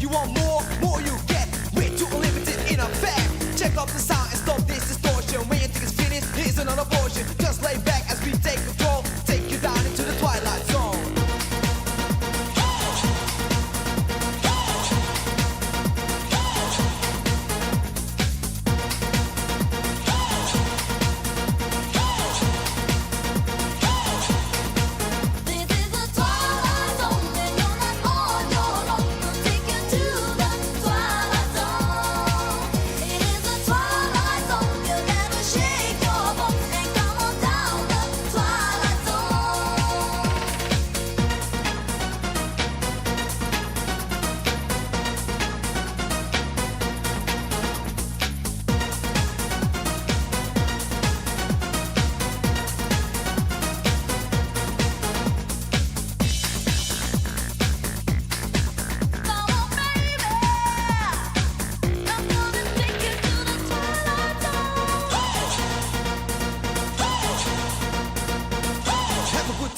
You want more? More you get. Way too unlimited in effect. Check up the sound and stop this distortion. When you think it's finished, here's another portion. Just lay back as we take control. Take you down into the twilight zone.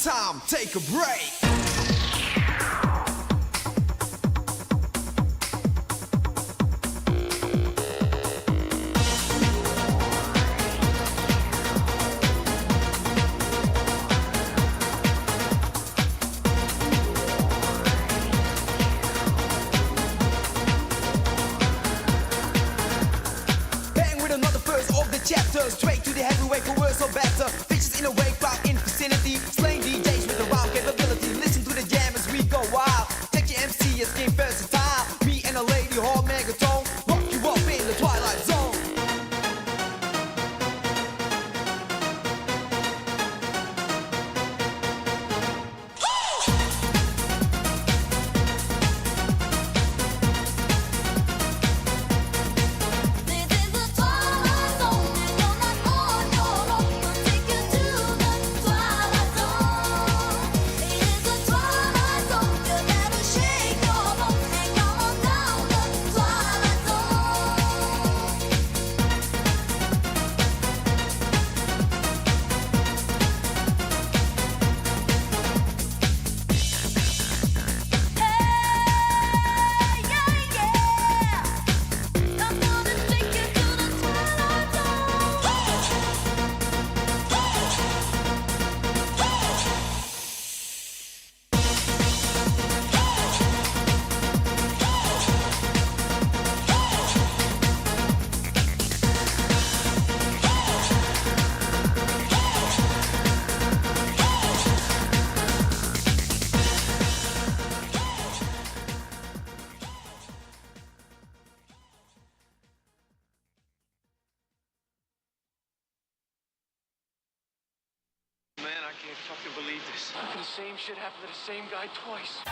Time, take a break. Bang with another verse of the chapter. Straight to the heavyweight for worse or better. Bitches in a wake crowd in vicinity. Slaying DJs with the wild capability. Listen to the jam as we go wild. Take your MC as game versatile. Me and a lady hall megatone. Rock you up in the twilight zone. Man, I can't fucking believe this. The same shit happened to the same guy twice.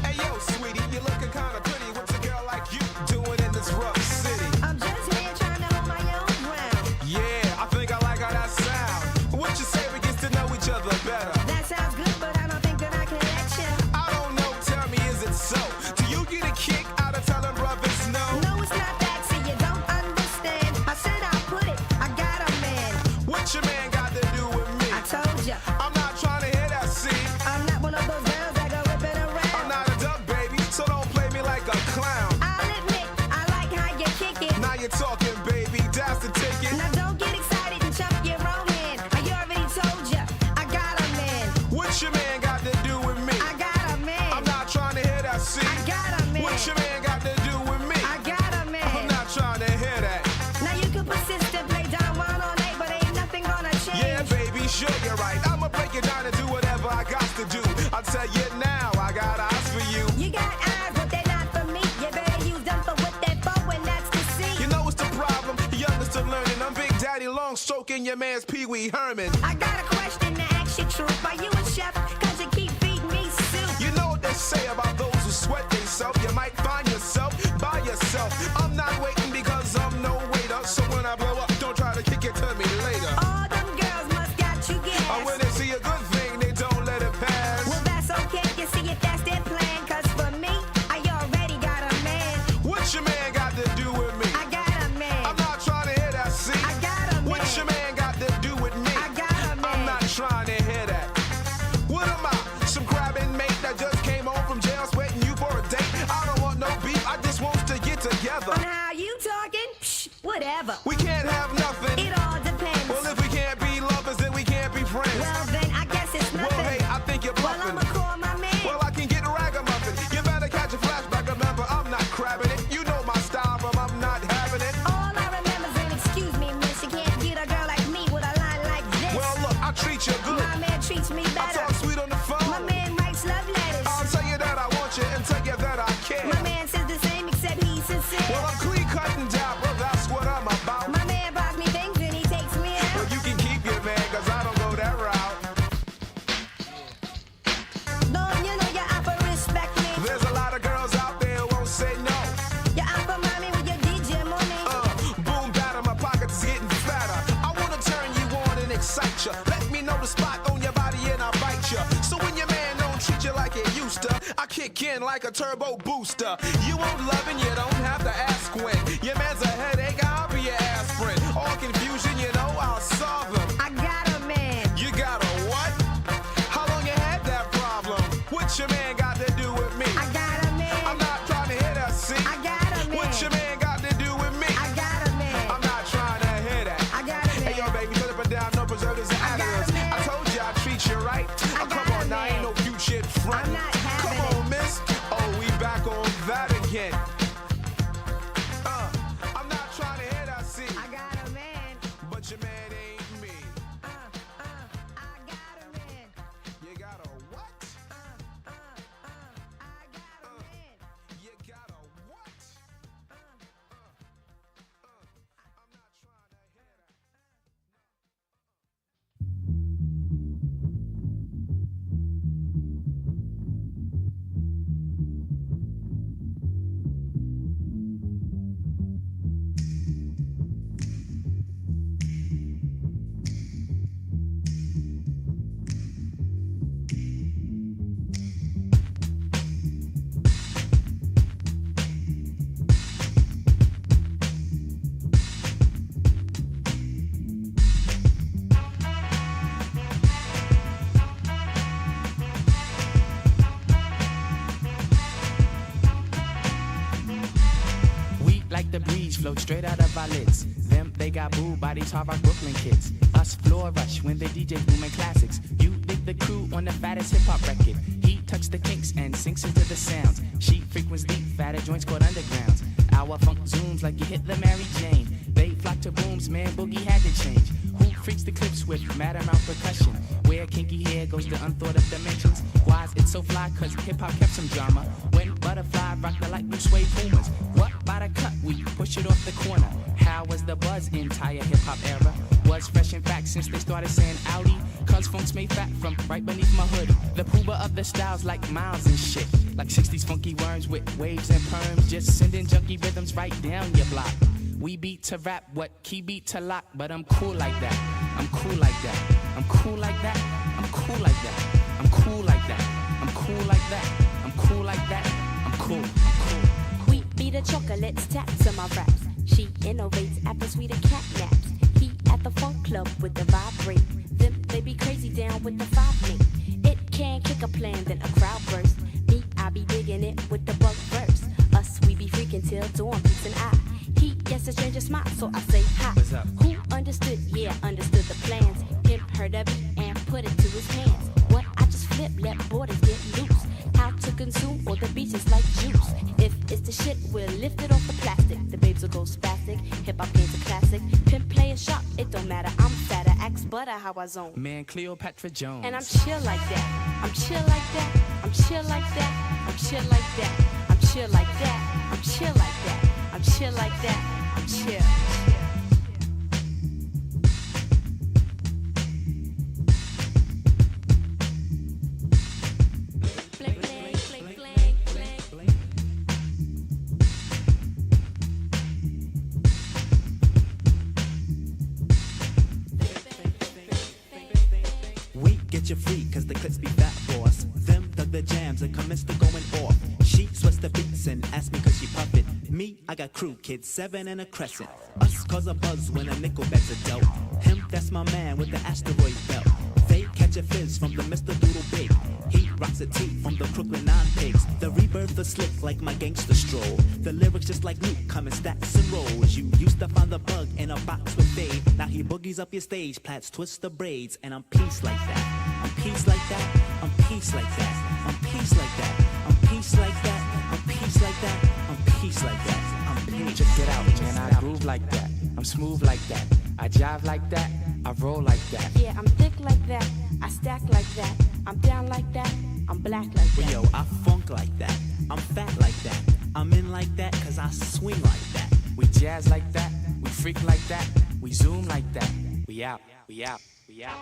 Hey yo, sweetie, you looking kinda pretty. What's a girl like you doing in this rough city? I'm just here trying to hold my own ground. Yeah, I think I like how that sound. What you say we get to know each other better? That sounds good, but I don't think that I can let you. I don't know, tell me, is it so? Do you get a kick out of telling brothers no? No, it's not that, see, you don't understand. I said I'll put it, I got a man. What your man got to do with me? I told ya, I'm not trying to hear that, see? I'm not one of those girls that go whipping I'm around. not a duck, baby, so don't play me like a clown. I'll admit, I like how you kick it. Now you're talking, baby, that's the ticket. Now don't get excited and chop your own hand. I already told ya, I got a man. What your man got to do with me? I got a man. I'm not trying to hear that, see? I got a man. What your man got to do with me? I got a man. I'm not trying to hear that. Now you can persist and play Don Juan all night, but ain't nothing gonna change. Yeah, baby, sure you're right. I'ma break it down and do whatever I got to do. I'll tell you now, I got eyes for you. You got eyes, but they're not for me. You better use them for what they're for, and that's to see. You know what's the problem? Young is still learning. I'm Big Daddy Long stroking your man's Pee Wee Herman. I got a question to ask you, truth. Are you a chef? Cause you keep feeding me soup. You know what they say about those who sweat themselves. You might find yourself by yourself. I'm not waiting because I'm no waiter. So when I blow up, don't try to kick it to me later. All them girls must got you gas. Or when they see a good thing, they don't let it pass. Well, that's okay. You see if that's their plan. Cause for me, I already got a man. What your man got to do with me? I got a man. I'm not trying to hear that, see? I got a man. What your man got to do whatever. We can't have nothing. It all depends. Well, if we can't be lovers, then we can't be friends. Well, then I guess it's nothing. Well, hey, I think you're Well, bluffing. I'ma call my man. Well, I can get ragamuffin. You better catch a flashback. Remember, I'm not crabbing it. You know my style, but I'm not having it. All I remember is an excuse me, miss. You can't get a girl like me with a line like this. Well, look, I treat you good. My man treats me I better. talk sweet on the phone. My man writes love letters. I'll tell you that I want you and tell you that I care. My man says the same except he's sincere. Well, I'm clean cut and dapper. That's what I'm about. My man buys me things and he takes me out. Well, you can keep your man, cause I don't go that route. Don't you know your opera respect me? There's a lot of girls out there who won't say no. Your opera mommy with your DJ money. Boom, batter, my pockets is getting fatter. I wanna turn you on and excite you. Let me know the spot on your body and I'll bite you. So when your man don't treat you like he used to, I kick in like a turbo booster. You won't love and you don't have to ask when. Your man's a headache, I'll be your aspirin. All confusion, you know I'll solve them. I got a man. You got a what? How long you had that problem? What your man got to do with me? I got a man. I'm not trying to hear that, see? I got a man. What your man got to do with me? I got a man. I'm not trying to hear that. I got a man. Hey, yo, baby, turn up and down, no preservatives and I got a additives. man. I told you I treat you right. I Oh, got come a on, now man. ain't no cute shit front. I'm not having Come on, miss. Oh, we back on that again. I'm not trying to hear that, see? I got a man. But your man ain't me. I got a man. You got a what? I got a man. You got a what? I'm not trying to hear that. We like the breeze, float straight out of our lids. Them, they got booed by these Hard Rock Brooklyn kids. Us floor rush when they DJ booming classics. You dig the crew on the fattest hip hop record. He tucks the kinks and sinks into the sounds. She frequents deep, fatter joints called undergrounds. Our funk zooms like you hit the Mary Jane. They flock to booms, man, boogie had to change. Who freaks the clips with mad amount percussion? Where kinky hair goes to unthought of dimensions. Why's it so fly? Cause hip hop kept some drama. When Butterfly rocked the light blue suede Pumas. What by the cut? We push it off the corner. How was the buzz entire hip hop era? Was fresh in fact since they started saying Audi. Cause funk's made fat from right beneath my hood. The pooba of the styles like Miles and shit. Like 60s funky worms with waves and perms. Just sending junky rhythms right down your block. We beat to rap, what key beat to lock. But I'm cool like that. I'm cool like that. I'm cool like that. I'm cool like that. I'm cool like that. I'm cool like that. I'm cool like that. I'm cool. I'm cool. We be the chocolates, taps on my raps. She innovates after sweeter cat naps. He at the funk club with the vibrate. Them they be crazy down with the 5 link. It can kick a plan, then a crowd burst. Me, I be digging it with the bug verse. Us, we be freaking till dawn, peace and I. He gets a stranger smile, so I say hi. What's up? Who understood? Yeah, understood the plans. Him heard of it and put it to his hands. What I just flip, let borders get loose. How to consume all the beaches like juice. If it's the shit, we'll lift it off the plastic. The babes will go spastic. Hip hop game's a classic. Pimp play a shot, it don't matter. I'm fatter, axe butter how I zone. Man, Cleopatra Jones. And I'm chill like that. I'm chill like that. I'm chill like that. I'm chill like that. I'm chill like that. I'm chill like that. I'm chill like that. I'm chill. Bling, bling, bling, bling, bling. We get you free cause the clips be fat for us. Them dug the jams and commenced to going off. She sweats the beats and asked me cause she puff it. Me, I got crew kids, 7 and a crescent. Us cause a buzz when a nickel bags a dope. Him, that's my man with the asteroid belt. They catch a fizz from the Mr. Doodle Big. He Rocks a tee from the Crooklyn Nine Pigs. The rebirth is slick like my gangster stroll. The lyrics just like Luke, come in stacks and rolls. You used to find the bug in a box with Dave. Now he boogies up your stage, plats, twist the braids, and I'm peace like that. I'm peace like that. I'm peace like that. I'm peace like that. I'm peace like that. I'm peace like that. I'm peace like that. I'm peace. Check it out, man. I groove like that. I'm smooth like that. I jive like that. I roll like that. Yeah, I'm thick like that. I stack like that. I'm down like that. I'm black like that. Yo, I funk like that. I'm fat like that. I'm in like that cause I swing like that. We jazz like that. We freak like that. We zoom like that. We out. We out. We out.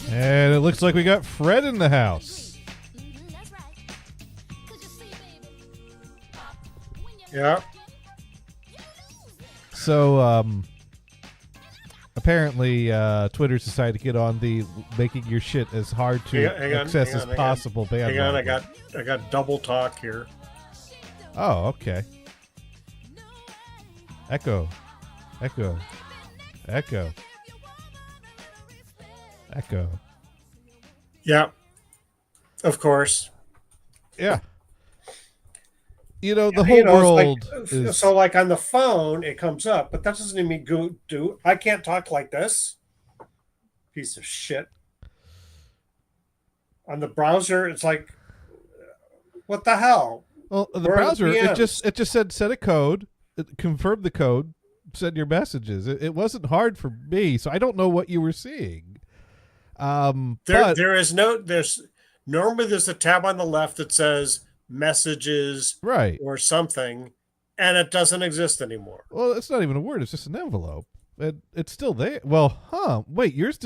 And it looks like we got Fred in the house. Yeah. So, apparently, Twitter's decided to get on the making your shit as hard to access as possible bandwagon. Hang on, I got double talk here. Oh, okay. Echo. Echo. Echo. Echo. Yeah. Of course. Yeah. You know, the whole world is... So, like, on the phone, it comes up, but that doesn't mean I can't talk like this. Piece of shit. On the browser, it's like, what the hell? Well, the Where are the browser it PMs? just said set a code, it confirmed the code, send your messages. It wasn't hard for me, so I don't know what you were seeing. But There's normally there's a tab on the left that says messages right. or something, and it doesn't exist anymore. Well, it's not even a word. It's just an envelope. It's still there. Well, wait, yours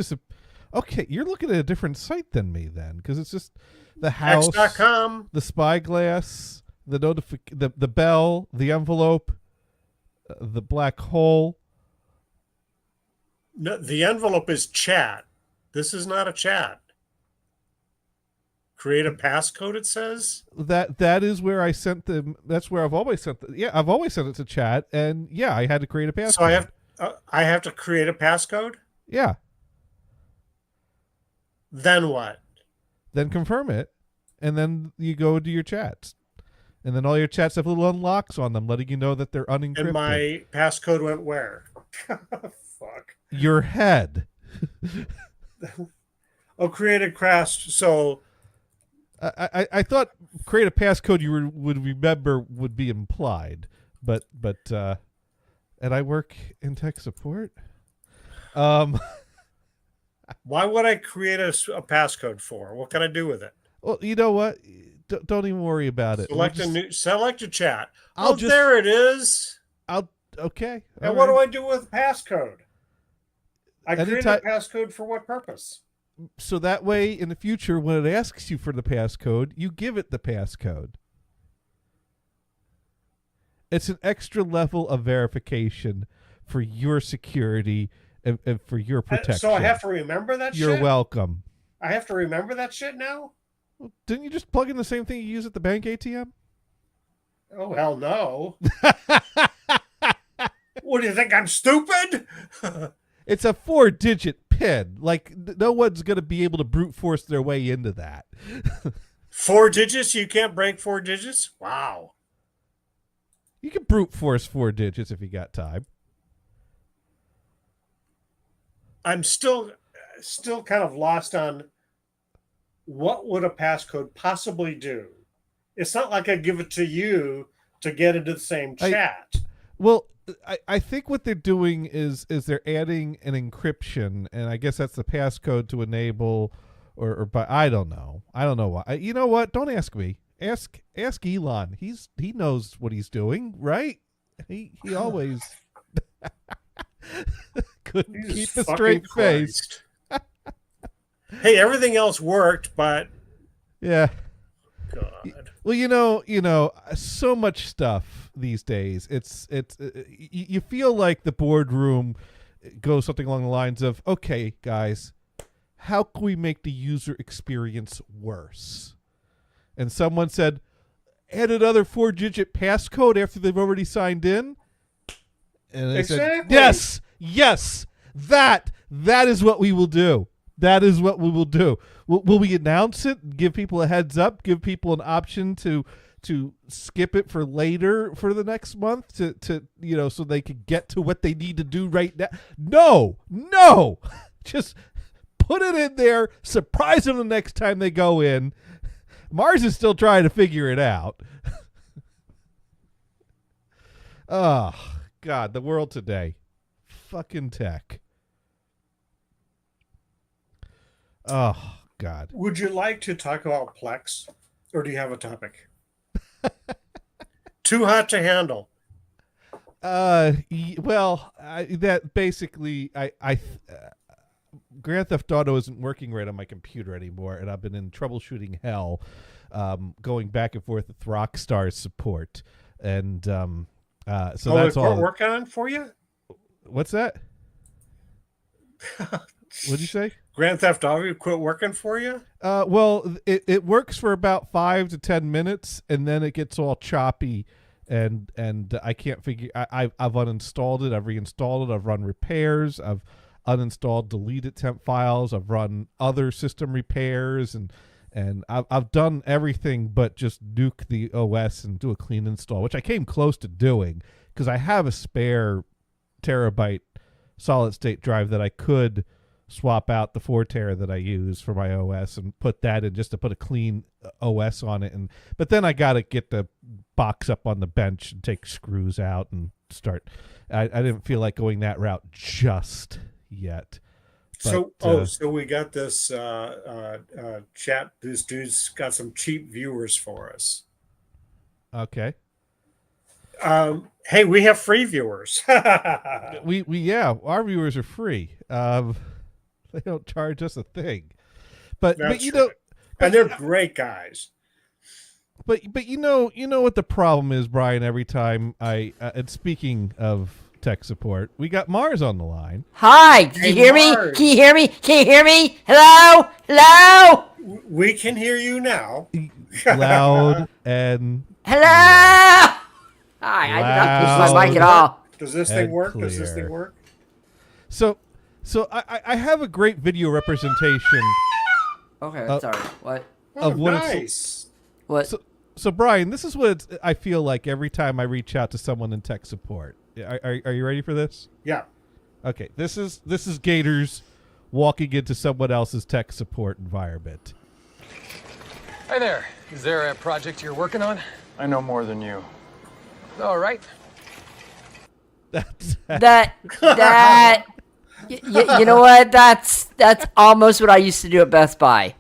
okay, you're looking at a different site than me then, because it's just the house, X.com. the spyglass, the bell, the envelope, the black hole. No, the envelope is chat. This is not a chat. Create a passcode, it says. That is where I sent them. That's where I've always sent I've always sent it to chat, and yeah, I had to create a passcode. So I have to create a passcode? Yeah. Then what? Then confirm it, and then you go to your chats. And then all your chats have little unlocks on them, letting you know that they're unencrypted. And my passcode went where? Fuck. Your head. Oh, create a crash. So I thought create a passcode you would remember would be implied, but and I work in tech support. Why would I create a passcode for? What can I do with it? Well, you know what? Don't even worry about it. Select a chat. I'll there it is. Okay. And what do I do with passcode? I created a passcode for what purpose? So that way, in the future, when it asks you for the passcode, you give it the passcode. It's an extra level of verification for your security and for your protection. So I have to remember that shit? You're welcome. I have to remember that shit now? Well, didn't you just plug in the same thing you use at the bank ATM? Oh, hell no. What, do you think I'm stupid? It's a 4-digit PIN. Like, no one's going to be able to brute force their way into that. 4 digits? You can't break 4 digits? Wow. You can brute force 4 digits if you got time. I'm still kind of lost on what would a passcode possibly do. It's not like I give it to you to get into the same chat. I think what they're doing is they're adding an encryption, and I guess that's the passcode to enable, or but I don't know. I don't know why. You know what? Don't ask me. Ask Elon. He knows what he's doing, right? He always couldn't keep a straight face. Hey, everything else worked, but yeah. God. Well, you know, so much stuff these days. It's you feel like the boardroom goes something along the lines of, okay, guys, how can we make the user experience worse? And someone said, add another 4-digit passcode after they've already signed in. And they said, yes, that is what we will do. That is what we will do. Will we announce it? Give people a heads up? Give people an option to skip it for later for the next month to so they could get to what they need to do right now? No. Just put it in there. Surprise them the next time they go in. Mars is still trying to figure it out. Oh, God, the world today. Fucking tech. Oh, God. Would you like to talk about Plex, or do you have a topic? Too hot to handle. Well, that basically, Grand Theft Auto isn't working right on my computer anymore, and I've been in troubleshooting hell, going back and forth with Rockstar's support, and so that's all. Working on for you? What's that? What'd you say? Grand Theft Auto quit working for you? Well, it works for about 5 to 10 minutes, and then it gets all choppy, and I can't figure. I've uninstalled it. I've reinstalled it. I've run repairs. I've uninstalled deleted temp files. I've run other system repairs, and I've done everything but just nuke the OS and do a clean install, which I came close to doing because I have a spare terabyte solid state drive that I could swap out the Forterra that I use for my OS and put that in just to put a clean OS on it. But then I got to get the box up on the bench and take screws out and start. I didn't feel like going that route just yet. So, But, so we got this chat. This dude's got some cheap viewers for us. Okay. Hey, we have free viewers. We yeah, our viewers are free. They don't charge us a thing. But That's you know, right. And they're great guys. but you know what the problem is, Brian. Every time and speaking of tech support, we got Mars on the line. Hi, did you hear me? Mars. Can you hear me? Can you hear me? Hello? Hello? We can hear you now. Loud and Hello? Hi, I did not push my mic at all. Does this thing and work? Does this clear. thing work? So I have a great video representation Okay, sorry. What? of what it's Nice. What? so Brian, this is what I feel like every time I reach out to someone in tech support. Are you ready for this? Yeah. Okay, this is Gators walking into someone else's tech support environment. Hi there. Is there a project you're working on? I know more than you. All right. That you know what? That's almost what I used to do at Best Buy.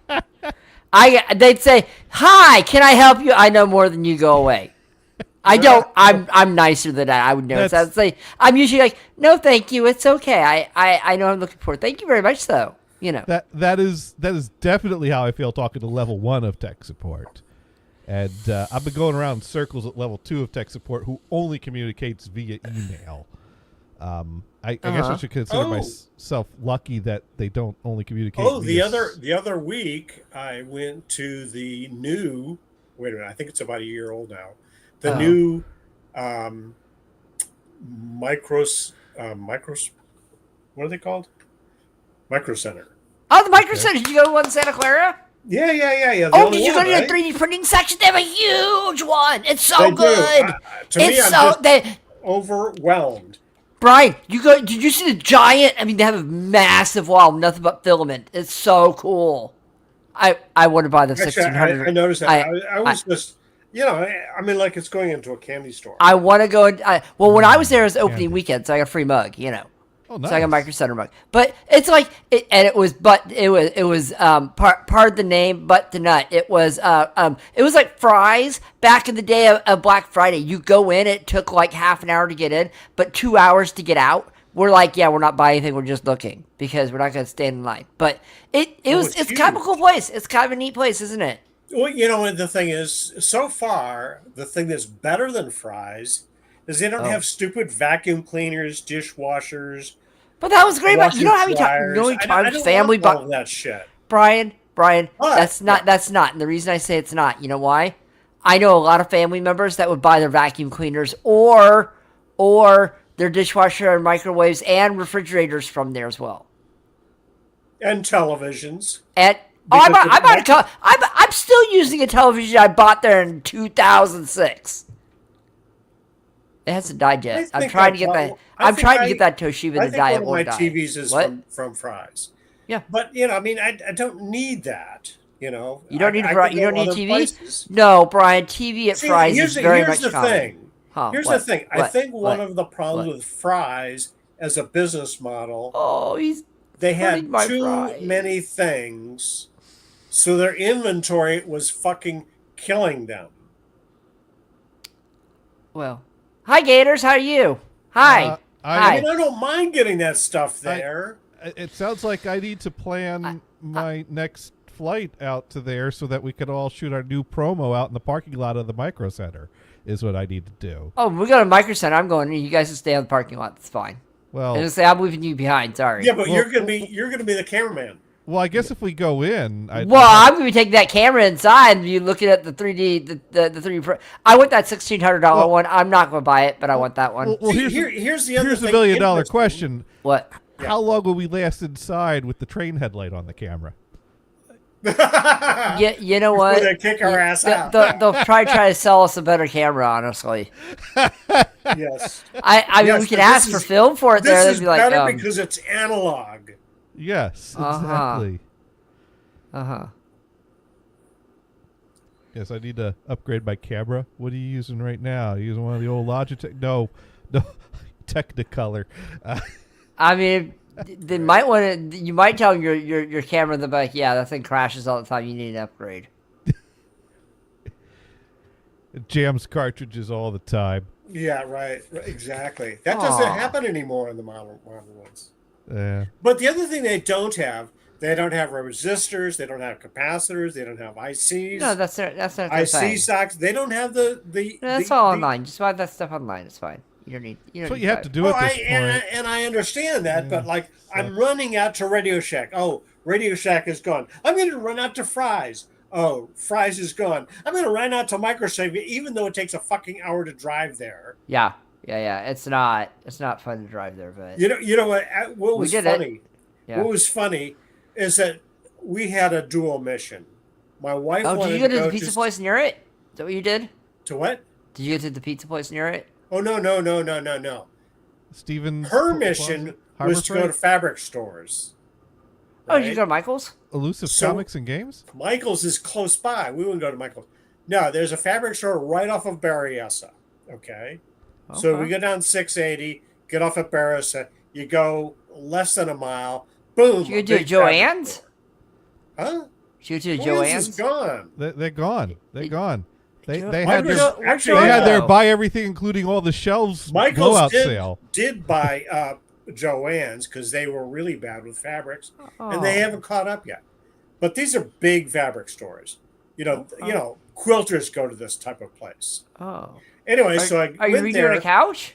They'd say, "Hi, can I help you?" I know more than you. Go away. I don't. I'm nicer than that. I would never. That's- I'd say I'm usually like, "No, thank you. It's okay. I know what I'm looking for. Thank you very much, though." You know. That is definitely how I feel talking to level 1 of tech support. And I've been going around in circles at level 2 of tech support who only communicates via email. I guess I should consider myself lucky that they don't only communicate. The other week I went to the new. Wait a minute, I think it's about a year old now. The new micros. What are they called? Micro Center. Oh, the Micro Center. Did you go to one in Santa Clara? Yeah. The Oh, only did you go one, to right? the 3D printing section? They have a huge one. It's so They do. good. To me, It's I'm so just they. overwhelmed. Brian, did you see the giant? I mean, they have a massive wall, nothing but filament. It's so cool. I want to buy the Actually, 1600. I noticed that. I was just, I mean, like it's going into a candy store. I want to go. When I was there, it was opening Candy. weekend, so I got a free mug. Oh, So I got a nice. Micro Center mug. But it's like, it was part of the name, but the nut. It was like Fry's back in the day of Black Friday. You go in, it took like half an hour to get in, but 2 hours to get out. We're like, yeah, we're not buying anything. We're just looking because we're not going to stand in line. But it's kind of a cool place. It's kind of a neat place, isn't it? Well, the thing is, so far, the thing that's better than Fry's is they don't have stupid vacuum cleaners, dishwashers. But that was great. washer You know how many dryers. times family want all bought of that shit. Brian, What? that's not. And the reason I say it's not, you know why? I know a lot of family members that would buy their vacuum cleaners or their dishwasher and microwaves and refrigerators from there as well. And televisions. And I'm still using a television I bought there in 2006. It hasn't died yet. I'm trying to get that. I'm trying to get that Toshiba to die. I It think one won't of my die. TVs is What? from Fry's. Yeah. But I mean, I don't need that. You don't need I a can you don't go need other TV. places. No, Brian. TV at See, Fry's here's is very much the common. thing. Huh, Here's what? the thing. I What? think one What? of the problems What? with Fry's as a business model, Oh, he's they had hurting my too fries. many things, so their inventory was fucking killing them. well. Hi, Gators. How are you? Hi. I Hi. mean, I don't mind getting that stuff there. It sounds like I need to plan my next flight out to there so that we can all shoot our new promo out in the parking lot of the Micro Center is what I need to do. Oh, we got a Micro Center. I'm going. You guys can stay in the parking lot. It's fine. Well, I just say I'm leaving you behind. Sorry. Yeah, but Well, you're gonna be the cameraman. I guess if we go in, Well, I'm gonna be taking that camera inside and you looking at the 3D, the 3D. I want that $1,600 one. I'm not gonna buy it, but I want that one. Well, See, here's here's the other here's the thing $1 million interesting. question. What? How long will we last inside with the train headlight on the camera? Yeah, you know Before what? they kick our ass out. They'll try to sell us a better camera. Honestly, Yes. I mean, Yes, we can but ask this for is- film for it. There, This they'd is be like, better because it's analog. Yes, Uh-huh. exactly. Uh-huh. Yes, I need to upgrade my camera. What are you using right now? You using one of the old Logitech? No, Technicolor. I mean, they might want to. You might tell your camera in the back. Yeah, that thing crashes all the time. You need an upgrade. It jams cartridges all the time. Yeah, right. Exactly. That doesn't happen anymore in the modern ones. Yeah. But the other thing they don't have resistors, they don't have capacitors, they don't have ICs. No, that's their IC thing. socks. They don't have the. No, that's the, all the- online. Just buy that stuff online. It's fine. You don't need. You don't That's what need you have to do Oh, at this point. and I understand that, but like I'm running out to Radio Shack. Oh, Radio Shack is gone. I'm going to run out to Fry's. Oh, Fry's is gone. I'm going to run out to Microsave, even though it takes a fucking hour to drive there. Yeah. It's not fun to drive there, but You know what? What We was did it. funny? yeah. What was funny is that we had a dual mission. My wife Oh, wanted did you go to go the pizza place near it? Is that what you did? to what? Did you go to the pizza place near it? Oh no. Stephen. Her mission was to go to fabric stores. Oh, did you right? go to Michael's? Elusive So- Comics and Games? Michael's is close by. We wouldn't go to Michael's. No, there's a fabric store right off of Berryessa. Okay. So Okay. we go down 680, get off at Berryessa. You go less than a mile. Boom. Did you go a to big fabric Joann's? store. Huh? Did you go to Joann's is Joann's? gone. They're gone. They're gone. They Joe- they Why had was their it- actually, they had their Joe. buy everything, including all the shelves Michael's blowout sale. did buy Joann's because they were really bad with fabrics, and they Oh. haven't caught up yet. But these are big fabric stores. You know, quilters go to this type of place. Oh. Anyway, so I Are you went redoing there. a couch?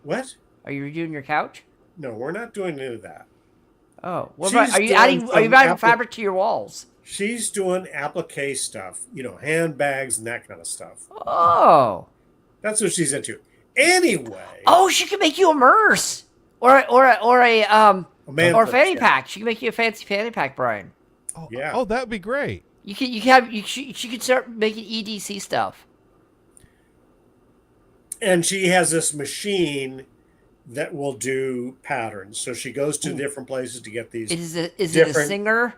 What? Are you redoing your couch? No, we're not doing any of that. Oh. What She's about, are you doing adding some adding fabric to your walls? She's doing applique stuff, handbags and that kind of stuff. Oh. That's what she's into. Anyway, Oh, she could make you a merce. Or a man or a purse, fanny yeah. pack. She can make you a fancy fanny pack, Brian. Yeah. Oh, that'd be great. She could start making EDC stuff. And she has this machine that will do patterns. So she goes to different places to get these. Is it a different- singer?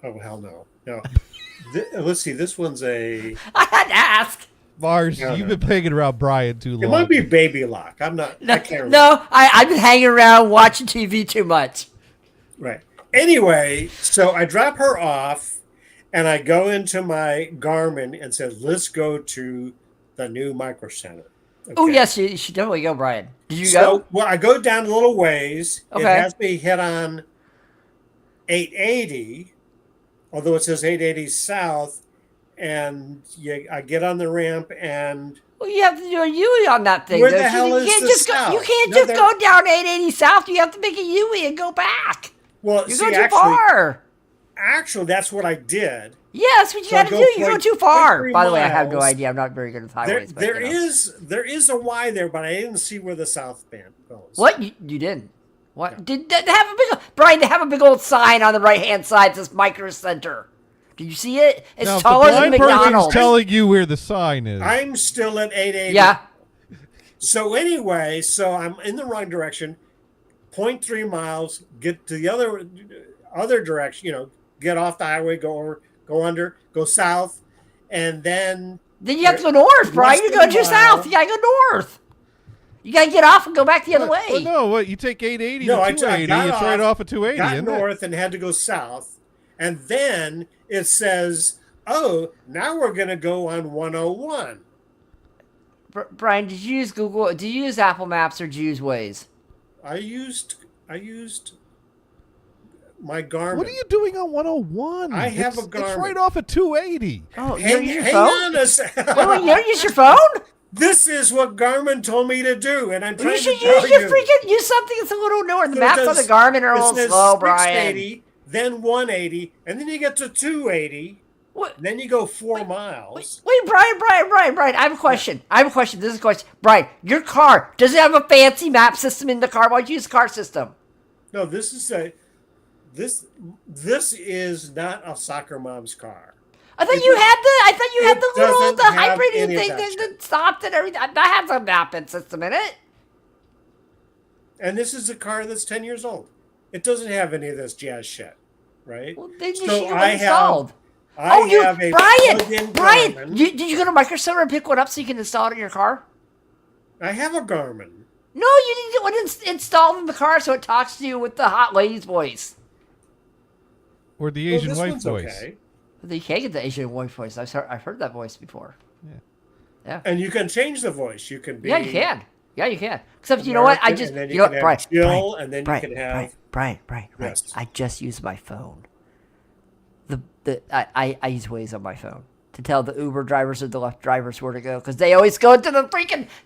Oh, hell no. No. Let's see. This one's a. I had to ask. Mars, No, you've no. been hanging around Brian too long. It might be Baby Lock. I'm not. I can't remember. No, I've been hanging around watching TV too much. Right. Anyway, so I drop her off and I go into my Garmin and said, let's go to the new Micro Center. Oh, Okay. yes, you should definitely go, Brian. Did you So, go? well, I go down a little ways. It Okay. has me hit on 880, although it says 880 south. And I get on the ramp and Well, you have to do a U on that thing. Where the don't you? hell You is can't the just go. You south? can't No, just there- go down 880 south. You have to make a U and go back. well, You're see, going too actually, far. that's what I did. Yeah, that's what you So I got to go do. You go point- too far. 0.3 By the way, I have no miles. idea. I'm not very good with There, highways. but, there you know. is a Y there, but I didn't see where the south band goes. What? You didn't? What? Did they have a big Brian? They have a big old sign on the right hand side that says Micro Center. Did you see it? It's Now, if taller the than blind person's McDonald's. telling you where the sign is. I'm still at 880. Yeah. So anyway, so I'm in the wrong direction. 0.3 miles. Get to the other direction. Get off the highway. Go over. Go under. Go south, and then Then you have to go north, Brian. Less You're than going a too mile. south. You gotta go north. You gotta get off and go back the other way. Well, no, what? You take 880 No, to I 280. got It's right off, off of 280, got isn't it? north and had to go south, and then it says, "Oh, now we're going to go on 101." Brian, did you use Google? Did you use Apple Maps or did you use Waze? I used my Garmin. What are you doing on 101? I have a It's Garmin. right off of 280. Oh, you Hang, don't use your hang phone? on a second. Wait, you don't use your phone? This is what Garmin told me to do, and I'm You trying should to tell use your you. freaking use something that's a little newer. The So it maps on the does- Garmin are a it little says slow, Brian. 680, then 180, and then you get to 280. What? Then you go 4 miles. Wait, Brian. I have a question. This is a question. Brian, your car, does it have a fancy map system in the car? Why'd you use the car system? No, this is is not a soccer mom's car. I thought It you does- had the it little doesn't the have hybrid any of thing that that shit. stopped and everything. That has a mapping system in it. And this is a car that's 10 years old. it doesn't have any of this jazz shit, right? Well, then you So should have I installed. I have a plug-in Brian, Garmin. did you go to Micro Center and pick one up so you can install it in your car? I have a Garmin. No, you need to get one installed in the car so it talks to you with the hot lady's voice. Or the Well, Asian this wife one's voice. okay. You can't get the Asian wife voice. I've heard that voice before. And you can change the voice. You can be Yeah, you can. Yeah, you can. Except you know what? I American, just and then you you know can what, have Brian, Jill, and then you can have Brian. Yes. I just use my phone. I use Waze on my phone to tell the Uber drivers or the Lyft drivers where to go because they always go to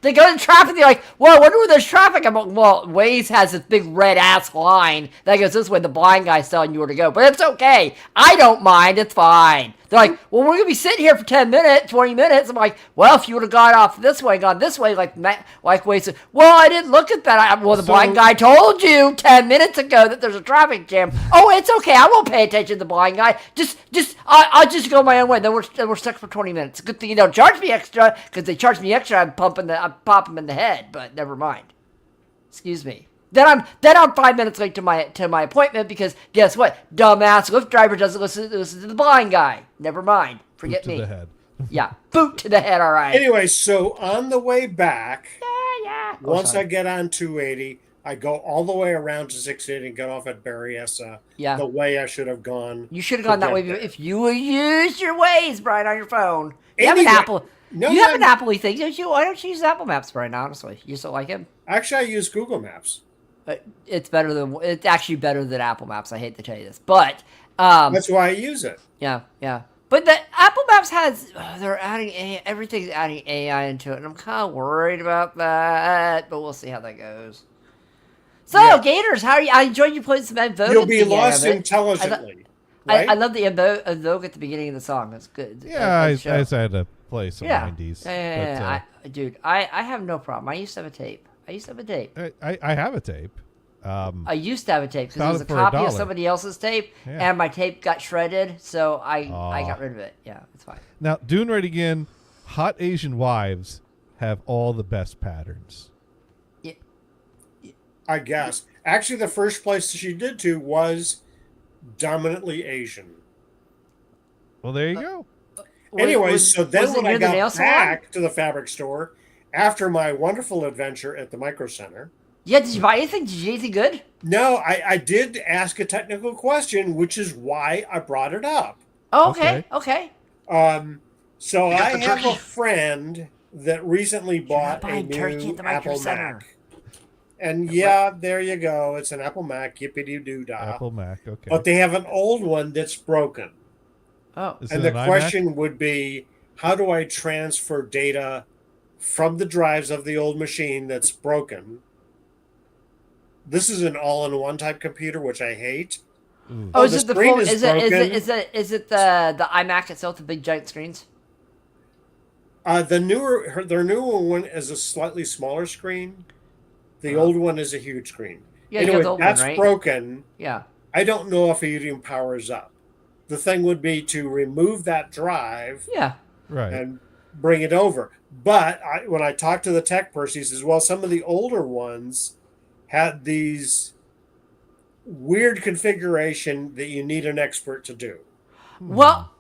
they go to traffic. They're like, "Well, I wonder where there's traffic." I'm like, "Well, Waze has this big red ass line that goes this way. The blind guy's telling you where to go, but it's okay. I don't mind. It's fine." They're like, "Well, we're gonna be sitting here for 10 minutes, 20 minutes." I'm like, "Well, if you would have gone off this way, gone this way, like Waze said, well, I didn't look at that. Well, the blind guy told you 10 minutes ago that there's a traffic jam. Oh, it's okay. I won't pay attention to the blind guy. I'll just go my own way. Then we're stuck for 20 minutes. Good thing you don't charge me extra because they charge me extra. I pop them in the head, but never mind. Excuse me." Then I'm 5 minutes late to my appointment because guess what? Dumbass Lyft driver doesn't listen to the blind guy. Never mind. Forget Boot to me. the head. Yeah, boot to the head. All right. Anyway, so on the way back, Yeah. once I get on 280, I go all the way around to 680 and get off at Berryessa. Yeah. The way I should have gone. You should have gone that way there. if you would use your Waze, Brian, on your phone. You Anyway, have an Apple. no, you have an I'm- Apple thing, don't you? Why don't you use Apple Maps, Brian? Honestly, you still like him? Actually, I use Google Maps. It's actually better than Apple Maps. I hate to tell you this, but That's why I use it. yeah. But the Apple Maps has they're adding everything's adding AI into it, and I'm kind of worried about that. But we'll see how that goes. So Yeah. Gators, how are you? I enjoyed you playing some Invoke. You'll at the be beginning lost of it. intelligently. I right? love the Invoke at the beginning of the song. That's good. Yeah, I That show. just had to play some Yeah. 90s. Yeah. but, Dude, I have no problem. I used to have a tape. I have a tape. I used to have a tape because it Found was it a for copy of $1. somebody else's tape, Yeah. and my tape got shredded, so I Aw. got rid of it. Yeah, it's fine. Now, doing right again, hot Asian wives have all the best patterns. I guess. Actually, the first place she did to was dominantly Asian. Well, there you go. Anyways, so then was it when I near the nail got salon? back to the fabric store after my wonderful adventure at the Micro Center, Yeah, did you buy anything? Did you get anything good? no, I did ask a technical question, which is why I brought it up. Oh, okay. So I have a friend that recently bought a buying turkey new at the Micro Apple Center. Mac. And yeah, there you go. It's an Apple Mac, yippity-doo-dah. Apple Mac, okay. But they have an old one that's broken. Oh. Is And it the an iMac? question would be, how do I transfer data from the drives of the old machine that's broken? This is an all-in-one type computer, which I hate. Oh, is the it the screen full? is Is it broken. is it the iMac itself, the big giant screens? Their newer one is a slightly smaller screen. The old one is a huge screen. Yeah, you got anyway, the old one, that's right? broken. Yeah. I don't know if it even powers up. The thing would be to remove that drive Yeah. Right. and bring it over. But when I talked to the tech person, he says, well, some of the older ones had these weird configuration that you need an expert to do. Well,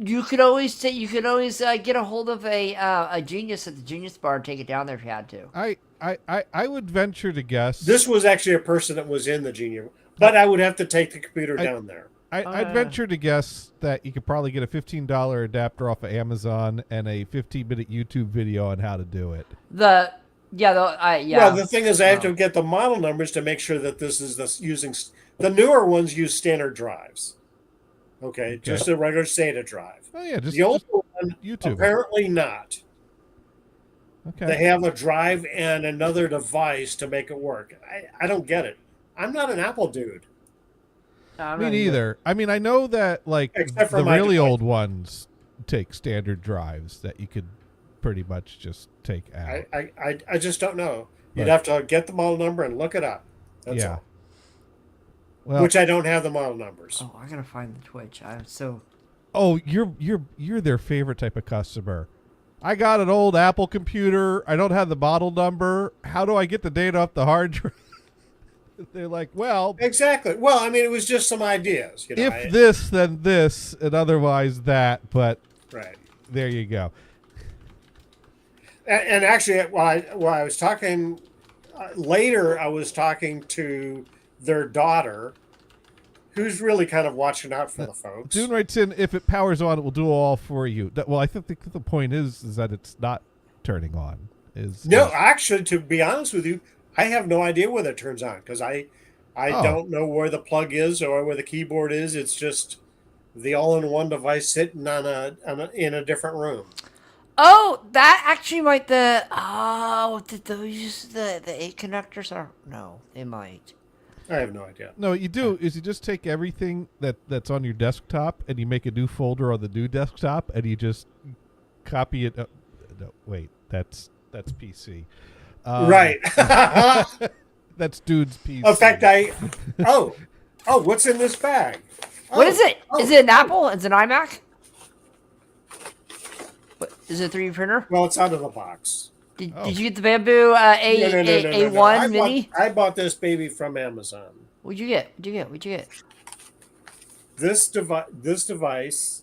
you could always get a hold of a genius at the Genius Bar and take it down there if you had to. I would venture to guess. This was actually a person that was in the Genius, but I would have to take the computer down there. I'd venture to guess that you could probably get a $15 adapter off of Amazon and a 15-minute YouTube video on how to do it. Well, the thing is, I have to get the model numbers to make sure that this is using the newer ones use standard drives. Okay, just a regular SATA drive. Oh yeah, just the older one YouTube. apparently not. Okay. They have a drive and another device to make it work. I don't get it. I'm not an Apple dude. Me neither. I mean, I know that like Except for the my really device. old ones take standard drives that you could pretty much just take out. I just don't know. You'd But- have to get the model number and look it up. That's Yeah. all. Well, Which I don't have the model numbers. Oh, I gotta find the Twitch. I'm so. oh, you're their favorite type of customer. I got an old Apple computer. I don't have the model number. How do I get the data off the hard drive? They're like, well, Exactly. Well, I mean, it was just some ideas. You know, if this, then this, and otherwise that. But right. there you go. And actually, while I was talking later, I was talking to their daughter, who's really kind of watching out for the folks. Dune writes in, if it powers on, it will do it all for you. Well, I think the point is that it's not turning on. No, actually, to be honest with you, I have no idea whether it turns on because I don't know where the plug is or where the keyboard is. It's just the all-in-one device sitting in a different room. Oh, that actually might did those the 8 connectors are no, they might. I have no idea. No, what you do is you just take everything that's on your desktop and you make a new folder on the new desktop and you just copy it. No, wait, that's PC. Right. That's Dude's PC. In fact, what's in this bag? What is it? Is it an Apple? Is it an iMac? What, is it a 3D printer? Well, it's out of the box. Did you get the Bamboo A1 Mini? I bought this baby from Amazon. What'd you get? What'd you get? This device,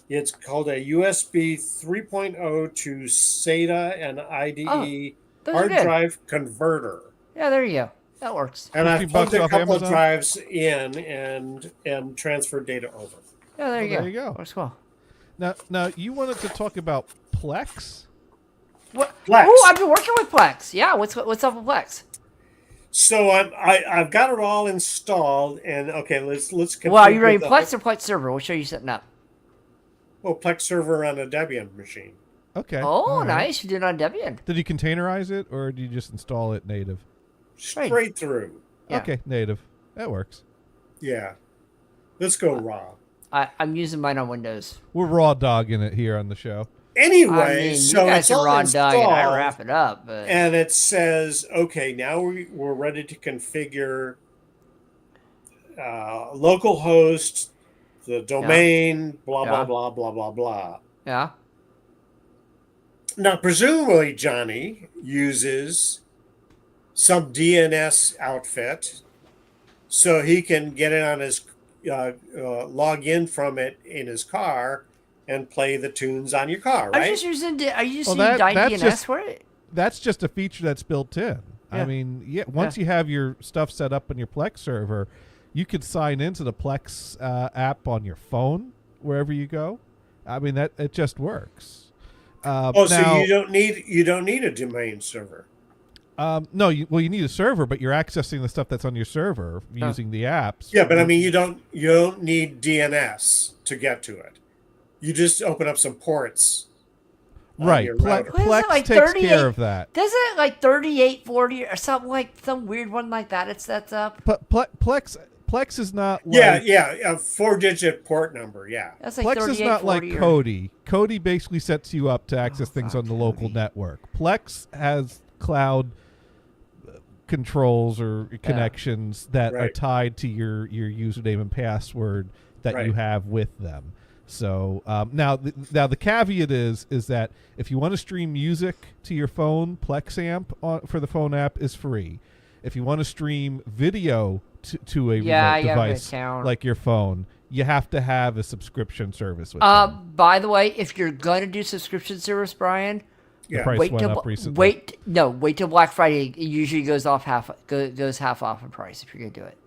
it's called a USB 3.0 to SATA and IDE hard drive converter. Yeah, there you go. That works. And I plugged a couple of Amazon? drives in and transferred data over. Yeah, there you go. There you go. Works well. Now you wanted to talk about Plex? What? Plex. Oh, I've been working with Plex. Yeah, what's up with Plex? So I've got it all installed, and okay, let's. Well, are you running Plex or Plex server? Which are you setting up? Well, Plex server on a Debian machine. Okay. Oh, all right. nice. You did it on Debian. Did you containerize it or did you just install it native? Straight through. Yeah. Okay, native. That works. Yeah. Let's go raw. I'm using mine on Windows. We're raw dogging it here on the show. Anyway, I mean, so you guys it's are all raw dog and I installed, wrap it up, but and it says, okay, now we're ready to configure localhost, the domain, blah, blah, blah, blah, blah, blah. yeah. Now, presumably, Johnny uses some DNS outfit so he can get it on his log in from it in his car and play the tunes on your car, right? Are you using Well, DNS just- for it? That's just a feature that's built in. I Yeah. mean, once you have your stuff set up on your Plex server, you could sign into the Plex app on your phone wherever you go. I mean, that it just works. So now, you don't need a domain server. no, you need a server, but you're accessing the stuff that's on your server using the apps. Yeah, but I mean, you don't need DNS to get to it. You just open up some ports. on Right. your router. What is it, Plex like takes 38 care of that. Doesn't it like 3840 or something like some weird one like that? It sets up. But Plex is not like a 4-digit port number. Yeah. That's like Plex is not like 3840 or- Kodi. Kodi basically sets you up to access things on the local network. Plex has cloud controls or connections that are Right. tied to your username and password that you Right. have with them. So now the caveat is that if you want to stream music to your phone, PlexAmp for the phone app is free. If you want to stream video to a Yeah, remote you have an device account. like your phone, you have to have a subscription service with them. By the way, if you're gonna do subscription service, Brian, The price wait went till up recently. wait till Black Friday. It usually goes half off in price if you're gonna do it.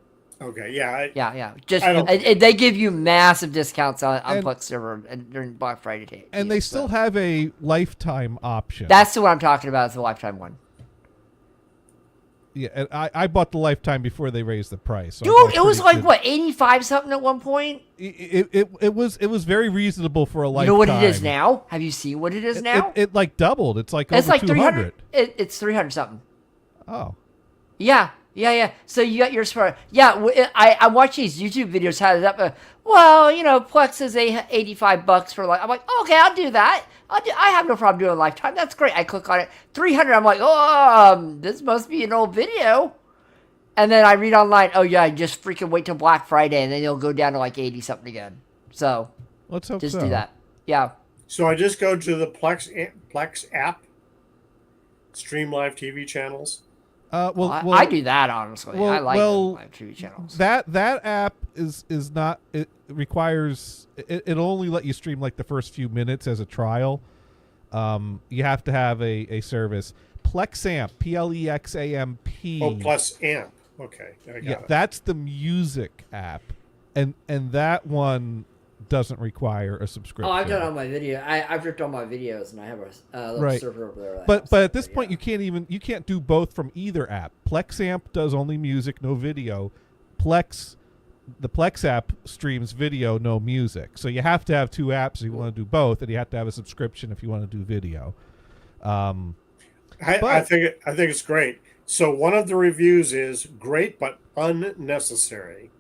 Okay. Yeah. Yeah. Just I don't- they give you massive discounts on And- Plex server during Black Friday day. And they still have a lifetime option. That's the one I'm talking about. Is the lifetime one. Yeah, and I bought the lifetime before they raised the price. So I Dude, got it was pretty like good- what 85 something at one point. It was very reasonable for a lifetime. You know what it is now? Have you seen what it is now? It like doubled. It's like It's over like 200. 300. It's 300 something. Oh. Yeah. So you got your smart. Yeah, I watch these YouTube videos how it up. Well, Plex is $85 for like. I'm like, okay, I'll do that. I have no problem doing a lifetime. That's great. I click on it. 300. I'm like, this must be an old video. And then I read online. Oh yeah, just freaking wait till Black Friday, and then it'll go down to like 80 something again. So Let's hope just so. do that. Yeah. So I just go to the Plex app, stream live TV channels. I do that honestly. well- I like well, live TV channels. That app is not, it requires, it'll only let you stream like the first few minutes as a trial. You have to have a service. Plexamp, Plexamp. Oh, plus amp. Okay, I got Yeah, it. that's the music app, and that one doesn't require a subscription. Oh, I've done it on my video. I've ripped all my videos, and I have a little Right. server over there. that But helps at it, this point, yeah. you can't do both from either app. Plexamp does only music, no video. The Plex app streams video, no music. So you have to have two apps if you want to do both, and you have to have a subscription if you want to do video. I think it's great. So one of the reviews is great but unnecessary.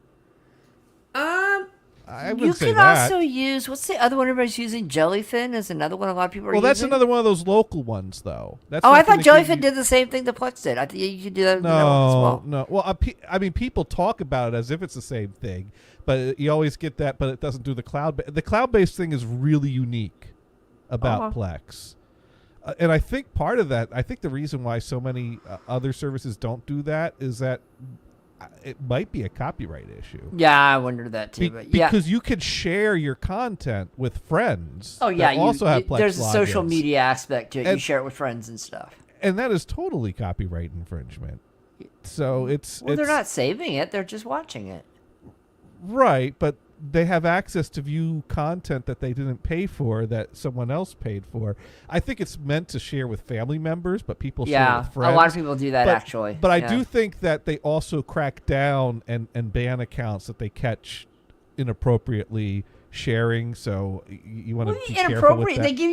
I You would say can that. also use, what's the other one everybody's using? Jellyfin is another one a lot of people are Well, that's using. another one of those local ones, though. That's Oh, I something thought that Jellyfin did the same thing the Plex did. I think you could do that. in that one as well. No. Well, I mean, people talk about it as if it's the same thing, but you always get that. But it doesn't do the cloud. The cloud-based thing is really unique about Plex, and I think part of that, I think the reason why so many other services don't do that is that it might be a copyright issue. Yeah, I wondered that too. But yeah. Because you could share your content with friends. Oh yeah, that also have Plex there's a social logins. media aspect to it. You And- share it with friends and stuff. And that is totally copyright infringement. So Well, they're not saving it; they're just watching it. right, but they have access to view content that they didn't pay for that someone else paid for. I think it's meant to share with family members, but people share Yeah, with friends. a lot of people do that actually. But I Yeah. do think that they also crack down and ban accounts that they catch inappropriately sharing. So you want to be careful with Inappropriate. that. They give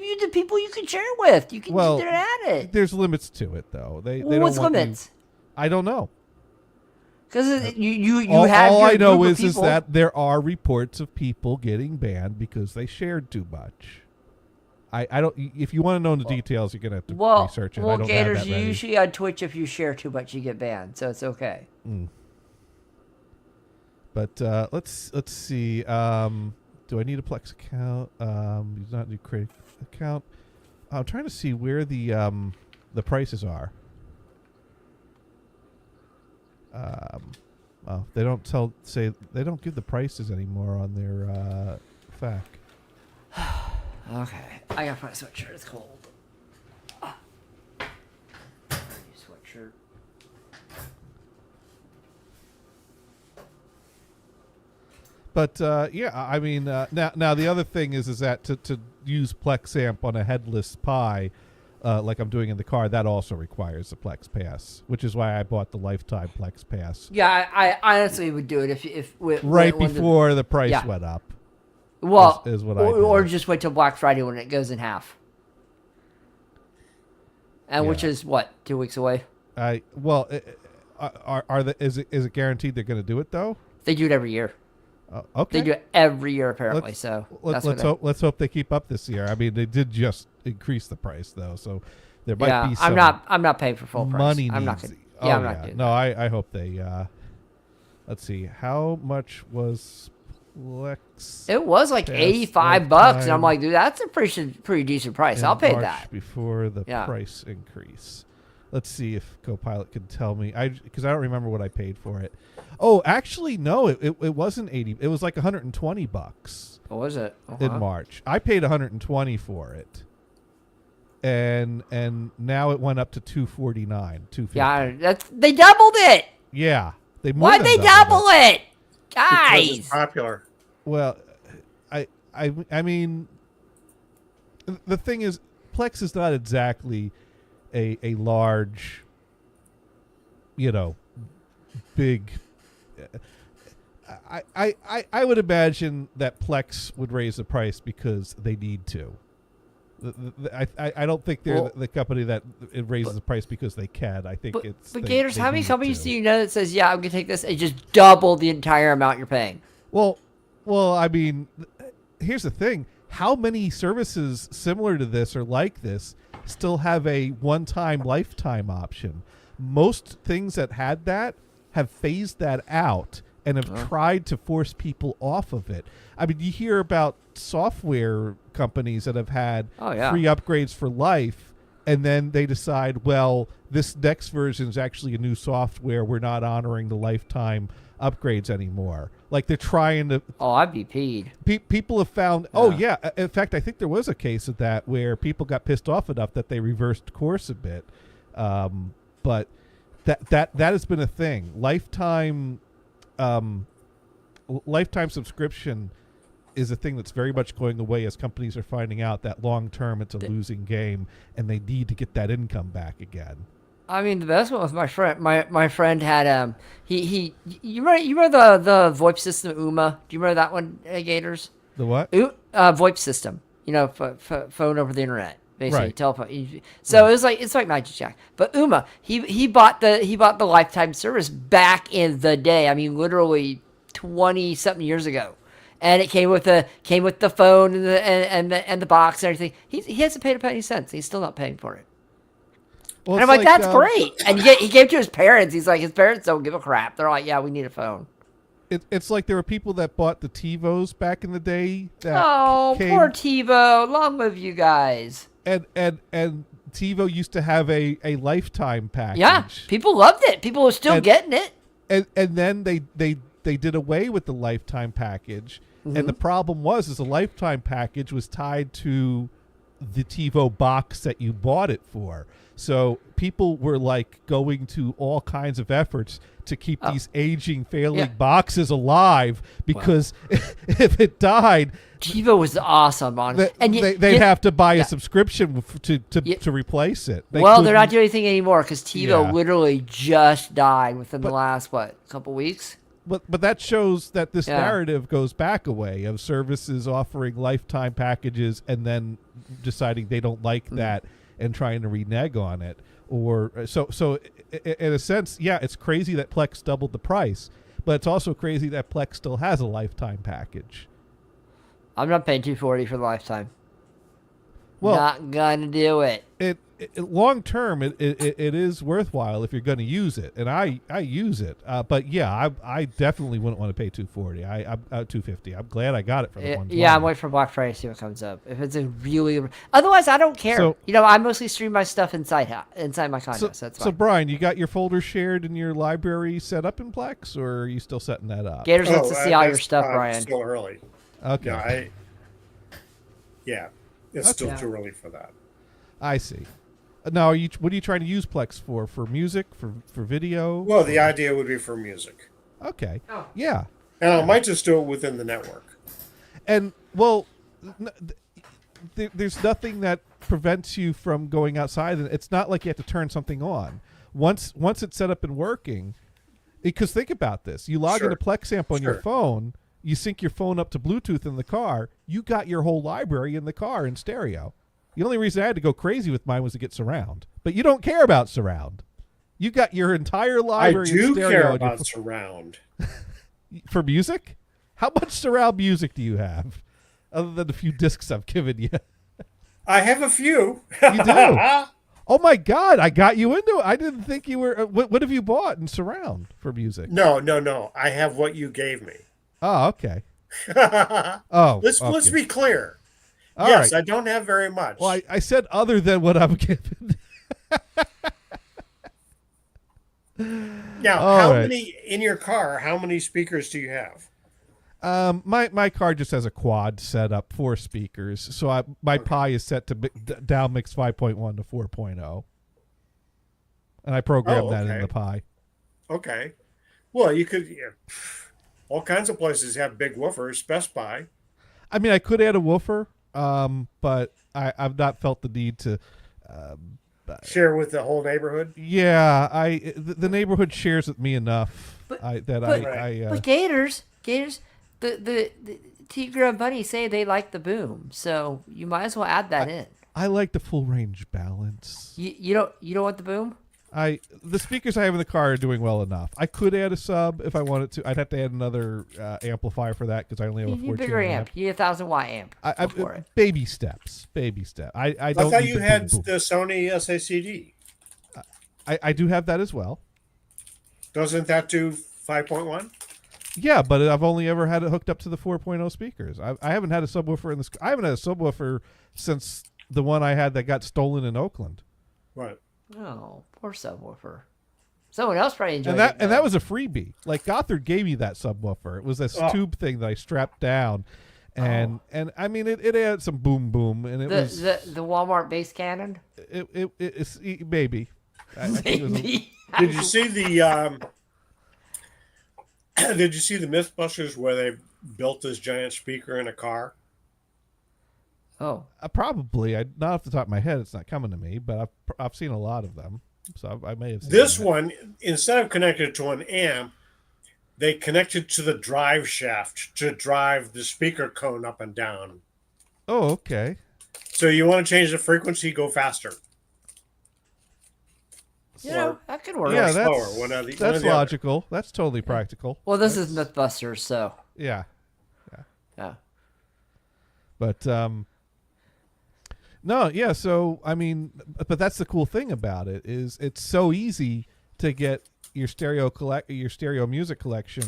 you the people you can share it with. You can Well, just at it. There's limits to it, though. They What's don't want you- limits? I don't know. Because you all, have all your I know group of is people. that there are reports of people getting banned because they shared too much. I don't. If you want to know the details, you're gonna have to research it. I Well, don't Gators, have that ready. usually on Twitch, if you share too much, you get banned, so it's okay. But let's see. Do I need a Plex account? You do not need to create an account. I'm trying to see where the prices are. Oh, they don't they don't give the prices anymore on their FAQ. Okay, I gotta find a sweatshirt. It's cold. Sweatshirt. But yeah, I mean, now the other thing is that to use Plexamp on a headless Pi, like I'm doing in the car, that also requires a Plex Pass, which is why I bought the lifetime Plex Pass. Yeah, I honestly would do it if Right when before the price yeah. went up. Well, is what I or did. just wait till Black Friday when it goes in half. And which Yeah. is what, 2 weeks away? Is it guaranteed they're going to do it though? They do it every year. Okay. They do it every year apparently. So that's what let's hope they keep up this year. I mean, they did just increase the price though, so there might be some. I'm not paying for full price. Money I'm not needs- gonna, I'm not doing No, that. I hope they. Let's see, how much was Plex? It was like Pass $85, and lifetime I'm like, dude, that's a pretty decent price. in I'll pay March that. before the Yeah. price increase. Let's see if Copilot can tell me. Because I don't remember what I paid for it. Oh, actually, no. It wasn't 80. It was like $120 What was it? in March. I paid $120 for it, and now it went up to $249, $250. Yeah, they doubled it. Yeah, they more Why'd than they doubled double it, Because it's guys? popular. Well, I mean, the thing is, Plex is not exactly a large, big. I would imagine that Plex would raise the price because they need to. I don't think they're Well- the company that it raises the price because they can. I think it's. But they- Gators, they how many need companies to. do you know that says, "Yeah, I'm gonna take this," and just double the entire amount you're paying? Well, I mean, here's the thing. How many services similar to this or like this still have a one-time lifetime option? Most things that had that have phased that out and have tried to force people off of it. I mean, you hear about software companies that have had Oh, yeah. free upgrades for life and then they decide, well, this next version is actually a new software. We're not honoring the lifetime upgrades anymore. Like they're trying to. Oh, I'd be peed. People have found. Oh yeah. In fact, I think there was a case of that where people got pissed off enough that they reversed course a bit. But that has been a thing. Lifetime subscription is a thing that's very much going away as companies are finding out that long term it's a losing game and they need to get that income back again. I mean, the best one was my friend. My friend had you remember the VoIP system UMA? Do you remember that one, Gators? The what? VoIP system. You know, phone over the internet, basically Right. telephone. So it's like Magic Jack, but UMA. He bought the lifetime service back in the day. I mean, literally 20-something years ago. And it came with the phone and the box and everything. He hasn't paid a penny since. He's still not paying for it. Well, And I'm like, that's great. And he gave to his parents. He's like, his parents don't give a crap. They're like, yeah, we need a phone. It's like there were people that bought the TiVos back in the day. That Oh, came, poor TiVo. Long live you guys. And TiVo used to have a lifetime package. Yeah, people loved it. People were still getting it. And then they did away with the lifetime package. And the problem was the lifetime package was tied to the TiVo box that you bought it for. So people were like going to all kinds of efforts to keep these aging, failing boxes alive because if it died, TiVo was awesome on it. And they'd have to buy a subscription to replace it. They're not doing anything anymore because TiVo literally just died within the last, couple weeks? But that shows that this narrative goes back a way of services offering lifetime packages and then deciding they don't like that and trying to renege on it. Or so in a sense, it's crazy that Plex doubled the price, but it's also crazy that Plex still has a lifetime package. I'm not paying $240 for the lifetime. Well, not gonna do it. It long term, it is worthwhile if you're going to use it, and I use it. But I definitely wouldn't want to pay $240. I'm $250. I'm glad I got it for the one. Yeah, I'm waiting for Black Friday to see what comes up. If it's a really, otherwise I don't care. So, I mostly stream my stuff inside my condo, so that's fine. So Brian, you got your folder shared in your library set up in Plex, or are you still setting that up? Gators wants to see all your stuff, Brian. Still early. Okay. It's still too early for that. I see. Now, what are you trying to use Plex for? For music? For video? Well, the idea would be for music. Okay. Oh. Yeah. And I might just do it within the network. And, well, there's nothing that prevents you from going outside. And it's not like you have to turn something on. Once it's set up and working, because think about this. You log into PlexAmp on your phone. You sync your phone up to Bluetooth in the car. You got your whole library in the car in stereo. The only reason I had to go crazy with mine was to get surround. But you don't care about surround. You got your entire library in stereo. I do care about surround. For music? How much surround music do you have? Other than a few discs I've given you. I have a few. You do? Oh my God, I got you into it. I didn't think you were... What have you bought in surround for music? No. I have what you gave me. Oh, okay. Let's be clear. All yes, right. I don't have very much. Well, I said other than what I'm given. Now, how many in your car? How many speakers do you have? My car just has a quad set up, 4 speakers. So my Pi is set to down mix 5.1 to 4.0, and I programmed that in the Pi. Okay. Well, you could. All kinds of places have big woofers. Best Buy. I mean, I could add a woofer, but I've not felt the need to share with the whole neighborhood. Yeah, the neighborhood shares with me enough. But Gators, the Tigra and Bunny say they like the boom, so you might as well add that in. I like the full range balance. You don't want the boom? The speakers I have in the car are doing well enough. I could add a sub if I wanted to. I'd have to add another amplifier for that because I only have a 14 bigger amp. You need a 1,000-watt amp. Baby steps. I don't. I thought you had the Sony SACD. I do have that as well. Doesn't that do 5.1? Yeah, but I've only ever had it hooked up to the 4.0 speakers. I haven't had a subwoofer in this. I haven't had a subwoofer since the one I had that got stolen in Oakland. Right. Oh, poor subwoofer. Someone else probably enjoyed And it. that was a freebie. Like Gothard gave me that subwoofer. It was this tube thing that I strapped down, and I mean it had some boom boom, and it was the Walmart base cannon. It's maybe. I think it was Did you see the Did you see the Mythbusters where they built this giant speaker in a car? Oh, probably. Not off the top of my head, it's not coming to me, but I've seen a lot of them, so I may have seen This that. one, instead of connected to an amp, they connected to the drive shaft to drive the speaker cone up and down. Oh, okay. So you want to change the frequency, go faster. you know, that could work. Yeah, slower, that's one or the that's other. logical. That's totally practical. Well, this is Mythbusters, so Yeah, yeah. but no, yeah. So I mean, but that's the cool thing about it is it's so easy to get your stereo music collection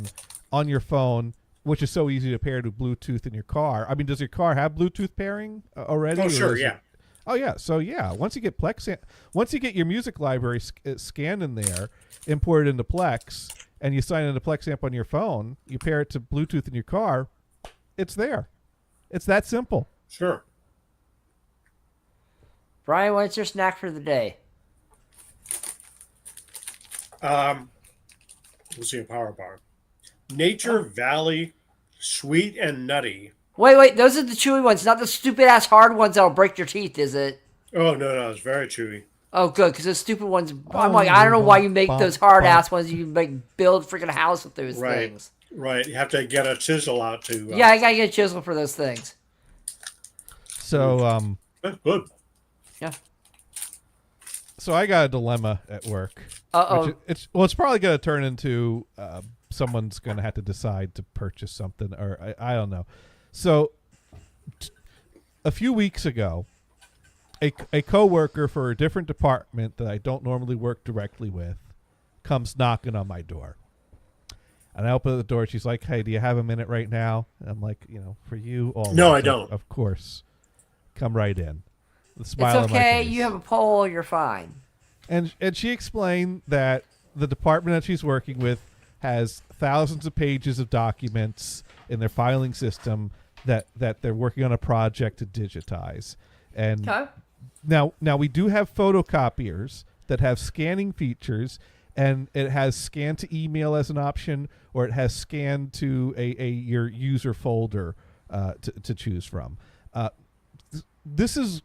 on your phone, which is so easy to pair to Bluetooth in your car. I mean, does your car have Bluetooth pairing already? Oh, or sure, is yeah. Oh yeah, so yeah, once you get once you get your music library scanned in there, imported into Plex, and you sign into Plex amp on your phone, you pair it to Bluetooth in your car, it's there. It's that simple. Sure. Brian, what's your snack for the day? We'll see a power bar. Nature Valley, sweet and nutty. Wait, those are the chewy ones, not the stupid ass hard ones that'll break your teeth, is it? Oh no, it's very chewy. Oh, good, because those stupid ones. I'm like, I don't know why you make those hard ass ones. You build freaking a house with those Right, things. right. You have to get a chisel out to. Yeah, I gotta get a chisel for those things. So That's good. Yeah. So I got a dilemma at work. Uh-oh. It's probably going to turn into someone's going to have to decide to purchase something, or I don't know. So a few weeks ago, a coworker for a different department that I don't normally work directly with comes knocking on my door. And I open the door. She's like, "Hey, do you have a minute right now?" And I'm like, for you, all. No, I don't. Of course, come right in. The It's smile on my okay. face. You have a poll. You're fine. And she explained that the department that she's working with has thousands of pages of documents in their filing system that they're working on a project to digitize. And Okay. now we do have photocopiers that have scanning features, and it has scan to email as an option, or it has scan to your user folder to choose from. This is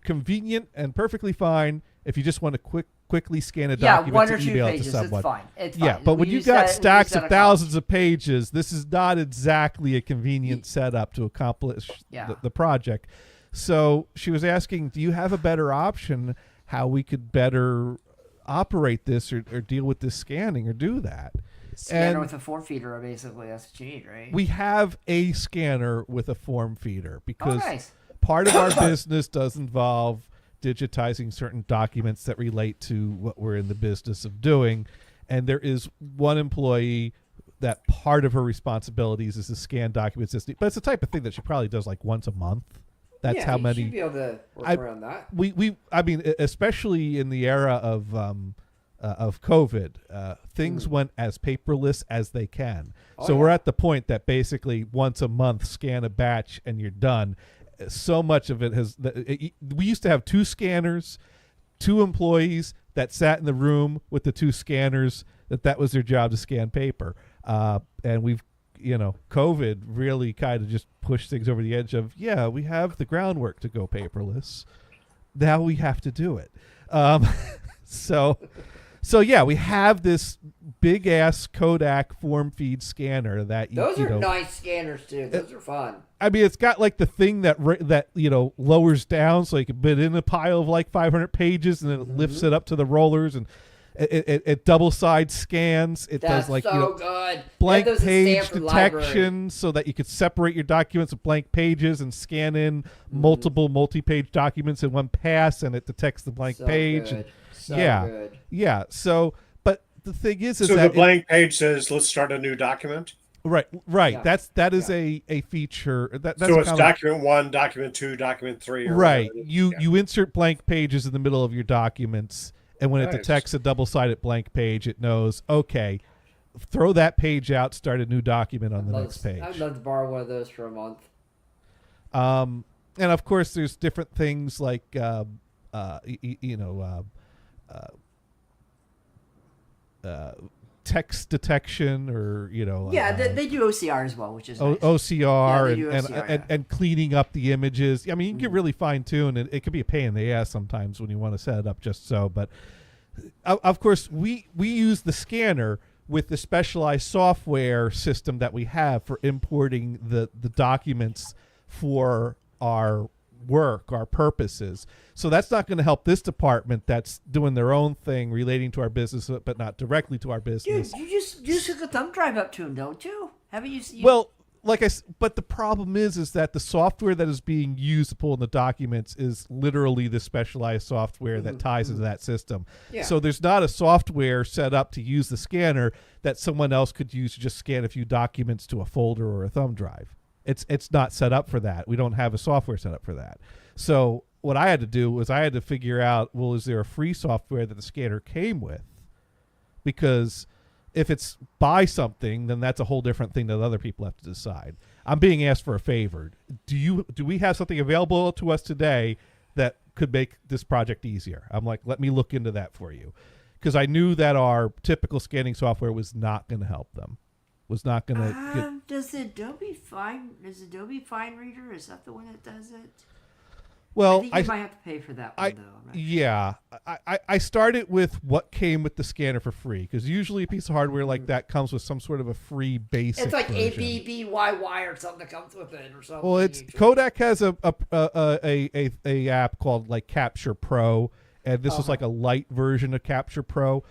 convenient and perfectly fine if you just want to quickly scan a Yeah, document one to or two email pages. it to someone. It's fine. It's Yeah, fine. but when We you use got that- we stacks use that of at thousands of pages, this is not exactly a convenient setup to accomplish Yeah. the project. So she was asking, do you have a better option how we could better operate this or deal with this scanning or do that? Scanner And with a form feeder, basically. That's what you need, right? we have a scanner with a form feeder because nice. part of our business does involve digitizing certain documents that relate to what we're in the business of doing. And there is one employee that part of her responsibilities is to scan documents. But it's the type of thing that she probably does like once a month. That's how many. You should be able to work I- around that. I mean, especially in the era of COVID, things went as paperless as they can. So we're at the point that basically once a month, scan a batch and you're done. So much of it has. We used to have 2 scanners, 2 employees that sat in the room with the 2 scanners. That was their job to scan paper. And we've, COVID really kind of just pushed things over the edge of, we have the groundwork to go paperless. Now we have to do it. So yeah, we have this big ass Kodak form feed scanner that Those are nice scanners, too. Those are fun. I mean, it's got like the thing that lowers down so you can put in a pile of like 500 pages, and then it lifts it up to the rollers, and it double side scans. It That's does like so good. blank They have those at page Stanford detection, Library. so that you could separate your documents with blank pages and scan in multiple multi-page documents in one pass, and it detects the blank So page. good. And, So yeah, good. yeah. So, but the thing is So that the blank page says, "Let's start a new document." Right. Yeah. That is a feature. That's So it's kind of- document 1, document 2, document 3. Or right. whatever it is. You insert blank pages in the middle of your documents, and when it Nice. detects a double-sided blank page, it knows, okay, throw that page out, start a new document on the next page. I'd love to borrow one of those for a month. And of course, there's different things like text detection, or They do OCR as well, which is nice. OCR, Yeah, they do OCR, and cleaning up the images. I mean, you can get really fine tuned, and it can be a pain in the ass sometimes when you want to set it up just so. But of course, we use the scanner with the specialized software system that we have for importing the documents for our work, our purposes. So that's not going to help this department that's doing their own thing relating to our business, but not directly to our business. Dude, you just hook a thumb drive up to him, don't you? Haven't you? Well, but the problem is that the software that is being used to pull in the documents is literally the specialized software that ties into that system. Yeah. So there's not a software set up to use the scanner that someone else could use to just scan a few documents to a folder or a thumb drive. It's not set up for that. We don't have a software set up for that. So what I had to do was I had to figure out, well, is there a free software that the scanner came with? Because if it's buy something, then that's a whole different thing that other people have to decide. I'm being asked for a favor. Do we have something available to us today that could make this project easier? I'm like, let me look into that for you. Because I knew that our typical scanning software was not going to help them. Was not going to get... Does Adobe Fine Reader, is that the one that does it? Well, I think you might have to pay for that one, though. Right? Yeah. I started with what came with the scanner for free, because usually a piece of hardware like that comes with some sort of a free basic It's like version. ABBYY or something that comes with it or something. Well, Kodak has a app called like Capture Pro, and this was like a light version of Capture Pro.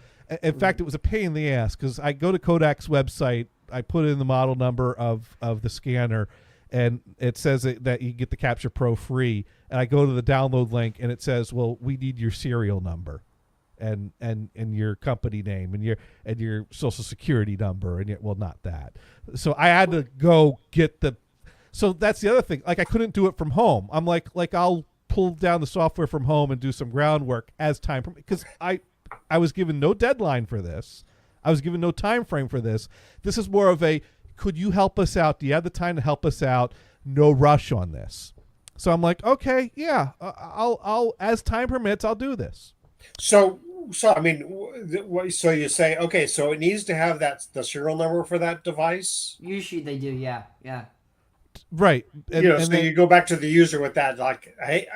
In fact, it was a pain in the ass because I go to Kodak's website, I put in the model number of the scanner, and it says that you get the Capture Pro free. And I go to the download link, and it says, "Well, we need your serial number, and your company name, and your social security number, and not that." So I had to go get the. So that's the other thing. Like I couldn't do it from home. I'm like I'll pull down the software from home and do some groundwork as time because I was given no deadline for this. I was given no time frame for this. This is more of a, could you help us out? Do you have the time to help us out? No rush on this. So I'm like, okay, yeah, I'll as time permits, I'll do this. So I mean, so you say, okay, so it needs to have the serial number for that device. Usually they do, yeah. Right. And then you go back to the user with that, like, hey,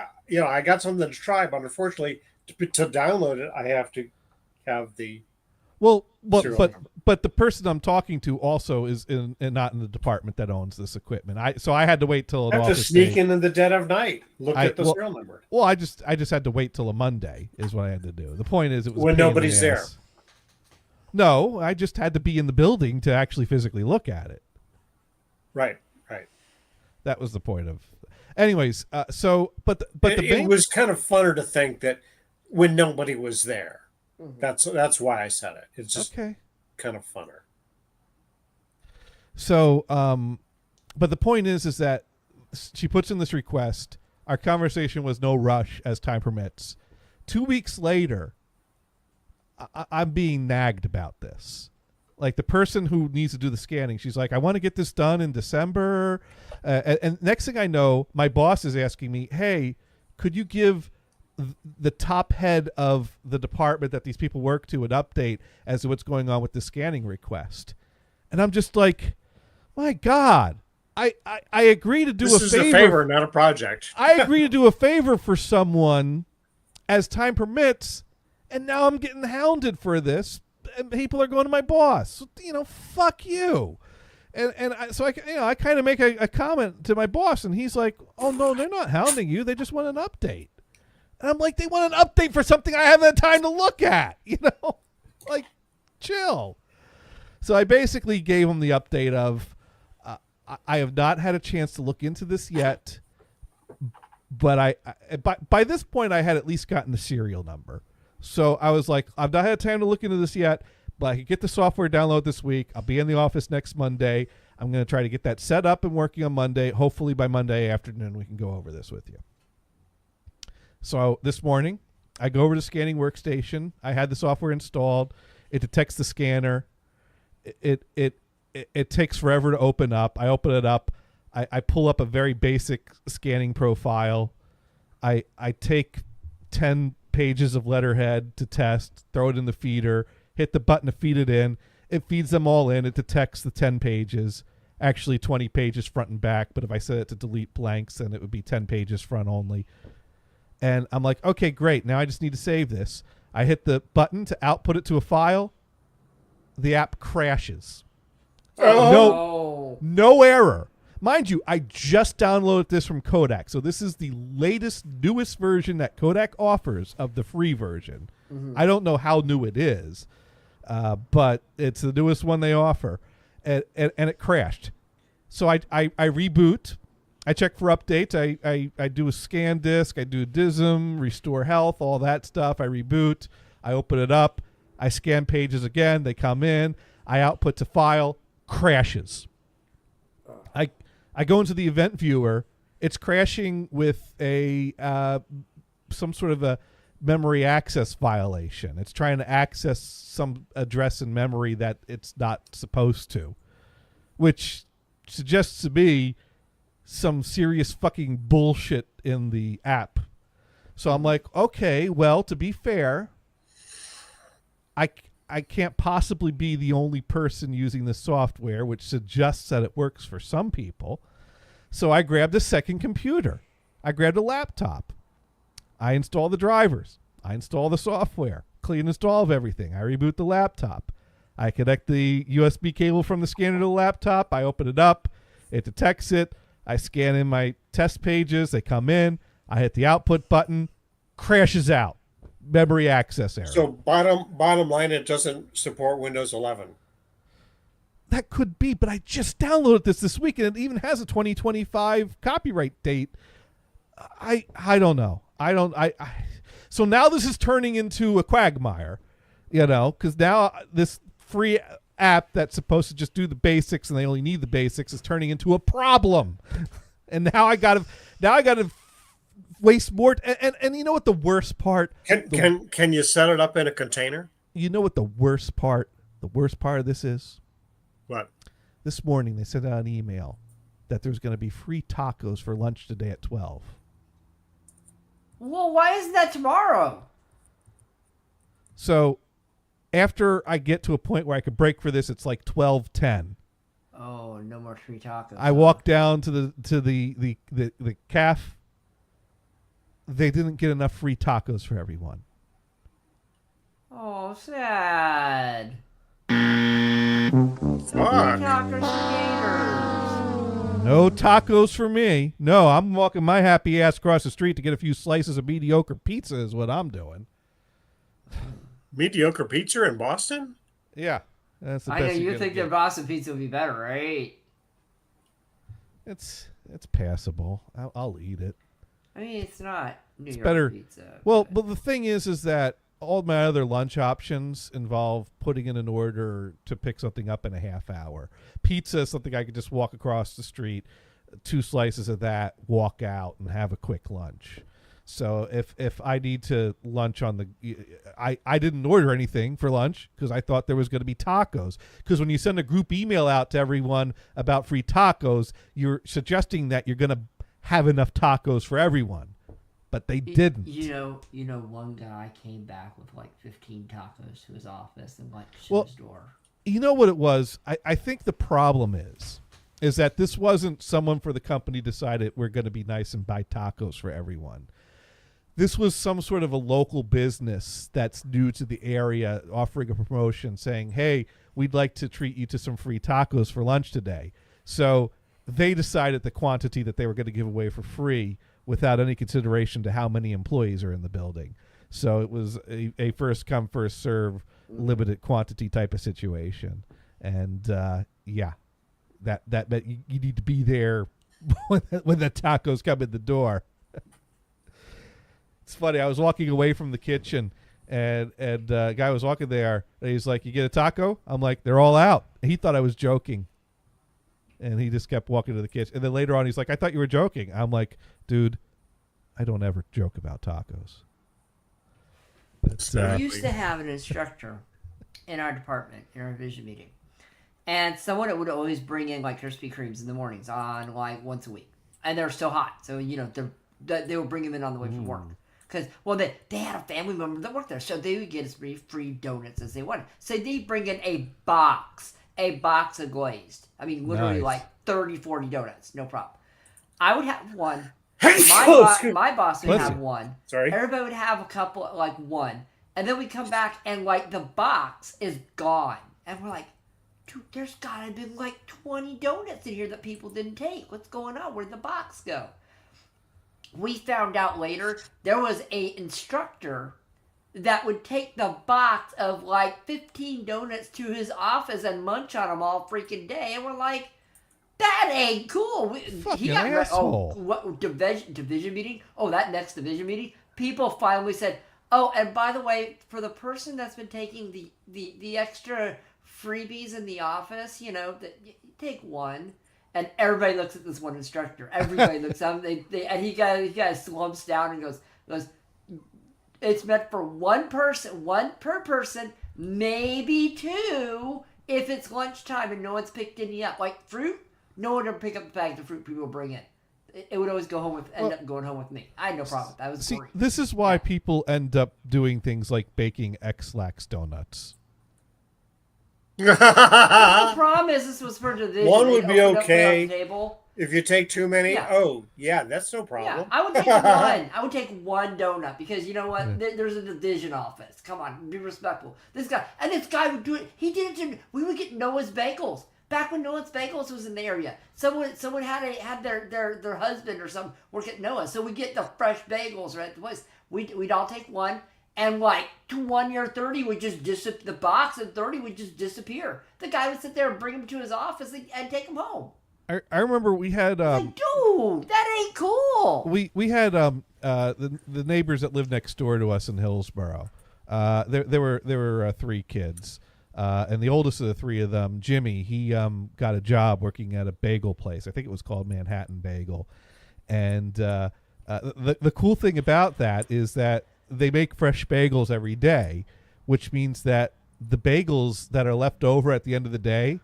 I got something to try, but unfortunately, to download it, I have to have the. But the person I'm talking to also is not in the department that owns this equipment. So I had to wait till I have to sneak in the dead of night, look at the serial number. Well, I just had to wait till a Monday is what I had to do. The point is, it was when nobody's there. No, I just had to be in the building to actually physically look at it. Right. That was the point of. Anyways, but it was kind of funner to think that when nobody was there. Mm-hmm. That's why I said it. It's just kind of funner. So, but the point is that she puts in this request. Our conversation was no rush as time permits. 2 weeks later, I'm being nagged about this. Like the person who needs to do the scanning, she's like, I want to get this done in December. And next thing I know, my boss is asking me, hey, could you give the top head of the department that these people work to an update as to what's going on with the scanning request? And I'm just like, my God, I agree to do this is a favor, not a project. I agree to do a favor for someone as time permits, and now I'm getting hounded for this, and people are going to my boss. Fuck you. So I kind of make a comment to my boss, and he's like, oh no, they're not hounding you. They just want an update. And I'm like, they want an update for something I haven't had time to look at, like chill. So I basically gave him the update of, I have not had a chance to look into this yet, but by this point I had at least gotten the serial number. So I was like, I've not had time to look into this yet, but I can get the software download this week. I'll be in the office next Monday. I'm going to try to get that set up and working on Monday. Hopefully by Monday afternoon we can go over this with you. So this morning, I go over to Scanning Workstation. I had the software installed. It detects the scanner. It takes forever to open up. I open it up. I pull up a very basic scanning profile. I take 10 pages of letterhead to test, throw it in the feeder, hit the button to feed it in. It feeds them all in. It detects the 10 pages, actually 20 pages front and back. But if I set it to delete blanks, then it would be 10 pages front only. And I'm like, okay, great. Now I just need to save this. I hit the button to output it to a file. The app crashes. No error. Mind you, I just downloaded this from Kodak. So this is the latest, newest version that Kodak offers of the free version. I don't know how new it is. But it's the newest one they offer, and it crashed. So I reboot. I check for updates. I do a scan disk. I do DISM, restore health, all that stuff. I reboot. I open it up. I scan pages again. They come in. I output to file. Crashes. I go into the event viewer. It's crashing with a some sort of a memory access violation. It's trying to access some address in memory that it's not supposed to, which suggests to me some serious fucking bullshit in the app. So I'm like, okay, well, to be fair, I can't possibly be the only person using this software, which suggests that it works for some people. So I grabbed a second computer. I grabbed a laptop. I install the drivers. I install the software. Clean install of everything. I reboot the laptop. I connect the USB cable from the scanner to the laptop. I open it up. It detects it. I scan in my test pages. They come in. I hit the output button. Crashes out. Memory access error. So bottom line, it doesn't support Windows 11. That could be, but I just downloaded this week, and it even has a 2025 copyright date. I don't know. So now this is turning into a quagmire, because now this free app that's supposed to just do the basics and they only need the basics is turning into a problem. And now I gotta waste more. And you know what the worst part? Can you set it up in a container? You know what the worst part of this is? What? This morning they sent out an email that there's going to be free tacos for lunch today at 12. Well, why isn't that tomorrow? So after I get to a point where I could break for this, it's like 12:10. Oh, no more free tacos. I walk down to the calf. They didn't get enough free tacos for everyone. Oh, sad. Fuck. Tacos for gators. No tacos for me. No, I'm walking my happy ass across the street to get a few slices of mediocre pizza is what I'm doing. Mediocre pizza in Boston? Yeah. That's the I know best you think get. their Boston pizza would be better, right? It's passable. I'll eat it. I mean, it's not New York better. pizza. Well, but the thing is that all my other lunch options involve putting in an order to pick something up in a half hour. Pizza is something I could just walk across the street, 2 slices of that, walk out, and have a quick lunch. So if I need to lunch on the, I didn't order anything for lunch because I thought there was going to be tacos. Because when you send a group email out to everyone about free tacos, you're suggesting that you're going to have enough tacos for everyone, but they didn't. You know, one guy came back with like 15 tacos to his office and like shut his door. You know what it was? I think the problem is that this wasn't someone for the company decided we're going to be nice and buy tacos for everyone. This was some sort of a local business that's new to the area offering a promotion saying, hey, we'd like to treat you to some free tacos for lunch today. So they decided the quantity that they were going to give away for free without any consideration to how many employees are in the building. So it was a first come, first serve, limited quantity type of situation. And yeah, that you need to be there when the tacos come in the door. It's funny. I was walking away from the kitchen, and a guy was walking there, and he's like, "You get a taco?" I'm like, "They're all out." He thought I was joking. And he just kept walking to the kitchen. And then later on, he's like, I thought you were joking. I'm like, dude, I don't ever joke about tacos. We used to have an instructor in our department, in our vision meeting. And someone would always bring in like Krispy Kremes in the mornings on like once a week. And they're still hot. So, you know, they would bring them in on the way from work. Because, well, they had a family member that worked there. So they would get as many free donuts as they wanted. So they bring in a box of glazed. I mean, literally like 30, 40 donuts. No problem. I would have one. My boss would have one. Sorry. Everybody would have a couple, like one. And then we come back and like the box is gone. And we're like, dude, there's gotta be like 20 donuts in here that people didn't take. What's going on? Where'd the box go? We found out later there was a instructor that would take the box of like 15 donuts to his office and munch on them all freaking day. And we're like, that ain't cool. Fucking asshole. What division meeting? Oh, that next division meeting, people finally said, oh, and by the way, for the person that's been taking the extra freebies in the office, you know, take one. And everybody looks at this one instructor. Everybody looks at him. And he kind of slumps down and goes, it's meant for one person, one per person, maybe two, if it's lunchtime and no one's picked any up. Like fruit, no one would pick up the bags of fruit people bring in. It would always end up going home with me. I had no problem with that. That was great. This is why people end up doing things like baking X-Lax donuts. The problem is this was for division. One would be okay table. if you take too many. Yeah. Oh, yeah, that's no problem. Yeah, I would take one. I would take one donut because you know what? There's a division office. Come on, be respectful. This guy would do it. He did it to. We would get Noah's Bagels back when Noah's Bagels was in the area. Someone had their husband or something work at Noah, so we get the fresh bagels right at the place. We'd all take one. And like 20 or 30 would just disappear. The box and 30 would just disappear. The guy would sit there and bring him to his office and take him home. I remember we had like, dude, that ain't cool. We had the neighbors that lived next door to us in Hillsborough. There were 3 kids, and the oldest of the 3 of them, Jimmy, he got a job working at a bagel place. I think it was called Manhattan Bagel. And the cool thing about that is that they make fresh bagels every day, which means that the bagels that are left over at the end of the day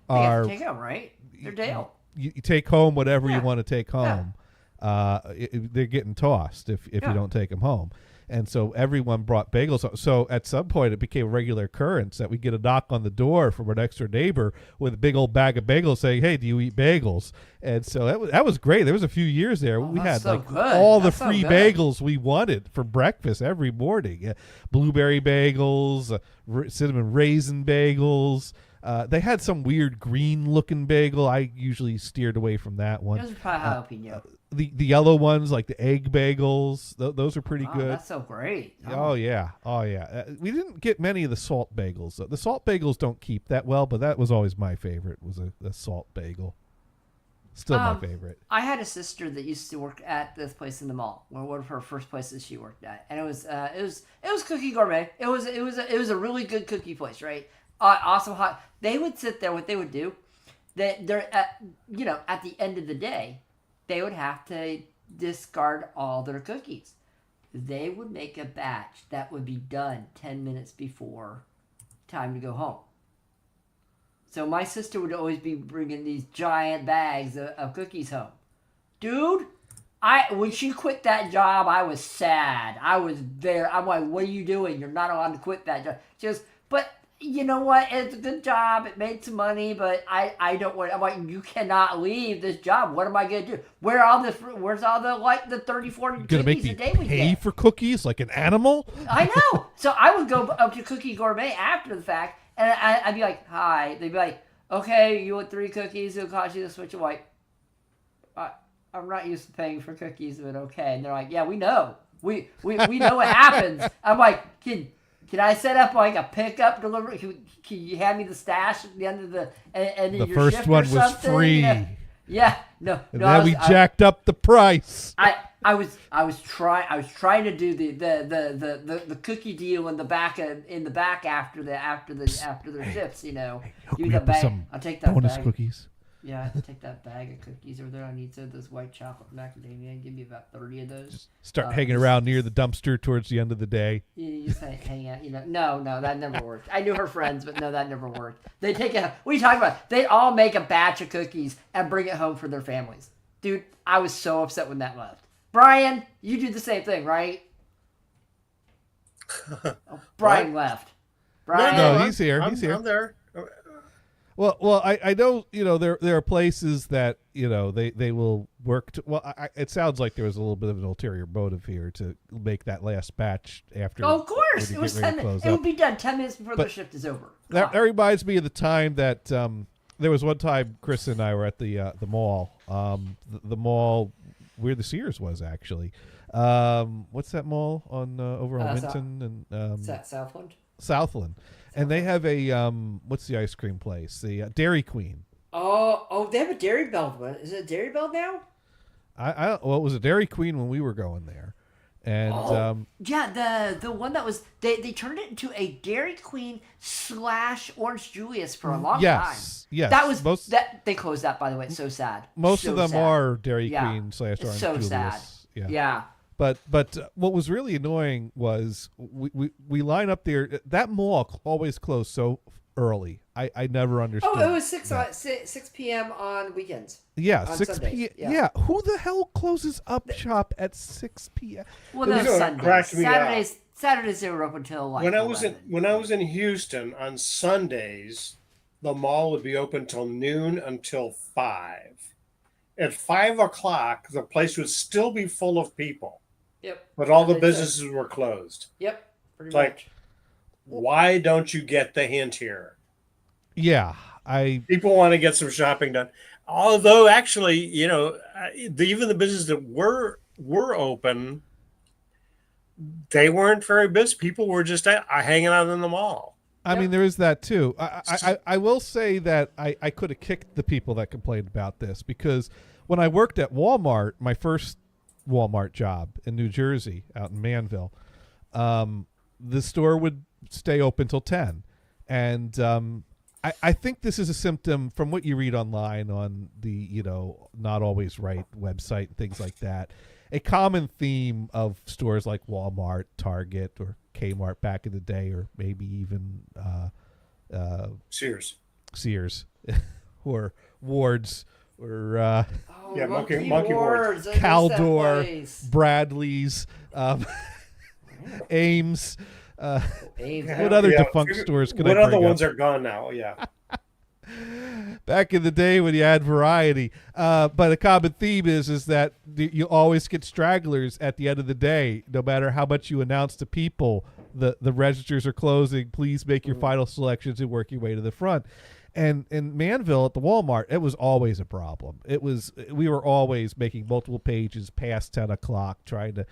are take home, right? They're Dale. You take home whatever you want to take home. They're getting tossed if you don't take them home. And so everyone brought bagels. So at some point it became a regular occurrence that we get a knock on the door from our next door neighbor with a big old bag of bagels saying, hey, do you eat bagels? And so that was great. There was a few years there. We had all the free bagels we wanted for breakfast every morning. Blueberry bagels, cinnamon raisin bagels. They had some weird green looking bagel. I usually steered away from that one. Those are probably jalapeno. The yellow ones, like the egg bagels, those are pretty good. That's so great. Oh yeah. We didn't get many of the salt bagels, though. The salt bagels don't keep that well, but that was always my favorite, was a salt bagel. Still my favorite. I had a sister that used to work at this place in the mall, one of her first places she worked at, and it was Cookie Gourmet. It was a really good cookie place, right? Awesome hot. They would sit there. What they would do, they're at the end of the day, they would have to discard all their cookies. They would make a batch that would be done 10 minutes before time to go home. So my sister would always be bringing these giant bags of cookies home. Dude, when she quit that job, I was sad. I'm like, what are you doing? You're not allowed to quit that job. She goes, but you know what? It's a good job. It made some money, but I don't want. I'm like, you cannot leave this job. What am I gonna do? Where's all the 30, 40 You're gonna make cookies me a day we pay get? for cookies like an animal? I know. So I would go up to Cookie Gourmet after the fact, and I'd be like, hi. They'd be like, okay, you want 3 cookies? It'll cost you this much. I'm like, I'm not used to paying for cookies, but okay. And they're like, yeah, we know. We know what happens. I'm like, can I set up like a pickup delivery? Can you hand me the stash at the end of the The your first shift one or was something? free. Yeah. No. And then we jacked up the price. I was trying to do the cookie deal in the back after their shifts. Hey, hook Give me the up with bag. some I'll take that bonus bag. cookies. Yeah, I have to take that bag of cookies over there. I need those white chocolate macadamia. And give me about 30 of those. Start hanging around near the dumpster towards the end of the day. You just hang out. No, that never worked. I knew her friends, but no, that never worked. They take a. What are you talking about? They all make a batch of cookies and bring it home for their families. Dude, I was so upset when that left. Brian, you do the same thing, right? Oh, Brian left. Brian, No, he's here. I'm, He's here. I'm there. Well, I know, there are places that, they will work to, it sounds like there was a little bit of an ulterior motive here to make that last batch after. oh, of course. when you It was get ready 10 to minutes. close It up. would be done 10 minutes before the shift is over. That reminds me of the time that there was one time Chris and I were at the mall, the mall where the Sears was actually. What's that mall on over on Winton and Is that Southland? Southland, and they have a what's the ice cream place? The Dairy Queen. Oh, they have a Dairy Bell. Is it a Dairy Bell now? Well, it was a Dairy Queen when we were going there, and Yeah, the one that was they turned it into a Dairy Queen / Orange Julius for a long time. yes, That was most they closed that, by the way. It's so sad. most So of them sad. are Dairy Yeah. Queen / Orange It's so Julius. sad. Yeah. But what was really annoying was we line up there. That mall always closed so early. I never understood. Oh, it was that. 6 p.m. on weekends. Yeah, on 6 Sundays, p.m. Yeah, who the hell closes up shop at 6 p.m.? Well, It no, was Sundays. cracked me up. Saturdays they were up until like When I was 11. in Houston on Sundays, the mall would be open till noon until 5. At 5 o'clock, the place would still be full of people, Yep. but all the Sunday, businesses were closed. Yep. Pretty It's like, much. why don't you get the hint here? Yeah, People want to get some shopping done. Although, actually, even the businesses that were open, they weren't very busy. People were just hanging out in the mall. I mean, there is that too. I will say that I could have kicked the people that complained about this, because when I worked at Walmart, my first Walmart job in New Jersey, out in Manville, the store would stay open till 10. And I think this is a symptom from what you read online on the, Not Always Right website and things like that. A common theme of stores like Walmart, Target, or Kmart back in the day, or maybe even Sears, or Wards, or yeah, Monkey Wards. I miss that Caldor, place. Bradley's, Ames. Ames. What other Yeah, defunct stores can I What bring other up? ones are gone now? Yeah. Back in the day when you had variety, but a common theme is that you always get stragglers at the end of the day. No matter how much you announce to people, the registers are closing. Please make your final selections and work your way to the front. And in Manville at the Walmart, it was always a problem. We were always making multiple pages past 10 o'clock, trying to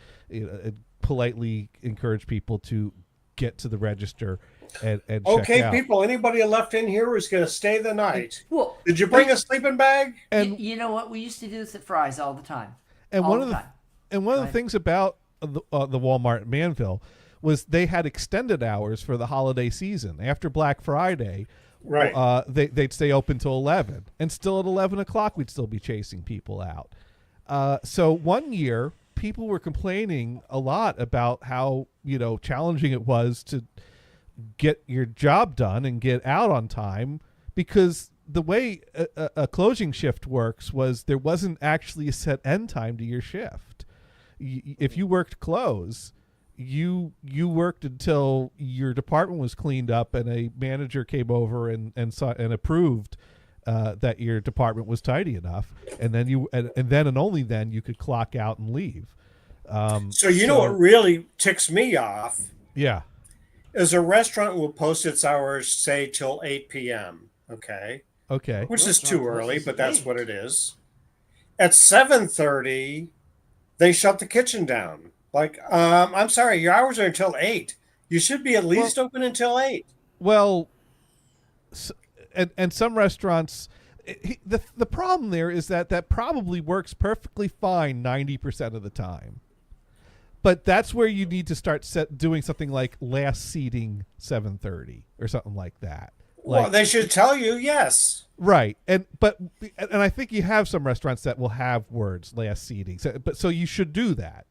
politely encourage people to get to the register and check Okay, out. people. Anybody left in here who's going to stay the night? Well, Did you bring a sleeping bag? And you know what? We used to do this at Fry's all the time. And all one the of the time. and one of the Right. things about the Walmart in Manville was they had extended hours for the holiday season. After Black Friday, Right. they'd stay open till 11, and still at 11 o'clock we'd still be chasing people out. So one year, people were complaining a lot about how challenging it was to get your job done and get out on time, because the way a closing shift works was there wasn't actually a set end time to your shift. If you worked close, you worked until your department was cleaned up and a manager came over and approved that your department was tidy enough, and then and only then you could clock out and leave. So what really ticks me off Yeah. is a restaurant will post its hours, say, till 8 p.m. Okay. Okay. Which is too early, but that's 8. what it is. At 7:30, they shut the kitchen down. Like, I'm sorry, your hours are until 8. You should be at least open until 8. Well, and some restaurants, the problem there is that probably works perfectly fine 90% of the time. But that's where you need to start doing something like last seating 7:30 or something like that. Well, they should tell you yes. Right, and I think you have some restaurants that will have words last seating, so you should do that.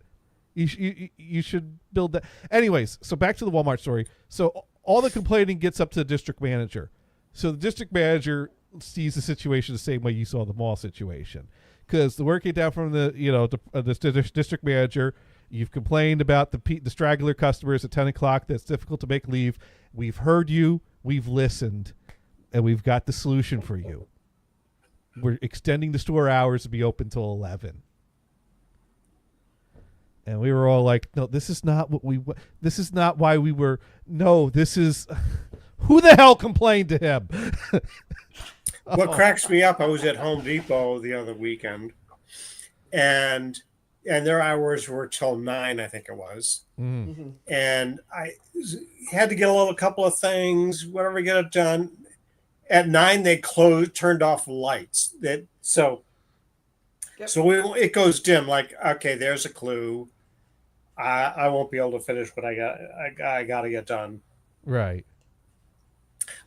You should build that. Anyways, so back to the Walmart story. So all the complaining gets up to the district manager. So the district manager sees the situation the same way you saw the mall situation, because the word came down from the district manager. You've complained about the straggler customers at 10 o'clock. That's difficult to make leave. We've heard you. We've listened. And we've got the solution for you. We're extending the store hours to be open till 11. And we were all like, no, this is not this is not why we were. No, this is. Who the hell complained to him? What cracks me up, I was at Home Depot the other weekend, and their hours were till 9, I think it was. Mm-hmm. And I had to get a couple of things, whatever, get it done. At 9, they turned off lights. It goes dim. Like, okay, there's a clue. I won't be able to finish what I got to get done. Right.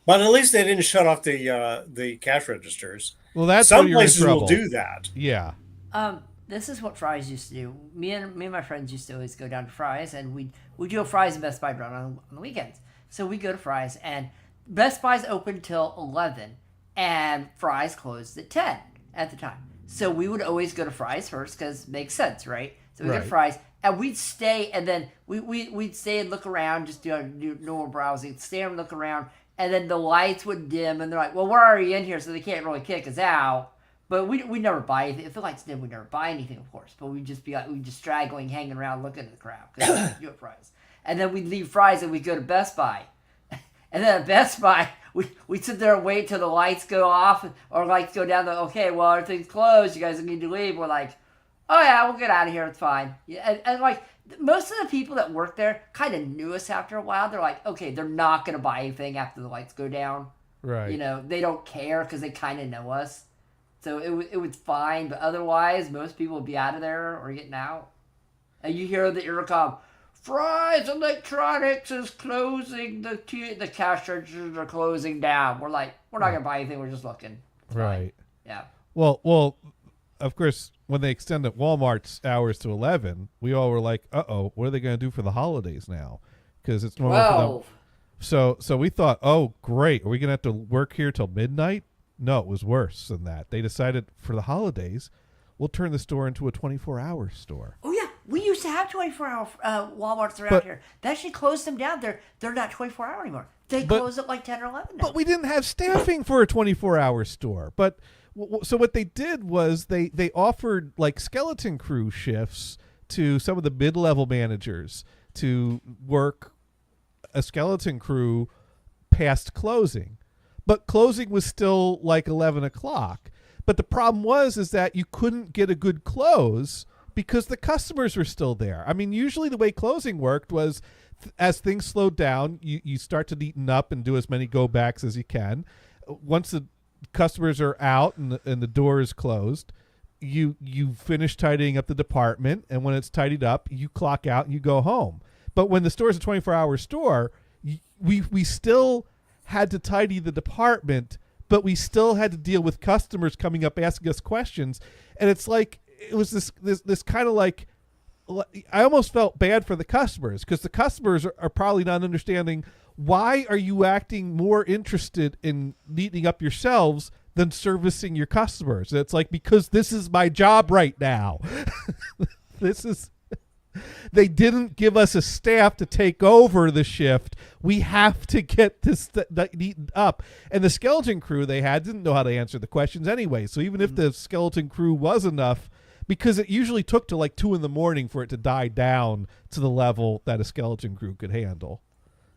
But at least they didn't shut off the cash registers. Well, that's some when you're in places trouble. will do that. Yeah. This is what Fry's used to do. Me and my friends used to always go down to Fry's, and we do a Fry's and Best Buy run on the weekends. So we go to Fry's, and Best Buy's open till 11, and Fry's closed at 10 at the time. So we would always go to Fry's first because it makes sense, right? So we go to Fry's, and we'd stay, and then we'd stay and look around, just do normal browsing, stay and look around, and then the lights would dim, and they're like, well, we're already in here, so they can't really kick us out. But we never buy anything. If the lights dim, we never buy anything, of course. But we'd just be like, we'd just straggling, hanging around, looking at the crowd. Because we do at Fry's. And then we'd leave Fry's and we'd go to Best Buy. And then at Best Buy, we'd sit there and wait till the lights go off or lights go down. Okay, well, everything's closed. You guys need to leave. We're like, oh, yeah, we'll get out of here. It's fine. Yeah, and like, most of the people that work there kind of knew us after a while. They're like, okay, they're not going to buy anything after the lights go down. Right. You know, they don't care because they kind of know us. So it was fine, but otherwise, most people would be out of there or getting out. And you hear the intercom, Fry's Electronics is closing, the cash registers are closing down. We're like, we're not going to buy anything, we're just looking. It's right. Fine. Yeah. Well, of course, when they extended Walmart's hours to 11, we all were like, uh-oh, what are they going to do for the holidays now? Because it's normal for them. So we thought, oh, great, are we going to have to work here till midnight? No, it was worse than that. They decided for the holidays, we'll turn the store into a 24-hour store. Oh, yeah. We used to have 24-hour Walmarts around here. They actually closed them down. They're not 24-hour anymore. They close at like 10 or 11 now. But we didn't have staffing for a 24-hour store. But so what they did was they offered like skeleton crew shifts to some of the mid-level managers to work a skeleton crew past closing. But closing was still like 11 o'clock. But the problem is that you couldn't get a good close because the customers were still there. I mean, usually the way closing worked was as things slowed down, you start to neaten up and do as many go-backs as you can. Once the customers are out and the door is closed, you finish tidying up the department. And when it's tidied up, you clock out and you go home. But when the store is a 24-hour store, we still had to tidy the department, but we still had to deal with customers coming up asking us questions. And it's like, it was this kind of like, I almost felt bad for the customers because the customers are probably not understanding why are you acting more interested in neatening up yourselves than servicing your customers. And it's like, because this is my job right now. They didn't give us a staff to take over the shift. We have to get this neatened up. And the skeleton crew they had didn't know how to answer the questions anyway. So even if the skeleton crew was enough, because it usually took to like 2 a.m. for it to die down to the level that a skeleton crew could handle.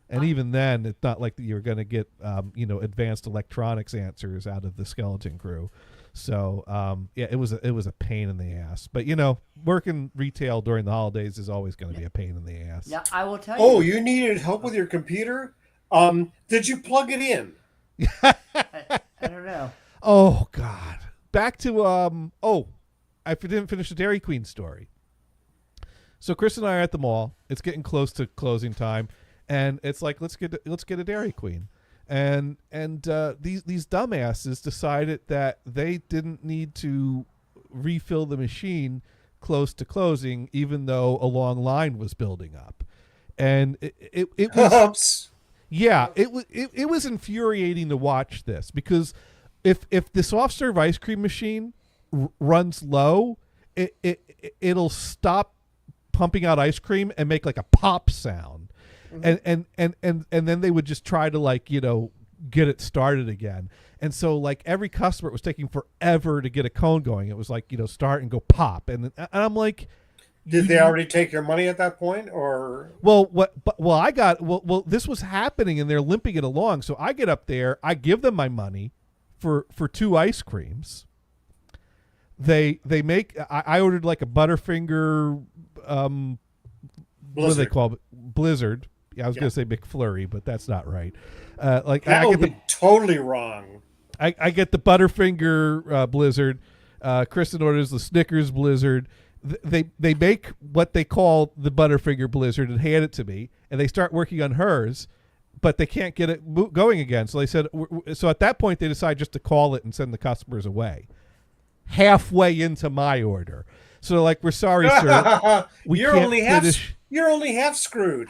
And even then, it's not like you're going to get, advanced electronics answers out of the skeleton crew. So, it was a pain in the ass. But, working retail during the holidays is always going to be a pain in the ass. Yeah, I will tell you. Oh, you needed help with your computer? Did you plug it in? I don't know. Oh, God. Back to, I didn't finish the Dairy Queen story. So Chris and I are at the mall. It's getting close to closing time. And it's like, let's get a Dairy Queen. and these dumbasses decided that they didn't need to refill the machine close to closing, even though a long line was building up, and it was Oops. yeah, it was infuriating to watch this, because if the soft serve ice cream machine runs low, it'll stop pumping out ice cream and make like a pop sound. And then they would just try to, like, you know, get it started again. And so, like, every customer, it was taking forever to get a cone going. It was like, you know, start and go pop. And I'm like, Did they already take your money at that point, or? well, this was happening and they're limping it along. So I get up there, I give them my money for 2 ice creams. They make, I ordered like a Butterfinger, what do they call it? Blizzard. Yeah, I was going to say McFlurry, but that's not right. Like, That I would get be totally wrong. I get the Butterfinger Blizzard. Kristen orders the Snickers Blizzard. They make what they call the Butterfinger Blizzard and hand it to me, and they start working on hers, but they can't get it going again. So they said, so at that point they decide just to call it and send the customers away. Halfway into my order, so they're like, "We're sorry, sir. You're can't only finish. You're only half screwed."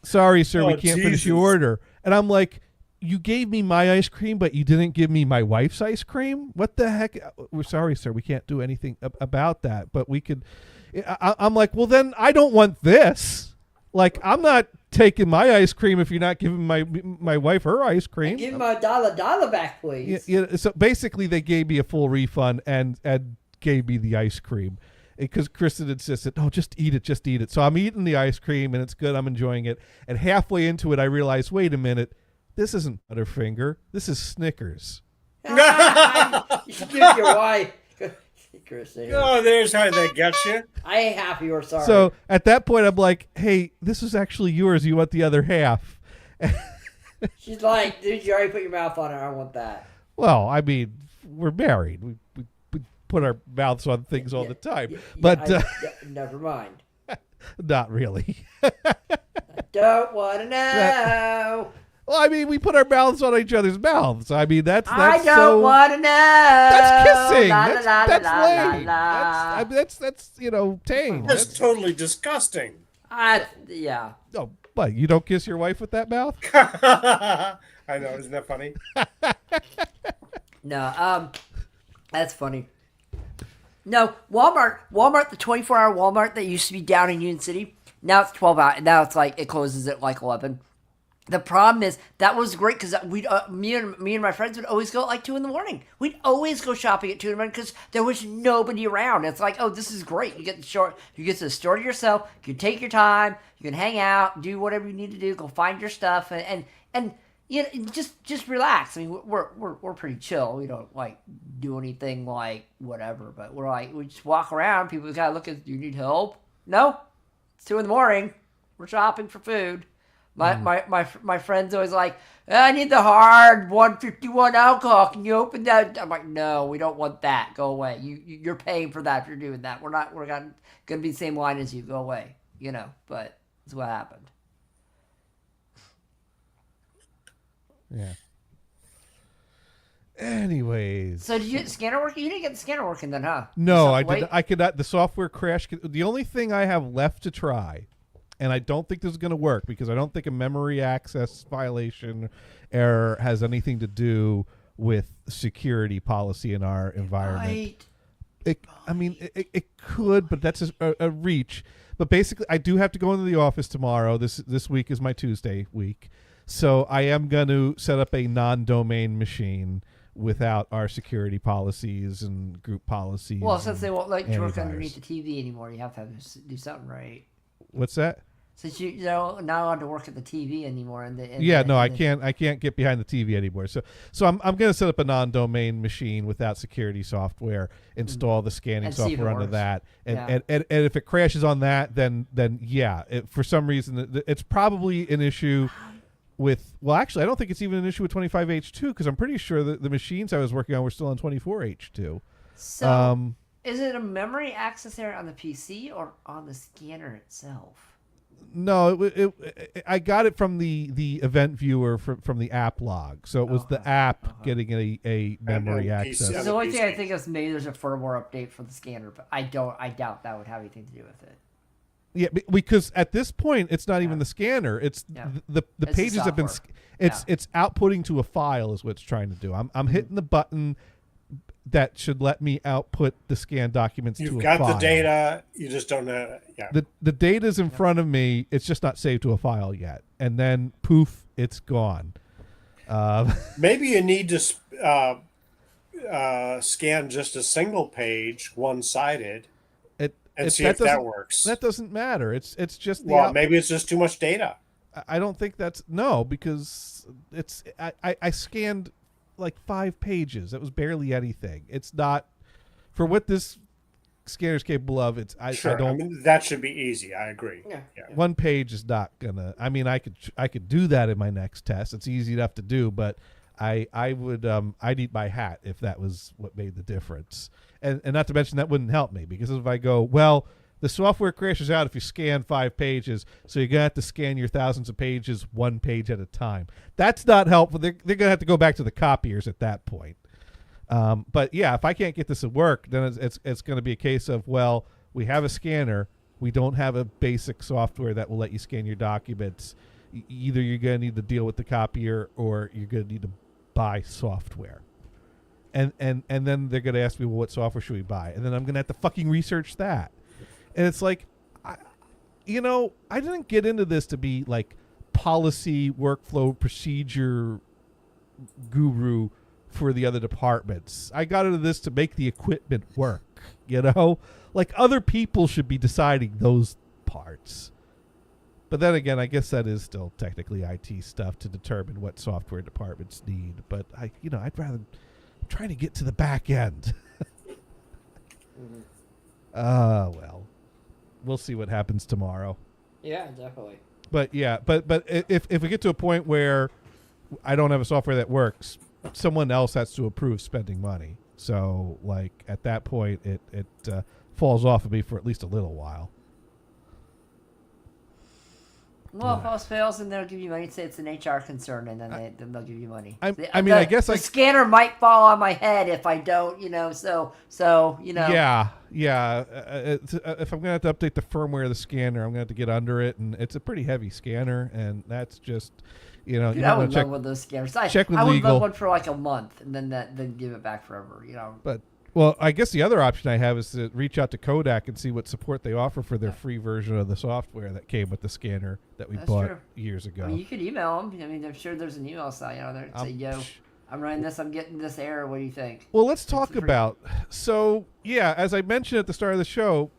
Sorry, sir, we Oh, can't finish your Jesus. order." And I'm like, "You gave me my ice cream, but you didn't give me my wife's ice cream? What the heck?" "We're sorry, sir. We can't do anything about that, but we could." I'm like, "Well, then I don't want this. Like, I'm not taking my ice cream if you're not giving my wife her ice cream." Give my dollar back, please. Yeah, so basically, they gave me a full refund and gave me the ice cream, because Kristen insisted, "No, just eat it, just eat it." So I'm eating the ice cream, and it's good. I'm enjoying it. And halfway into it, I realized, wait a minute, this isn't Butterfinger. This is Snickers. You should give your wife. Kristen. Oh, there's how they get you. I ain't half of yours, sorry. So at that point, I'm like, "Hey, this is actually yours. You want the other half?" She's like, "Dude, you already put your mouth on it. I want that." Well, I mean, we're married. We put our mouths on things all the time, but Never mind. not really. Don't want to know. Well, I mean, we put our mouths on each other's mouths. I mean, that's I so, don't want to know. That's kissing. La, That's la, that's la, la, lame. la. I mean, that's you know, tame. That's totally disgusting. Yeah. No, but you don't kiss your wife with that mouth? I know, isn't that funny? No, that's funny. No, Walmart, the 24-hour Walmart that used to be down in Union City, now it's 12 hours. Now it's like, it closes at like 11. The problem is, that was great because me and my friends would always go at like 2 in the morning. We'd always go shopping at 2 in the morning because there was nobody around. It's like, oh, this is great. You get to the store to yourself. You can take your time. You can hang out, do whatever you need to do. Go find your stuff and you know, just relax. I mean, we're pretty chill. We don't like do anything like whatever, but we're like, we just walk around. People gotta look at, do you need help? No, it's 2 in the morning. We're shopping for food. My friend's always like, I need the hard 151 alcohol. Can you open that? I'm like, no, we don't want that. Go away. You're paying for that if you're doing that. We're gonna be the same line as you. Go away. You know, but that's what happened. Yeah. Anyways. So did you get the scanner working? You didn't get the scanner working then, huh? No, I did. I could not. The software crashed. The only thing I have left to try, and I don't think this is going to work because I don't think a memory access violation error has anything to do with security policy in our environment. Right. It could, but that's a reach. But basically, I do have to go into the office tomorrow. This week is my Tuesday week. So I am going to set up a non-domain machine without our security policies and group policies. Well, since they won't let you work antivirus. underneath the TV anymore, you have to do something right. What's that? Since you're not allowed to work at the TV anymore, I can't get behind the TV anymore. So I'm going to set up a non-domain machine without security software, install the scanning And see if it software onto works. that, Yeah. and if it crashes on that, then yeah, for some reason it's probably an issue with. Well, actually, I don't think it's even an issue with 25H2 because I'm pretty sure that the machines I was working on were still on 24H2. So, is it a memory access error on the PC or on the scanner itself? No, I got it from the event viewer from the app log. So it was the app getting a memory And access. PC. The only thing I think is maybe there's a firmware update for the scanner, but I doubt that would have anything to do with it. Yeah, because at this point it's not even the scanner. It's Yeah. the It's the pages have been. software. It's outputting to a file is what it's trying to do. I'm hitting the button that should let me output the scanned documents to You've a got file. the data. You just don't know. Yeah. The data's in front of me. It's just not saved to a file yet. And then poof, it's gone. Maybe you need to scan just a single page, one-sided, and see if that doesn't- works. That doesn't matter. It's just the Well, maybe it's just too much data. I don't think that's no, because it's I scanned like 5 pages. It was barely anything. It's not for what this scanner's capable of. It's I Sure, don't. mean, that should be easy. I agree. Yeah. 1 page is not gonna. I mean, I could do that in my next test. It's easy enough to do, but I would I'd eat my hat if that was what made the difference. And not to mention that wouldn't help me, because if I go, well, the software crashes out if you scan 5 pages, so you're gonna have to scan your thousands of pages 1 page at a time. That's not helpful. They're gonna have to go back to the copiers at that point. But yeah, if I can't get this to work, then it's going to be a case of, well, we have a scanner, we don't have a basic software that will let you scan your documents. Either you're going to need to deal with the copier, or you're going to need to buy software. And then they're going to ask me, well, what software should we buy? And then I'm going to have to fucking research that. And it's like, I didn't get into this to be like policy, workflow, procedure guru for the other departments. I got into this to make the equipment work, like other people should be deciding those parts. But then again, I guess that is still technically IT stuff to determine what software departments need. But I'd rather try to get to the back end. Well, we'll see what happens tomorrow. Yeah, definitely. But yeah, but if we get to a point where I don't have a software that works, someone else has to approve spending money. So like at that point, it falls off of me for at least a little while. Well, if else fails, then they'll give you money. Say it's an HR concern, and then they'll give you money. I guess the scanner might fall on my head if I don't, So Yeah. If I'm gonna have to update the firmware of the scanner, I'm gonna have to get under it, and it's a pretty heavy scanner, and that's just, Dude, I would love one of those scanners. Check with I would legal. love one for like a month, and then give it back forever. But well, I guess the other option I have is to reach out to Kodak and see what support they offer for their free version of the software that came with the scanner that we bought true. years ago. I mean, you could email them. I mean, I'm sure there's an email site there. Say, yo, I'm running this. I'm getting this error. What do you think? Well, let's talk about. So yeah, as I mentioned at the start of the show,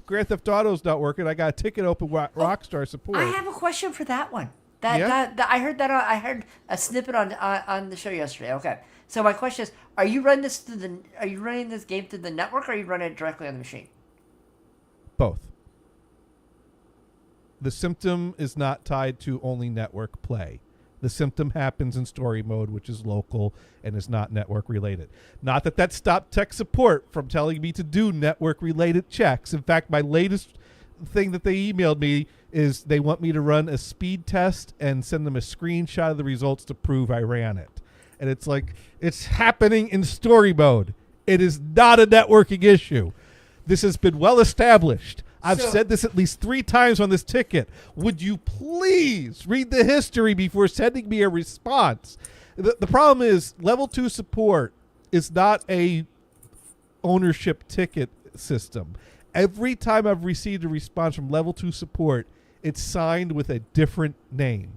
Grand Theft Auto's not working. I got a ticket open Rockstar support. I have a question for that one. Yeah? I heard that. I heard a snippet on the show yesterday. Okay, so my question is: Are you running this game through the network, or are you running it directly on the machine? Both. The symptom is not tied to only network play. The symptom happens in story mode, which is local and is not network related. Not that stopped tech support from telling me to do network related checks. In fact, my latest thing that they emailed me is they want me to run a speed test and send them a screenshot of the results to prove I ran it. And it's like, it's happening in story mode. It is not a networking issue. This has been well established. I've said this at least 3 times on this ticket. Would you please read the history before sending me a response? The problem is level 2 support is not a ownership ticket system. Every time I've received a response from level 2 support, it's signed with a different name.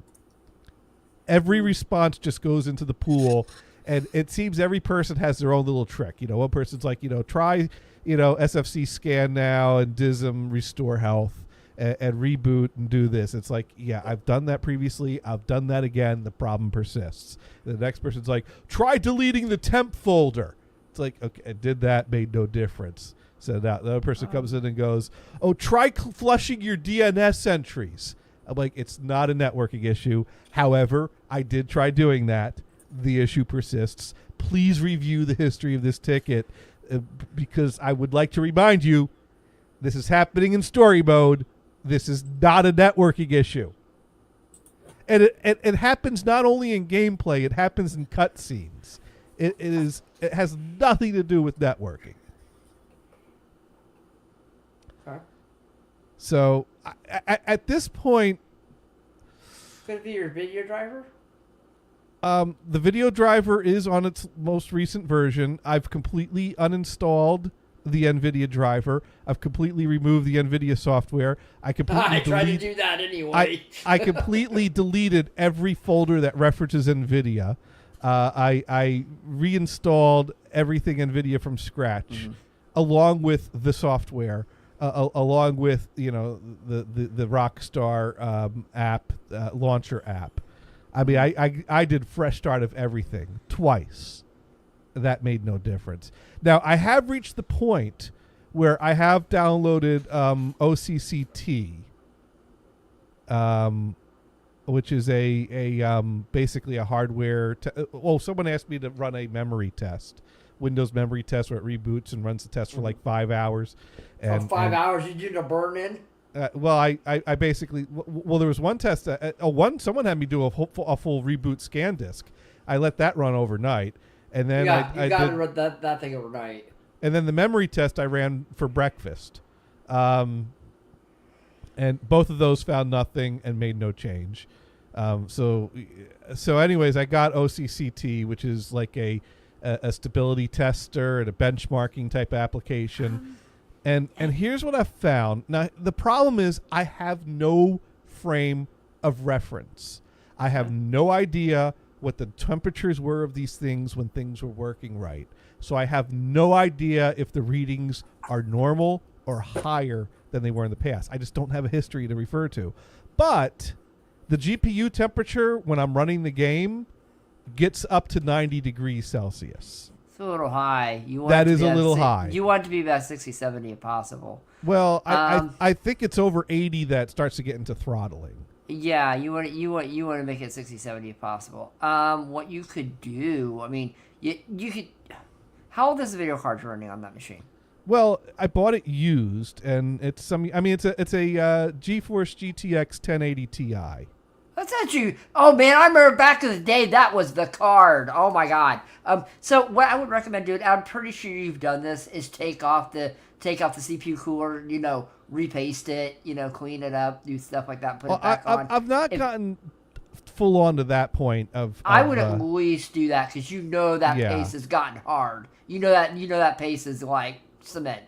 Every response just goes into the pool, and it seems every person has their own little trick. One person's like, try, SFC scan now and DISM restore health and reboot and do this. It's like, yeah, I've done that previously. I've done that again. The problem persists. The next person's like, try deleting the temp folder. It's like, okay, I did that, made no difference. So now the other person comes in and goes, oh, try flushing your DNS entries. I'm like, it's not a networking issue. However, I did try doing that. The issue persists. Please review the history of this ticket because I would like to remind you, this is happening in story mode. This is not a networking issue. And it happens not only in gameplay, it happens in cutscenes. It has nothing to do with networking. Okay. So at this point, Could it be your video driver? the video driver is on its most recent version. I've completely uninstalled the NVIDIA driver. I've completely removed the NVIDIA software. I completely tried to do that anyway. I completely deleted every folder that references NVIDIA. I reinstalled everything NVIDIA from scratch, along with the software, along with the Rockstar app, launcher app. I mean, I did fresh start of everything twice. That made no difference. Now, I have reached the point where I have downloaded OCCT, which is a basically a hardware. Someone asked me to run a memory test, Windows memory test, where it reboots and runs the test for like 5 hours. And, For 5 hours, you did a burn in? Well, I basically there was one test. Someone had me do a full reboot scan disk. I let that run overnight, and then you got to run that thing overnight. And then the memory test I ran for breakfast, and both of those found nothing and made no change. So anyways, I got OCCT, which is like a stability tester and a benchmarking type application. And here's what I found. Now, the problem is I have no frame of reference. I have no idea what the temperatures were of these things when things were working right. So I have no idea if the readings are normal or higher than they were in the past. I just don't have a history to refer to. But the GPU temperature when I'm running the game gets up to 90 degrees Celsius. It's a little high. That is a little high. You want it to be about 60, 70 if possible. Well, I think it's over 80 that starts to get into throttling. Yeah, you want to make it 60, 70 if possible. What you could do, I mean, you could. How old is the video card running on that machine? Well, I bought it used, and it's a GeForce GTX 1080 Ti. That's not you. Oh man, I remember back in the day that was the card. Oh my god. So what I would recommend doing, I'm pretty sure you've done this, is take off the CPU cooler, repaste it, clean it up, do stuff like that, put it back on. I've not gotten full on to that point of I would at least do that because that pace has gotten hard. That pace is like cement.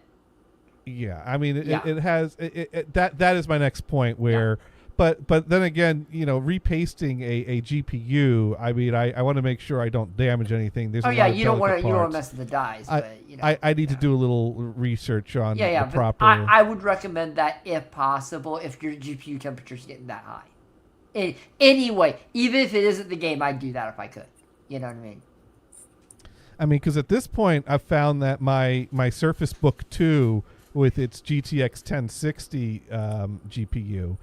Yeah, I mean it has that is my next point where. Yeah. But then again, repasting a GPU. I mean, I want to make sure I don't damage anything. There's you don't want to mess with the dies. I need to do a little research on the proper. I would recommend that if possible, if your GPU temperature is getting that high. Anyway, even if it isn't the game, I'd do that if I could. You know what I mean? I mean, because at this point, I've found that my Surface Book 2 with its GTX 1060 GPU.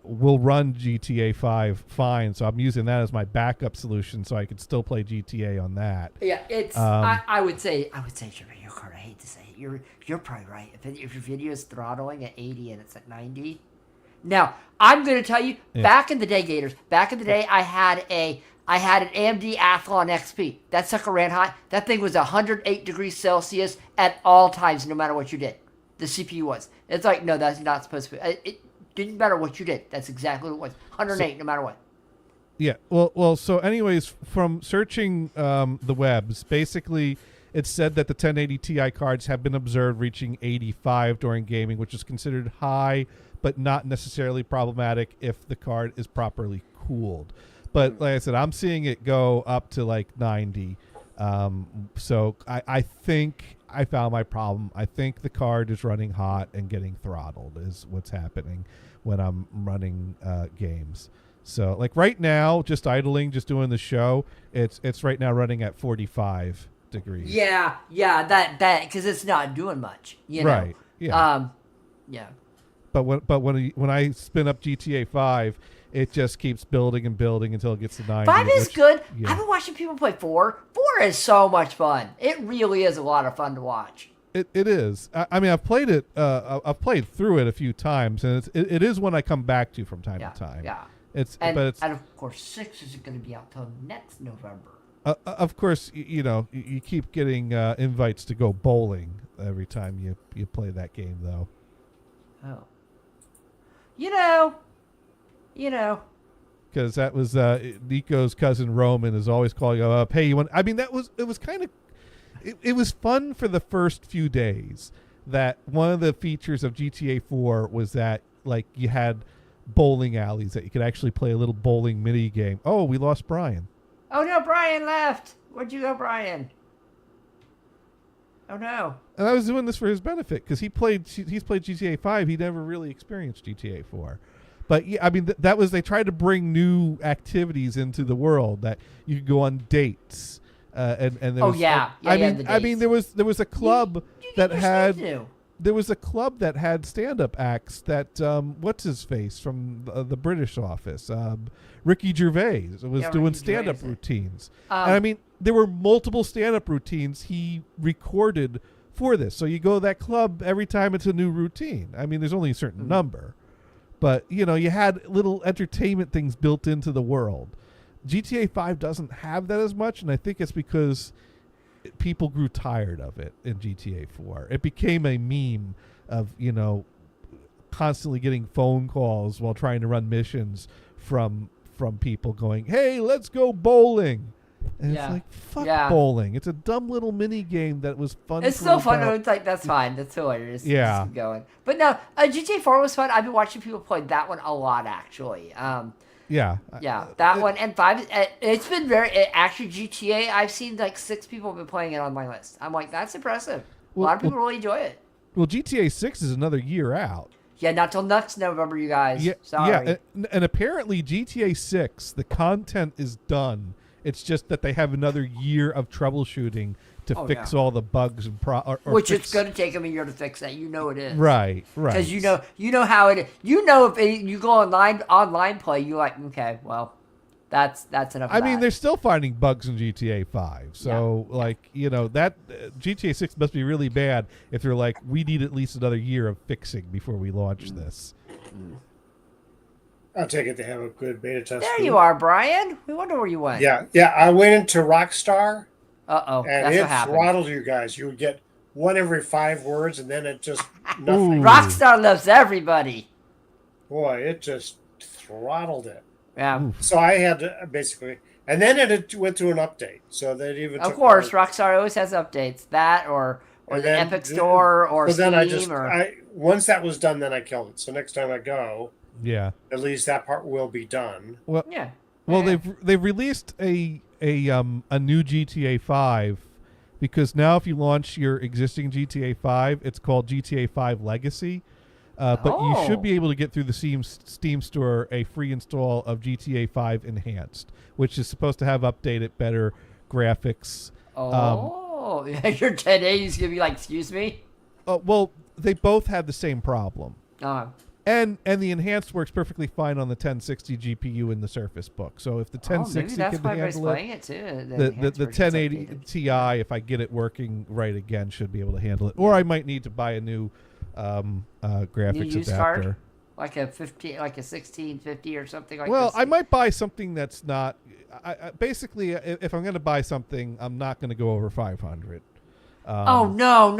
Will run GTA 5 fine, so I'm using that as my backup solution, so I could still play GTA on that. Yeah, it's. I would say it's your video card. I hate to say it. You're probably right. If your video is throttling at 80 and it's at 90. Now I'm going to tell you, back in the day, Gators. Back in the day, I had an AMD Athlon XP. That sucker ran hot. That thing was 108 degrees Celsius at all times, no matter what you did. The CPU was. It's like, no, that's not supposed to be. It didn't matter what you did. That's exactly what it was. 108, no matter what. Yeah. Well. So, anyways, from searching the webs, basically, it said that the 1080 Ti cards have been observed reaching 85 during gaming, which is considered high, but not necessarily problematic if the card is properly cooled. But like I said, I'm seeing it go up to like 90. So I think I found my problem. I think the card is running hot and getting throttled is what's happening when I'm running games. So like right now, just idling, just doing the show, it's right now running at 45 degrees. Yeah, that because it's not doing much, Right. Yeah. Yeah. But when I spin up GTA 5, it just keeps building and building until it gets to 90. 5 is good. Yeah. I've been watching people play 4. 4 is so much fun. It really is a lot of fun to watch. It is. I mean, I've played it. I've played through it a few times, and it is one I come back to from time to time. Yeah. But it's and of course 6 isn't going to be out till next November. of course, you keep getting invites to go bowling every time you play that game, though. Oh. You know. Because that was Nico's cousin Roman is always calling him up. Hey, you want? I mean, it was kind of. It was fun for the first few days. That one of the features of GTA 4 was that like you had bowling alleys that you could actually play a little bowling mini game. Oh, we lost Brian. Oh no, Brian left. Where'd you go, Brian? Oh no. And I was doing this for his benefit because he's played GTA 5. He never really experienced GTA 4. But yeah, I mean, that was, they tried to bring new activities into the world that you could go on dates. And there was, I mean, there was a club there was a club that had stand-up acts that what's his face from the British office, Ricky Gervais was doing stand-up routines. And I mean, there were multiple stand-up routines he recorded for this. So you go to that club every time it's a new routine. I mean, there's only a certain number, but you had little entertainment things built into the world. GTA 5 doesn't have that as much, and I think it's because people grew tired of it in GTA 4. It became a meme of, constantly getting phone calls while trying to run missions from people going, "Hey, let's go bowling." And it's like, fuck bowling. It's a dumb little mini game that was fun. It's so fun. It's like, that's fine. That's hilarious. Yeah. Just keep going. But no, GTA 4 was fun. I've been watching people play that one a lot, actually. Yeah, that one and 5. It's been actually GTA. I've seen like 6 people have been playing it on my list. I'm like, that's impressive. A lot of people really enjoy it. Well, GTA 6 is another year out. Yeah, not till next November, you guys. Yeah, sorry. Yeah, and apparently GTA 6, the content is done. It's just that they have another year of troubleshooting to fix all the bugs and which it's going to take them a year to fix that. You know it is. Right. Because you know how it is. If you go online play, you're like, okay, well, that's enough. I mean, they're still finding bugs in GTA 5. So that GTA 6 must be really bad if they're like, we need at least another year of fixing before we launch this. I'll take it they have a good beta test. There you are, Brian. We wonder where you went. Yeah. I went into Rockstar. Uh-oh. And that's it throttled you guys. You would get one every 5 words, and then it just nothing. Rockstar loves everybody. Boy, it just throttled it. Yeah. So I had to basically, and then it went through an update. So that even of course, Rockstar always has updates. That or the Epic Store or Steam. Then once that was done, then I killed it. So next time I go, at least that part will be done. Well, they've released a new GTA 5 because now if you launch your existing GTA 5, it's called GTA 5 Legacy. But you should be able to get through the Steam store a free install of GTA 5 Enhanced, which is supposed to have updated, better graphics. Your 1080 is going to be like, excuse me? Well, they both have the same problem. And the Enhanced works perfectly fine on the 1060 GPU in the Surface Book. So if the 1060 can handle it, the 1080 Ti, if I get it working right again, should be able to handle it. Or I might need to buy a new graphics adapter, card? like a 1650 or something like. Well, this. I might buy something that's not. Basically, if I'm going to buy something, I'm not going to go over 500. Oh no!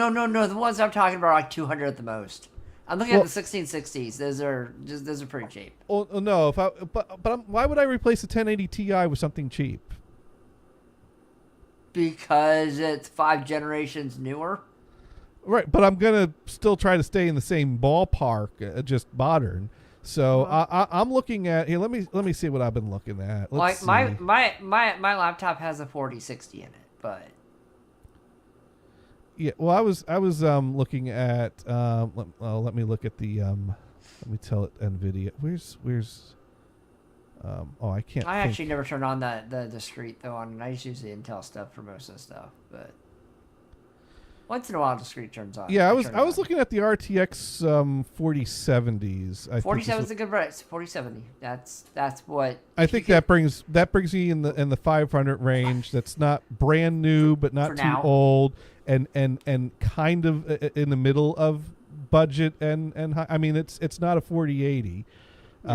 The ones I'm talking about are like 200 at the most. I'm looking at the 1660s. Those are pretty cheap. Oh no! Why would I replace a 1080 Ti with something cheap? Because it's 5 generations newer. Right, but I'm gonna still try to stay in the same ballpark, just modern. So I'm looking at here. Let me see what I've been looking at. Let's my laptop has a 4060 in it, but. Yeah, well, I was looking at let me look at the let me tell it NVIDIA. Where's I can't. I actually never turn on the discrete though on. I just use the Intel stuff for most of the stuff, but Once in a while, the screen turns on. Yeah, I was turn I was on. looking at the RTX 4070s. I think 47 is a good price. 4070. That's what. I think that brings me in the 500 range. That's not brand new, but not For too now. old, and kind of in the middle of budget and high. I mean, it's not a 4080, but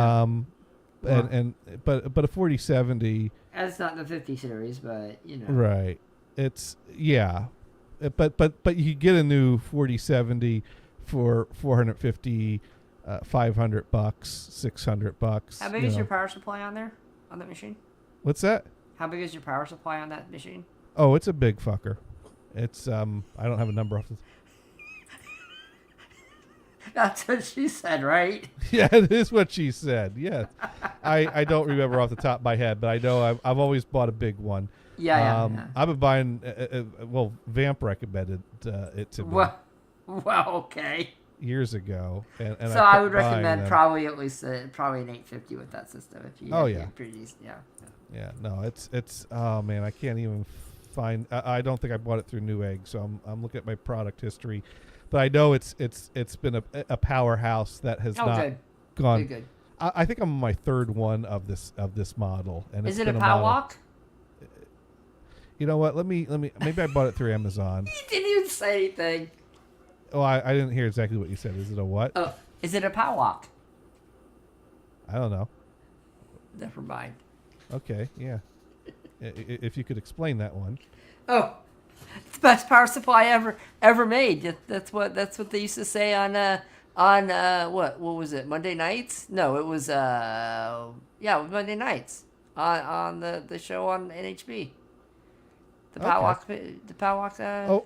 a 4070. That's not the 50 series, but you know. Right. It's but you could get a new 4070 for 450, $500, $600. How big is your power supply on there, on that machine? What's that? How big is your power supply on that machine? Oh, it's a big fucker. It's I don't have a number off the. That's what she said, right? Yeah, it is what she said. Yeah, I don't remember off the top of my head, but I know I've always bought a big one. Yeah. I've been buying. Well, Vamp recommended it to me Well, okay. years ago, and So I kept would buying recommend them. probably at least probably an 850 with that system if you. Oh, have yeah. Pretty decent, yeah. Yeah, no, it's. Oh man, I can't even find. I don't think I bought it through Newegg, so I'm looking at my product history, but I know it's been a powerhouse that has not good. gone. Good. I think I'm on my third one of this model, and Is it's it a been power model- walk? You know what? Let me. Maybe I bought it through Amazon. You didn't even say anything. Oh, I didn't hear exactly what you said. Is it a what? Oh, is it a power walk? I don't know. Never mind. Okay, yeah. If you could explain that one. Oh, it's the best power supply ever made. That's what they used to say on what was it, Monday nights? No, it was it was Monday nights on the show on NHB. The power walk.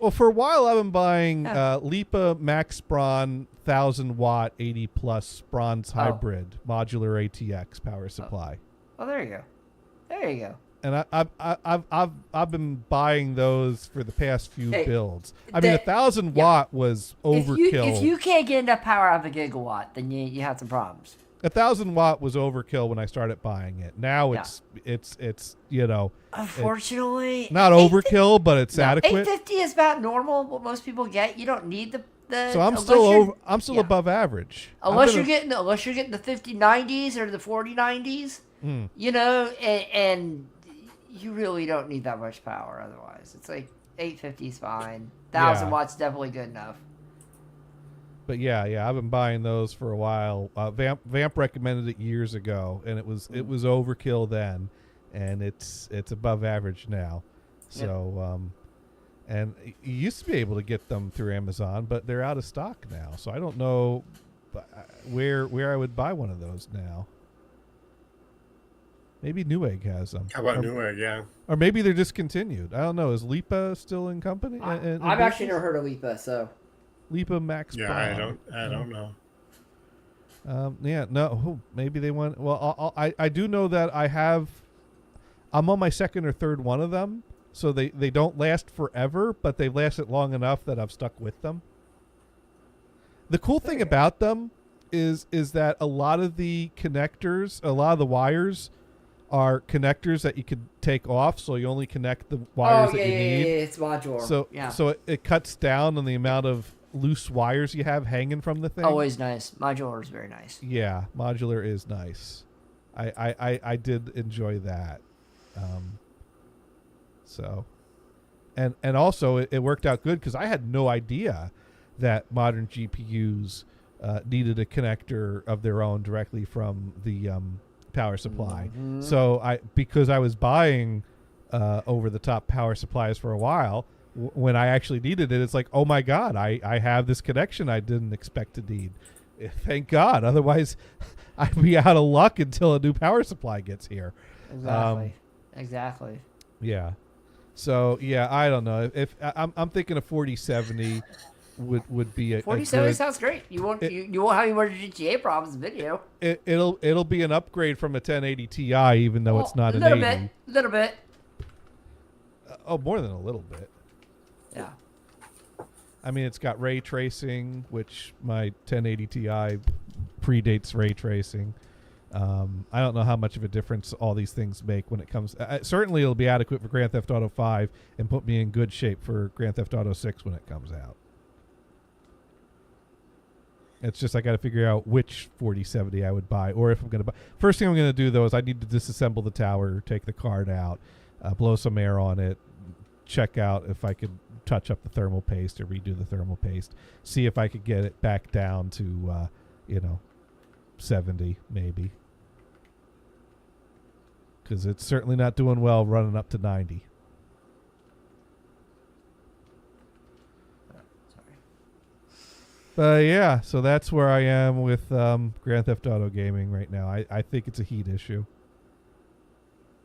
Well, for a while I've been buying Yeah. Lipa Max Braun 1000 watt 80 plus bronze hybrid modular ATX power supply. Oh, there you go. There you go. And I've been buying those for the past few Hey, builds. I mean, 1000 watt was overkill. If you can't get enough power out of a gigawatt, then you have some problems. 1000 watt was overkill when I started buying it. Now it's Unfortunately, not overkill, but it's adequate. 850 is about normal. What most people get. You don't need the. So I'm still above average. Unless you're getting the 5090s or the 4090s, you know, and you really don't need that much power. Otherwise, it's like 850 is fine. 1000 watts definitely good enough. But yeah, I've been buying those for a while. Vamp recommended it years ago, and it was overkill then, and it's above average now. So, and you used to be able to get them through Amazon, but they're out of stock now. So I don't know where I would buy one of those now. Maybe Newegg has them. How about Newegg? Yeah. Or maybe they're discontinued. I don't know. Is Lipa still in company? I've actually never heard of Lipa, so. Lipa Max Yeah, Braun. I don't know. Yeah, no, maybe they want. Well, I do know that I'm on my second or third one of them, so they don't last forever, but they've lasted long enough that I've stuck with them. The cool thing about them is that a lot of the connectors, a lot of the wires are connectors that you could take off, so you only connect the wires that you need. Yeah, it's modular. So it cuts down on the amount of loose wires you have hanging from the thing. Always nice. Modular is very nice. Yeah, modular is nice. I did enjoy that. So, and also it worked out good because I had no idea that modern GPUs needed a connector of their own directly from the power supply. Mm-hmm. So because I was buying over the top power supplies for a while. When I actually needed it, it's like, oh my God, I have this connection I didn't expect to need. Thank God. Otherwise, I'd be out of luck until a new power supply gets here. Exactly. Yeah. So yeah, I don't know. If I'm thinking a 4070 would be a 4070 sounds great. You won't have any more GTA problems in video. It'll be an upgrade from a 1080 Ti, even though it's not an 80. Little bit. Oh, more than a little bit. Yeah. I mean, it's got ray tracing, which my 1080 Ti predates ray tracing. I don't know how much of a difference all these things make when it comes. Certainly, it'll be adequate for Grand Theft Auto 5 and put me in good shape for Grand Theft Auto 6 when it comes out. It's just I got to figure out which 4070 I would buy, or if I'm going to buy. First thing I'm going to do though is I need to disassemble the tower, take the card out, blow some air on it, check out if I could touch up the thermal paste or redo the thermal paste, see if I could get it back down to 70 maybe, because it's certainly not doing well running up to 90. But yeah, so that's where I am with Grand Theft Auto gaming right now. I think it's a heat issue.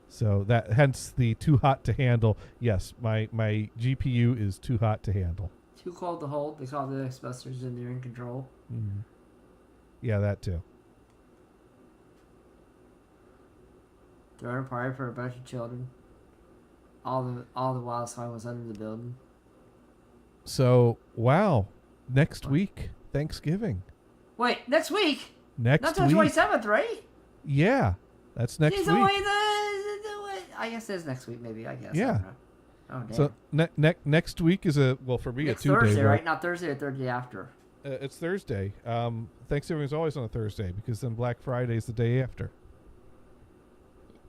So that hence the too hot to handle. Yes, my GPU is too hot to handle. Too cold to hold because the Xboxers and they're in control. Mm-hmm. Yeah, that too. Throwing a party for a bunch of children. All the while someone was under the building. So wow. Next week, Thanksgiving. Wait, next week? Next Not till the 27th, right? Yeah, that's next It's week. only I guess it's next week, maybe. I guess. Yeah. Oh, damn. So next week is for me it's a 2-day. Thursday, right? Not Thursday or Thursday after. It's Thursday. Thanksgiving is always on a Thursday because then Black Friday is the day after.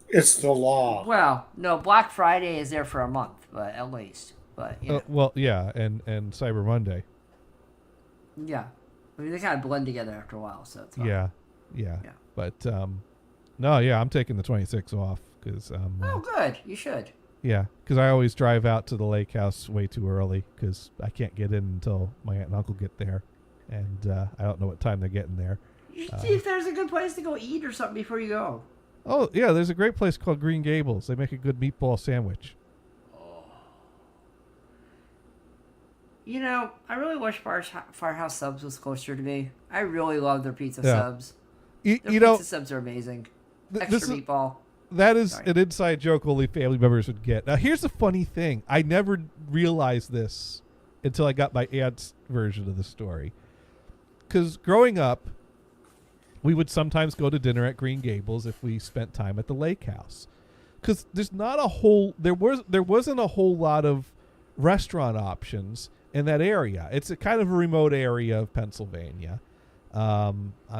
It's the law. Well, no, Black Friday is there for a month, but at least. But you know. Well, yeah, and Cyber Monday. Yeah, I mean they kind of blend together after a while, so it's fine. Yeah. But no, yeah, I'm taking the 26th off because oh, good. You should. Yeah, because I always drive out to the lake house way too early because I can't get in until my aunt and uncle get there, and I don't know what time they're getting there. You should see if there's a good place to go eat or something before you go. Oh yeah, there's a great place called Green Gables. They make a good meatball sandwich. You know, I really wish Firehouse Subs was closer to me. I really love their pizza subs. Their pizza subs are amazing. Extra meatball. That is an inside joke only family members would get. Now, here's the funny thing. I never realized this until I got my aunt's version of the story. Because growing up, we would sometimes go to dinner at Green Gables if we spent time at the lake house. Because there wasn't a whole lot of restaurant options in that area. It's a kind of a remote area of Pennsylvania. I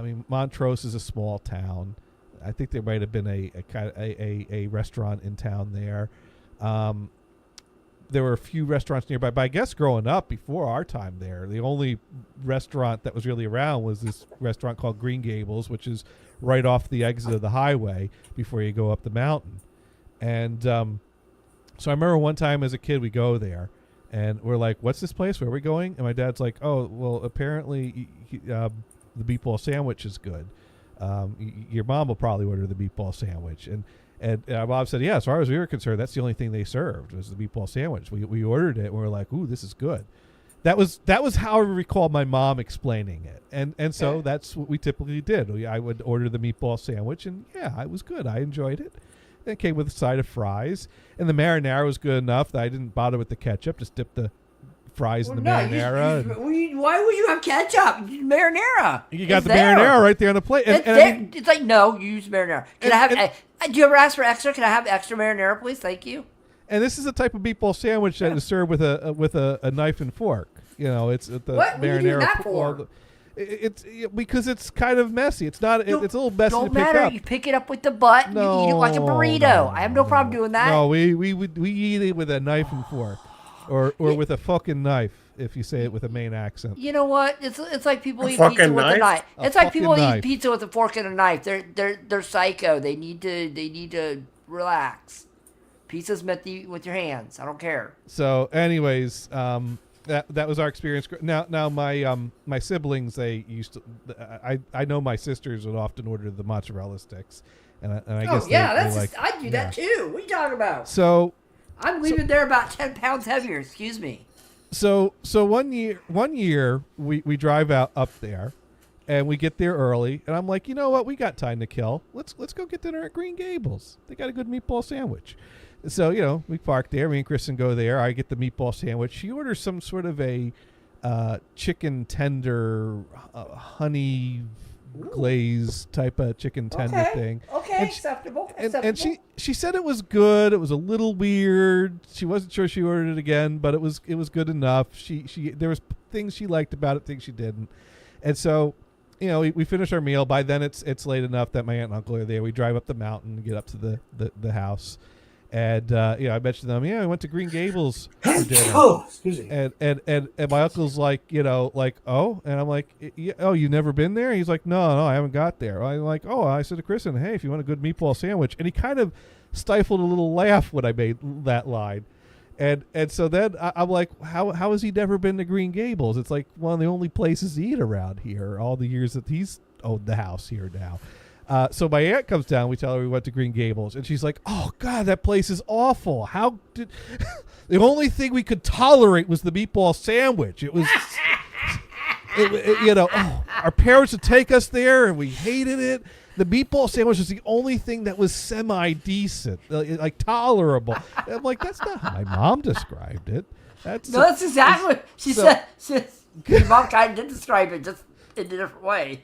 mean, Montrose is a small town. I think there might have been a restaurant in town there. There were a few restaurants nearby, but I guess growing up before our time there, the only restaurant that was really around was this restaurant called Green Gables, which is right off the exit of the highway before you go up the mountain. And so I remember one time as a kid, we go there. And we're like, what's this place? Where are we going? And my dad's like, oh, well, apparently the meatball sandwich is good. Your mom will probably order the meatball sandwich. And Bob said, yeah, as far as we were concerned, that's the only thing they served was the meatball sandwich. We ordered it, and we were like, ooh, this is good. That was how I recall my mom explaining it. And so that's what we typically did. I would order the meatball sandwich, and yeah, it was good. I enjoyed it. It came with a side of fries, and the marinara was good enough that I didn't bother with the ketchup. Just dip the fries in the marinara. Why would you have ketchup? Marinara. You got the marinara right there on the plate. It's like, no, you use marinara. Can I have? Do you ever ask for extra? Can I have extra marinara, please? Thank you. And this is a type of meatball sandwich that is served with a knife and fork. You know, it's the what? marinara. What are you doing that for? It's because it's kind of messy. It's not. It's a little messy to pick up. You pick it up with the butt. No, you eat it like a burrito. I have no problem doing that. No, we eat it with a knife and fork, or with a fucking knife. If you say it with a Maine accent. You know what? It's like people eat pizza with a knife. It's like people eat pizza with a fork and a knife. They're psycho. They need to relax. Pizza's meant to eat with your hands. I don't care. So, anyways, that was our experience. Now my siblings, they used to. I know my sisters would often order the mozzarella sticks, and I guess I do that too. What are you talking about? So I'm leaving there about 10 pounds heavier. Excuse me. So one year we drive out up there, and we get there early, and I'm like, you know what, we got time to kill. Let's go get dinner at Green Gables. They got a good meatball sandwich. So we park there. Me and Kristen go there. I get the meatball sandwich. She orders some sort of a chicken tender honey glaze type of chicken tender thing. Okay, And acceptable. And she said it was good. It was a little weird. She wasn't sure she ordered it again, but it was good enough. She there was things she liked about it, things she didn't. And so, you know, we finish our meal. By then it's late enough that my aunt and uncle are there. We drive up the mountain, get up to the house. And I mentioned to them, I went to Green Gables for dinner. Oh, excuse me. And my uncle's like, oh, and I'm like, oh, you've never been there? He's like, no, I haven't got there. I'm like, oh, I said to Kristen, hey, if you want a good meatball sandwich, and he kind of stifled a little laugh when I made that line, and so then I'm like, how has he never been to Green Gables? It's like one of the only places to eat around here. All the years that he's owned the house here now. So my aunt comes down. We tell her we went to Green Gables, and she's like, "Oh God, that place is awful. How did the only thing we could tolerate was the meatball sandwich? It was, our parents would take us there, and we hated it. The meatball sandwich was the only thing that was semi-decent, like tolerable." And I'm like, "That's not how my mom described it. That's exactly what she said. Your mom kind of did describe it, just in a different way."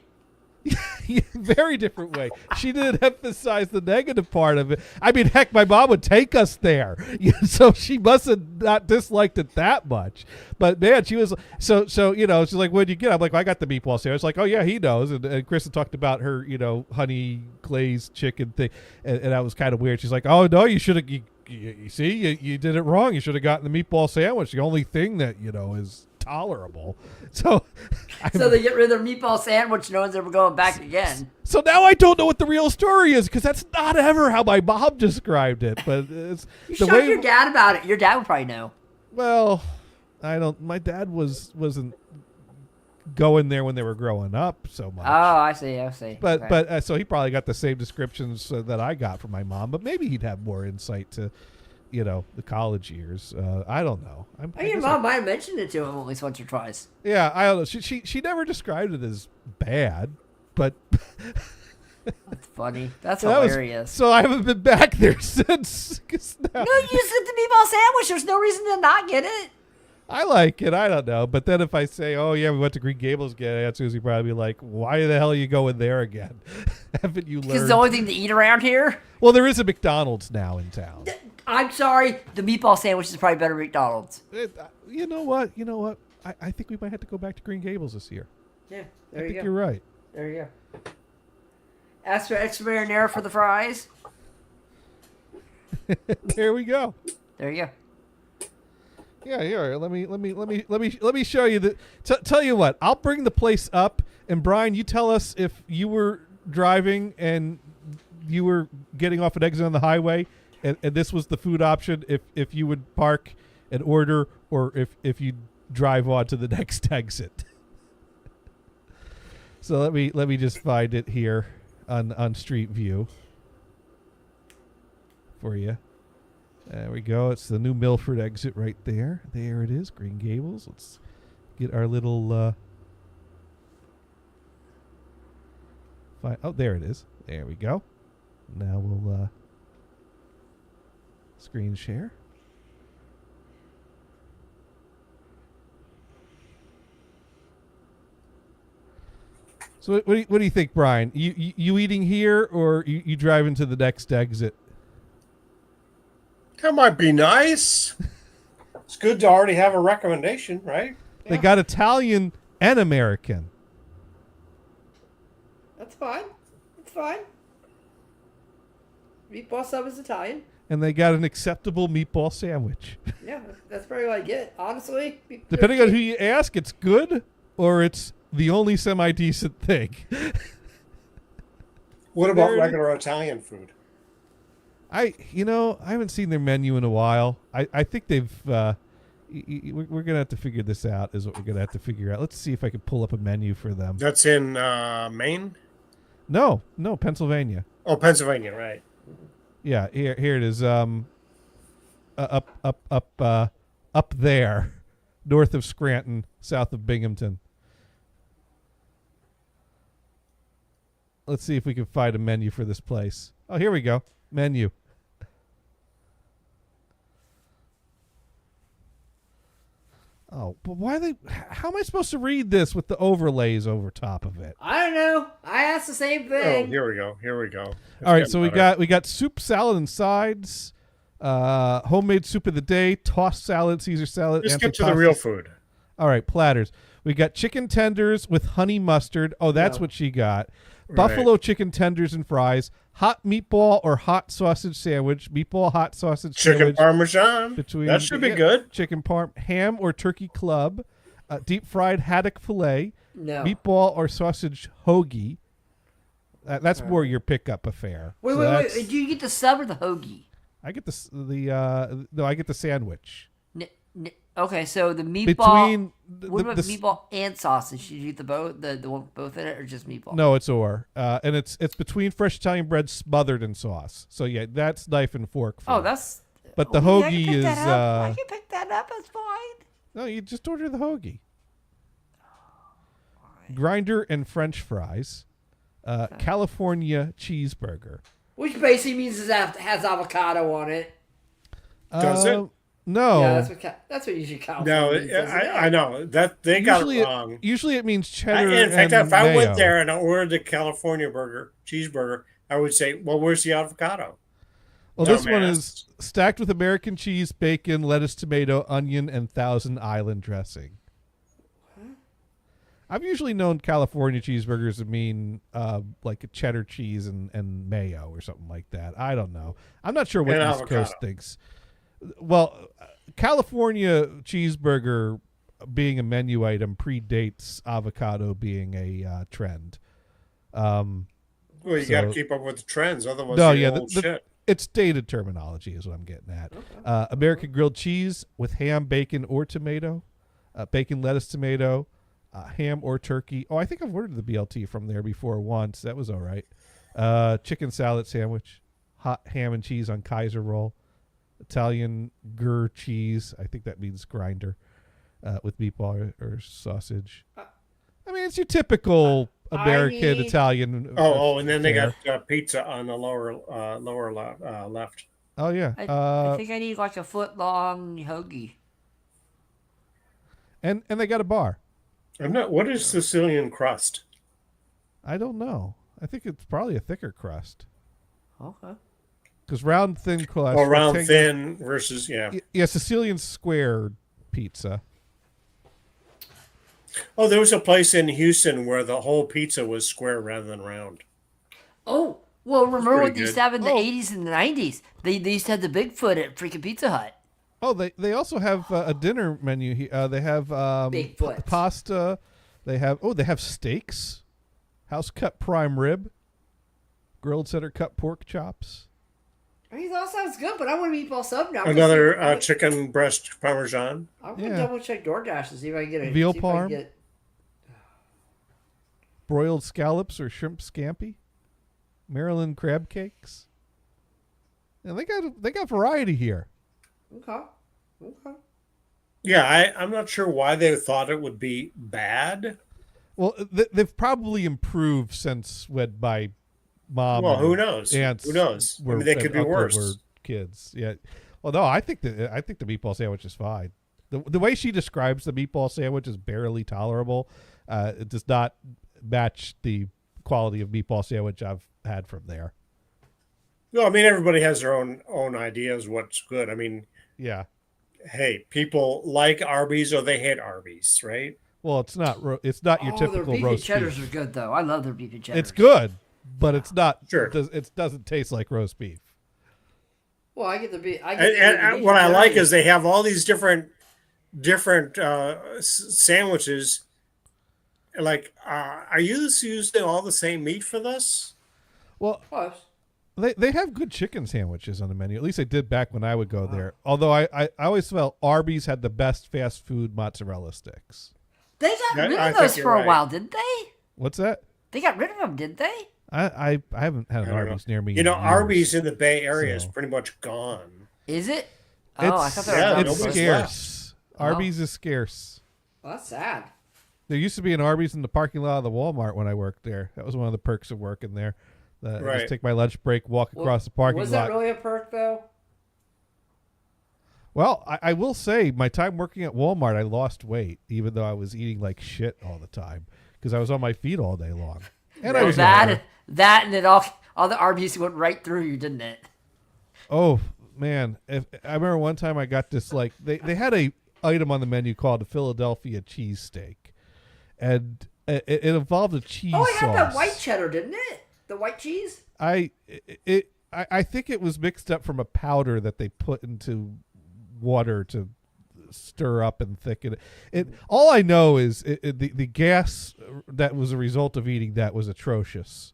Very different way. She didn't emphasize the negative part of it. I mean, heck, my mom would take us there, so she must have not disliked it that much. But man, she was so she's like, "What'd you get?" I'm like, "I got the meatball sandwich." Like, "Oh yeah, he knows." And Kristen talked about her, honey glazed chicken thing, and that was kind of weird. She's like, "Oh no, you should have. You see, you did it wrong. You should have gotten the meatball sandwich. The only thing that is tolerable." So they get rid of their meatball sandwich. No one's ever going back again. So now I don't know what the real story is, because that's not ever how my mom described it. But it's you showed your dad about it. Your dad would probably know. Well, I don't. My dad wasn't going there when they were growing up so much. Oh, I see. But okay. So he probably got the same descriptions that I got from my mom. But maybe he'd have more insight to the college years. I don't know. Your mom might have mentioned it to him at least once or twice. Yeah, I don't know. She never described it as bad, but that's funny. That's hilarious. So I haven't been back there since. No, you said the meatball sandwich. There's no reason to not get it. I like it. I don't know. But then if I say, "Oh yeah, we went to Green Gables again," Aunt Susie probably be like, "Why the hell are you going there again? Haven't you learned?" Because it's the only thing to eat around here. Well, there is a McDonald's now in town. I'm sorry. The meatball sandwich is probably better than McDonald's. You know what? I think we might have to go back to Green Gables this year. Yeah, I think you're right. There you go. Ask for extra marinara for the fries. There we go. There you go. Yeah, here. Let me show you the. Tell you what. I'll bring the place up, and Brian, you tell us if you were driving and you were getting off an exit on the highway, and this was the food option. If you would park and order, or if you drive on to the next exit. So let me just find it here on Street View for you. There we go. It's the new Milford exit right there. There it is, Green Gables. Let's get our little oh, there it is. There we go. Now we'll screen share. So what do you think, Brian? You eating here, or you driving to the next exit? That might be nice. It's good to already have a recommendation, right? They got Italian and American. That's fine. It's fine. Meatball sub is Italian. And they got an acceptable meatball sandwich. Yeah, that's probably what I get. Honestly. Depending on who you ask, it's good or it's the only semi-decent thing. What about regular Italian food? I haven't seen their menu in a while. I think they've. We're gonna have to figure this out. Is what we're gonna have to figure out. Let's see if I can pull up a menu for them. That's in Maine. No, Pennsylvania. Oh, Pennsylvania, right? Yeah, here it is. Up there, north of Scranton, south of Binghamton. Let's see if we can find a menu for this place. Oh, here we go. Menu. Oh, but why are they? How am I supposed to read this with the overlays over top of it? I don't know. I asked the same Oh, thing. here we go. Here we go. It's All right, getting so better. we got soup, salad, and sides. Homemade soup of the day, tossed salad, Caesar salad. Just get to the real food. All right, platters. We got chicken tenders with honey mustard. Oh, that's what she got. Buffalo chicken tenders and fries. Hot meatball or hot sausage sandwich. Meatball hot sausage Chicken sandwich. parmesan. Between That should be good. Chicken parm, ham or turkey club. Deep fried haddock fillet. No. Meatball or sausage hoagie. That's more your pickup affair. Wait, So wait, that's- wait. Do you get the sub or the hoagie? I get no, I get the sandwich. Okay, so the meatball. Between what about the meatball and sausage? Did you get the both, the one with both in it, or just meatball? No, it's and it's between fresh Italian bread smothered in sauce. So yeah, that's knife and fork. Oh, that's. But the I can hoagie pick is. that up. I can pick that up. That's fine. No, you just order the hoagie. Grinder and French fries, California cheeseburger. Which basically means it has avocado on it. Does it? No. Yeah, that's what usually California No, means, doesn't it? I know that they got it wrong. Usually it means cheddar. In fact, and if I mayo. went there and I ordered the California cheeseburger, I would say, "Well, where's the avocado?" Well, this one Dumbass. is stacked with American cheese, bacon, lettuce, tomato, onion, and Thousand Island dressing. I've usually known California cheeseburgers to mean like a cheddar cheese and mayo or something like that. I don't know. I'm not sure what And East avocado. Coast thinks. Well, California cheeseburger being a menu item predates avocado being a trend. Well, you got to So- keep up with the trends, otherwise, No, you're yeah, old shit. it's dated terminology is what I'm getting at. American grilled cheese with ham, bacon, or tomato. Bacon, lettuce, tomato, ham or turkey. Oh, I think I've ordered the BLT from there before once. That was all right. Chicken salad sandwich, hot ham and cheese on Kaiser roll, Italian gur cheese. I think that means grinder with meatball or sausage. I mean, it's your typical American need- Italian. And then they fare. got pizza on the lower left. Oh yeah. I think I need like a foot long hoagie. And they got a bar. I'm not. What is Sicilian crust? I don't know. I think it's probably a thicker crust. Okay. Because round thin crust. Or round rectangular- thin versus Yeah, Sicilian square pizza. Oh, there was a place in Houston where the whole pizza was square rather than round. Oh, well, remember pretty what they used good. to have in the Oh. 80s and the 90s? They used to have the Bigfoot at freaking Pizza Hut. Oh, they also have a dinner menu. They have Bigfoot. pasta. They have steaks, house cut prime rib, grilled center cut pork chops. I mean, that sounds good, but I want a meatball sub now. Another chicken breast parmesan. I'm going to Yeah. double check DoorDash to see if I can get a Veal see if I can parm? get- Broiled scallops or shrimp scampi, Maryland crab cakes. And they got variety here. Okay. Okay. Yeah, I'm not sure why they thought it would be bad. Well, they've probably improved since when my mom. Well, and who knows? Aunts Who knows? Were, Maybe they and could be uncle worse. Were kids, yeah. Well, no, I think the meatball sandwich is fine. The way she describes the meatball sandwich is barely tolerable. It does not match the quality of meatball sandwich I've had from there. No, I mean everybody has their own ideas what's good. I mean, Yeah. hey, people like Arby's or they hate Arby's, right? Well, it's not your Their typical beef and roast cheddars beef. are good, though. I love their beef and cheddars. It's good, but it's not. Sure. It doesn't taste like roast beef. Well, I get the beef. And what I like is they have all these different sandwiches. Like, are you using all the same meat for this? Well, Close. they have good chicken sandwiches on the menu. At least they did back when I would go there. Although I always felt Arby's had the best fast food mozzarella sticks. They got Yeah, rid I of think those you're for a right. while, didn't they? What's that? They got rid of them, didn't they? I haven't had an I don't Arby's near me. You in know, years. Arby's in the Bay Area is So- pretty much gone. Is it? Oh, I thought they were yeah, done It's nobody's with scarce. Oh. Arby's is scarce. Well, that's sad. There used to be an Arby's in the parking lot of the Walmart when I worked there. That was one of the perks of working there. I Right. just take my lunch break, walk across the parking Was lot. that really a perk, though? Well, I will say, my time working at Walmart, I lost weight, even though I was eating like shit all the time because I was on my feet all day long. And I was younger. that, and it all the Arby's went right through you, didn't it? Oh man, I remember one time I got this like they had a item on the menu called the Philadelphia cheesesteak, and it involved a cheese sauce. Oh, it had that white cheddar, didn't it? The white cheese. I think it was mixed up from a powder that they put into water to stir up and thicken it. All I know is the gas that was a result of eating that was atrocious.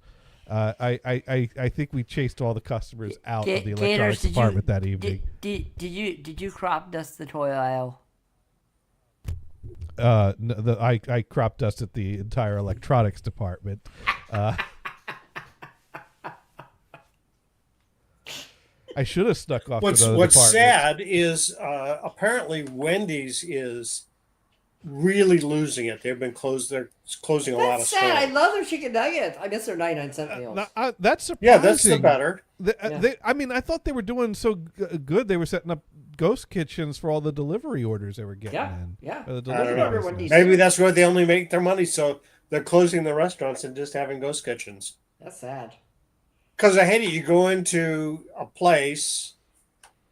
I think we chased all the customers out of the electronics department that evening. Did you crop dust the toy aisle? No, I crop dusted the entire electronics department. I should have snuck off. What's sad is apparently Wendy's is really losing it. They've been closed. They're closing a lot of stores. Sad. I love their chicken nuggets. I miss their 99-cent meals. That's surprising. Yeah, that's the better. I mean, I thought they were doing so good. They were setting up ghost kitchens for all the delivery orders they were getting in. Yeah. The I don't know. business. Maybe that's where they only make their money. So they're closing the restaurants and just having ghost kitchens. That's sad. Because I hate it. You go into a place,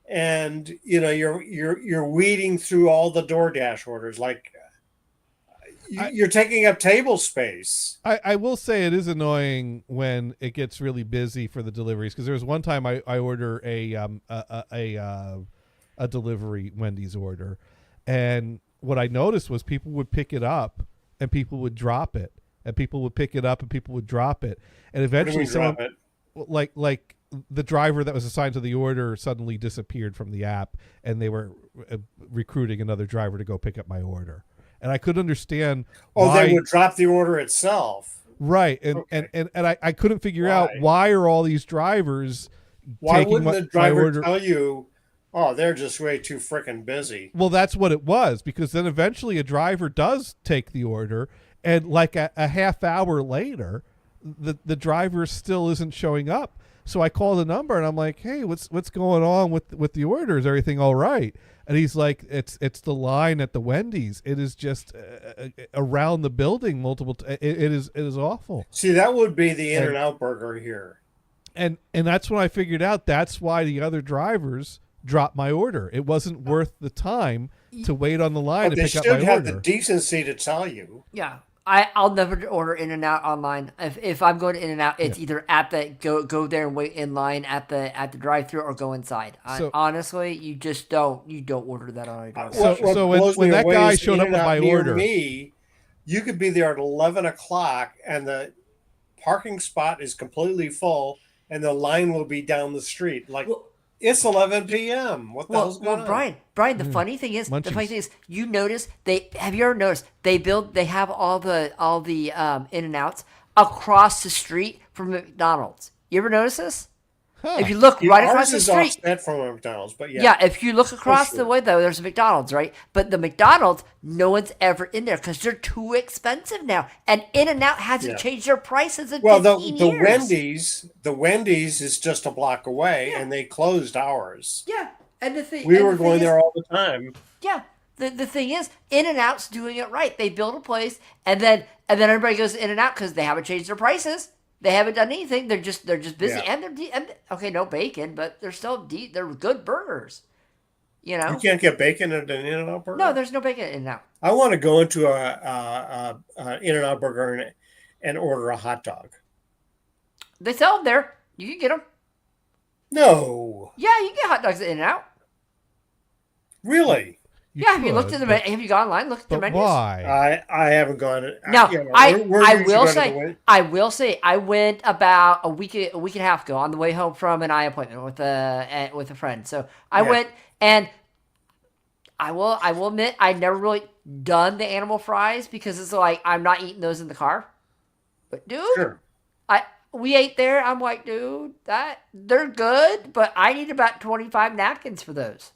and you're weeding through all the DoorDash orders. Like you're taking up table space. I will say it is annoying when it gets really busy for the deliveries. Because there was one time I order a delivery Wendy's order, and what I noticed was people would pick it up and people would drop it, and people would pick it up and people would drop it, and eventually someone. Drop it? Like the driver that was assigned to the order suddenly disappeared from the app, and they were recruiting another driver to go pick up my order, and I couldn't understand. Why, they would drop the order itself, right? And and I couldn't figure out why are all these drivers. Why taking wouldn't the driver tell you? Oh, they're just way too freaking busy. Well, that's what it was, because then eventually a driver does take the order, and like a half hour later, the driver still isn't showing up. So I call the number and I'm like, hey, what's going on with the order? Is everything all right? And he's like, it's the line at the Wendy's. It is just around the building multiple. It is awful. See, that would be the In-N-Out burger here. And that's when I figured out that's why the other drivers dropped my order. It wasn't worth the time to wait on the line to pick up my order. They should have the decency to tell you. Yeah. I'll never order In-N-Out online. If I'm going to In-N-Out, it's either at the go there and wait in line at the drive-thru or go inside. Honestly, you don't order that on a drive-thru. So when that guy showed up with my order, you could be there at 11 o'clock and the parking spot is completely full and the line will be down the street. It's 11 p.m. What the hell's going on? Brian, the funny thing is, you notice have you ever noticed they have all the In-N-Outs across the street from McDonald's? You ever notice this? Huh. If you look right across the street, offset from a McDonald's, but yeah, if you look across the way though, there's a McDonald's, right? But the McDonald's, no one's ever in there because they're too expensive now, and In-N-Out hasn't changed their prices in 15 years. The Wendy's is just a block away, and they closed ours. Yeah, and the thing we were going there all the time. Yeah, the thing is, In-N-Out's doing it right. They build a place, and then everybody goes to In-N-Out because they haven't changed their prices. They haven't done anything. They're just busy, and okay, no bacon, but they're still they're good burgers. You can't get bacon at an In-N-Out burger. No, there's no bacon at In-N-Out. I want to go into a In-N-Out burger and order a hot dog. They sell them there. You can get them. No. Yeah, you can get hot dogs at In-N-Out. Really? Have you looked at the menu? Have you gone online? Looked at the menus? Why? I haven't gone. Now, I will say, I went about a week and a half ago on the way home from an eye appointment with a friend. So I went, and I will admit I never really done the animal fries because it's like I'm not eating those in the car. But dude, we ate there. I'm like, dude, they're good, but I need about 25 napkins for those.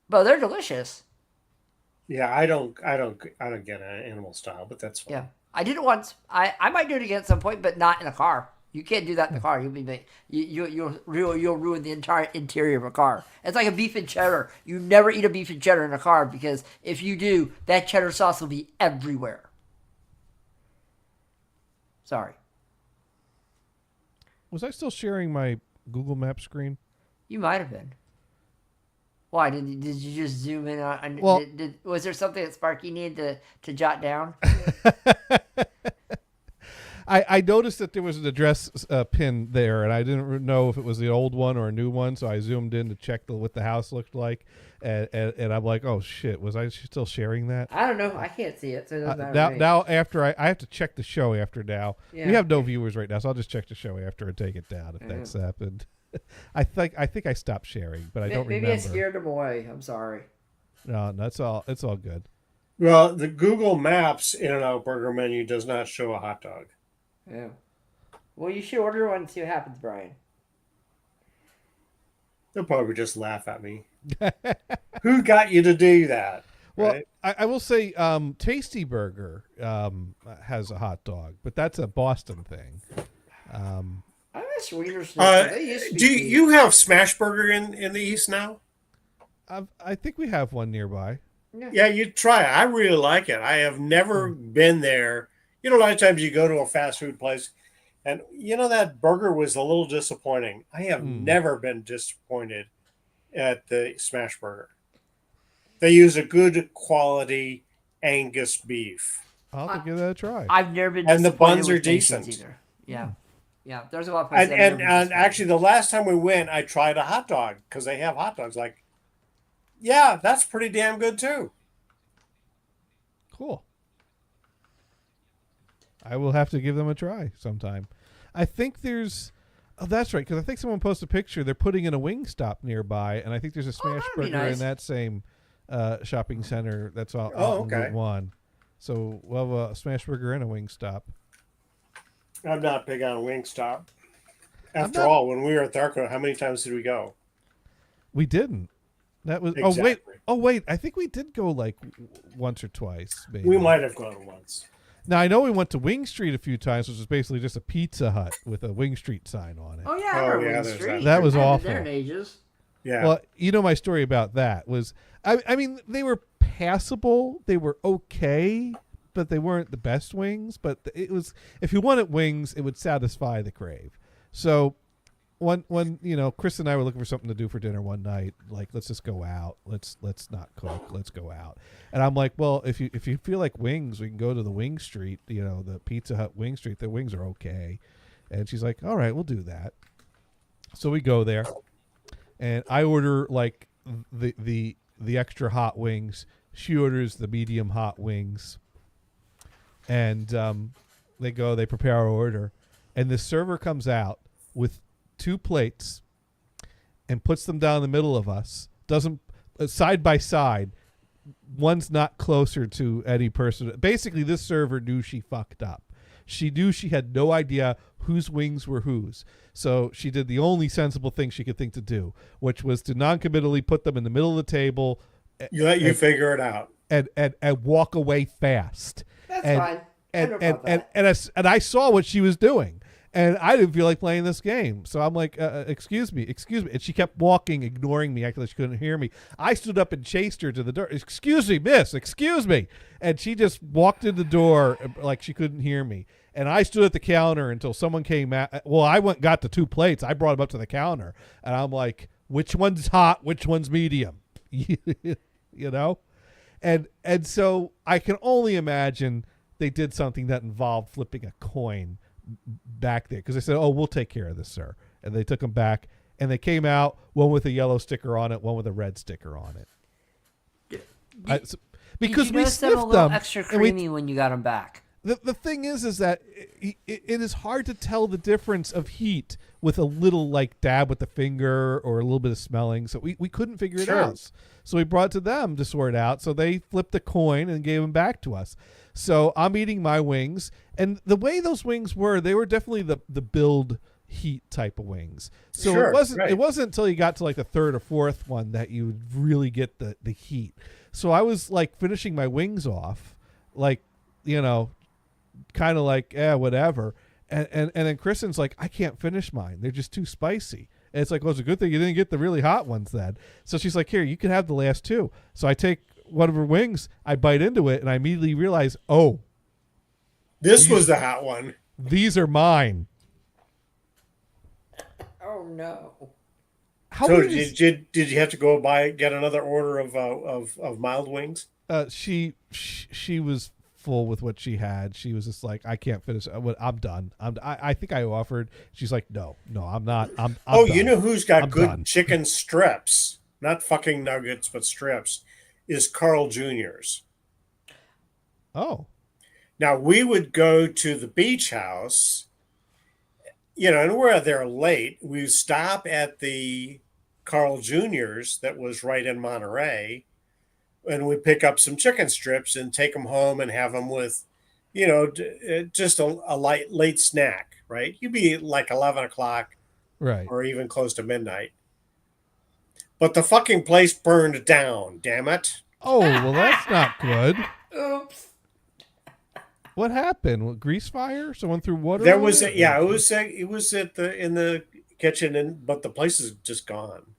But they're delicious. Yeah, I don't get an animal style, but that's fine. Yeah, I did it once. I might do it again at some point, but not in a car. You can't do that in the car. You'll ruin the entire interior of a car. It's like a beef and cheddar. You never eat a beef and cheddar in a car because if you do, that cheddar sauce will be everywhere. Sorry. Was I still sharing my Google Map screen? You might have been. Why did you just zoom in on? Well- Was there something that Sparky needed to jot down? I noticed that there was an address pin there, and I didn't know if it was the old one or a new one, so I zoomed in to check what the house looked like, and I'm like, oh shit, was I still sharing that? I don't know. I can't see it, so it doesn't matter to me. Now after I have to check the show after now. Yeah. We have no viewers right now, so I'll just check the show after and take it down if that's happened. I think I stopped sharing, but I don't remember. Maybe I scared him away. I'm sorry. No, that's all. It's all good. Well, the Google Maps In-N-Out Burger menu does not show a hot dog. Yeah. Well, you should order one and see what happens, Brian. They'll probably just laugh at me. Who got you to do that? Well, right? I will say Tasty Burger has a hot dog, but that's a Boston thing. I'm not sure Do you have Smash Burger in the East now? I think we have one nearby. Yeah, you try it. I really like it. I have never been there. You know, a lot of times you go to a fast food place and, you know, that burger was a little disappointing. I have never been disappointed at the Smash Burger. They use a good quality Angus beef. I'll have to give that a try. I've never been And the disappointed buns are with Nathan's decent. either. Yeah. Yeah, there's a lot of places And, I've and, never been and disappointed. actually, the last time we went, I tried a hot dog because they have hot dogs. Like, yeah, that's pretty damn good too. Cool. I will have to give them a try sometime. I think there's... Oh, that's right, because I think someone posted a picture. They're putting in a Wingstop nearby, and I think there's a Smash that'd be Burger nice. in that same shopping center that's all Oh, out in okay. Route 1. So we'll have a Smash Burger and a Wingstop. I'm not big on Wingstop. After not- all, when we were at Tharco, how many times did we go? We didn't. That was... Exactly. Oh, wait. I think we did go like once or twice, maybe. We might have gone once. Now, I know we went to Wing Street a few times, which is basically just a Pizza Hut with a Wing Street sign on it. Oh, yeah, I Oh, remember yeah, Wing there's Street. That was I haven't awful. been there in ages. Yeah. Well, you know my story about that was, I mean, they were passable. They were okay, but they weren't the best wings. But it was, if you wanted wings, it would satisfy the crave. So when you know, Chris and I were looking for something to do for dinner one night, like, let's just go out. Let's not cook. Let's go out. And I'm like, well, if you feel like wings, we can go to the Wing Street, you know, the Pizza Hut Wing Street. The wings are okay. And she's like, all right, we'll do that. So we go there. And I order like the extra hot wings. She orders the medium hot wings. And they prepare our order. And the server comes out with 2 plates and puts them down the middle of us. Doesn't side by side. One's not closer to any person. Basically, this server knew she fucked up. She knew she had no idea whose wings were whose. So she did the only sensible thing she could think to do, which was to non-committally put them in the middle of the table. You let you figure it out. And walk away fast. That's and, fine. And I know about and I saw what she was doing, and I didn't feel like playing this game. So I'm like, excuse me. And she kept walking, ignoring me, acting like she couldn't hear me. I stood up and chased her to the door. Excuse me, miss. Excuse me. And she just walked in the door like she couldn't hear me. And I stood at the counter until someone came out. Well, I got the 2 plates. I brought them up to the counter, and I'm like, which one's hot? Which one's medium? You know? And so I can only imagine they did something that involved flipping a coin back there, because they said, oh, we'll take care of this, sir. And they took them back, and they came out, one with a yellow sticker on it, one with a red sticker on it. Because Did you we notice them a sniffed little them. extra and we- creamy when you got them back? The thing is that it is hard to tell the difference of heat with a little like dab with the finger or a little bit of smelling. So we couldn't figure it Sure. out. So we brought it to them to sort out. So they flipped a coin and gave them back to us. So I'm eating my wings. And the way those wings were, they were definitely the build heat type of wings. So Sure, it wasn't until you got to like the 3rd or 4th one that you would really get the heat. So I was like finishing my wings off, like, you know, kind of like, whatever. and then Kristen's like, I can't finish mine. They're just too spicy. And it's like, well, it's a good thing you didn't get the really hot ones then. So she's like, here, you can have the last two. So I take one of her wings, I bite into it, and I immediately realize, oh, This was the hot one. these are mine. Oh no. How So weird is- did you have to go get another order of mild wings? she was full with what she had. She was just like, I can't finish. I'm done. I think I offered. She's like, no, I'm not. I'm Oh, done. you know who's got I'm good done. chicken strips? Not fucking nuggets, but strips. Is Carl Jr.'s. Oh, Now we would go to the beach house, and we're there late. We stop at the Carl Jr.'s that was right in Monterey, and we pick up some chicken strips and take them home and have them with, just a late snack. Right? You'd be like 11 o'clock, right. or even close to midnight. But the fucking place burned down. Damn it! Oh, well, that's not good. Oops. What happened? What, grease fire? Someone threw water? There on was it? it was in the kitchen, but the place is just gone.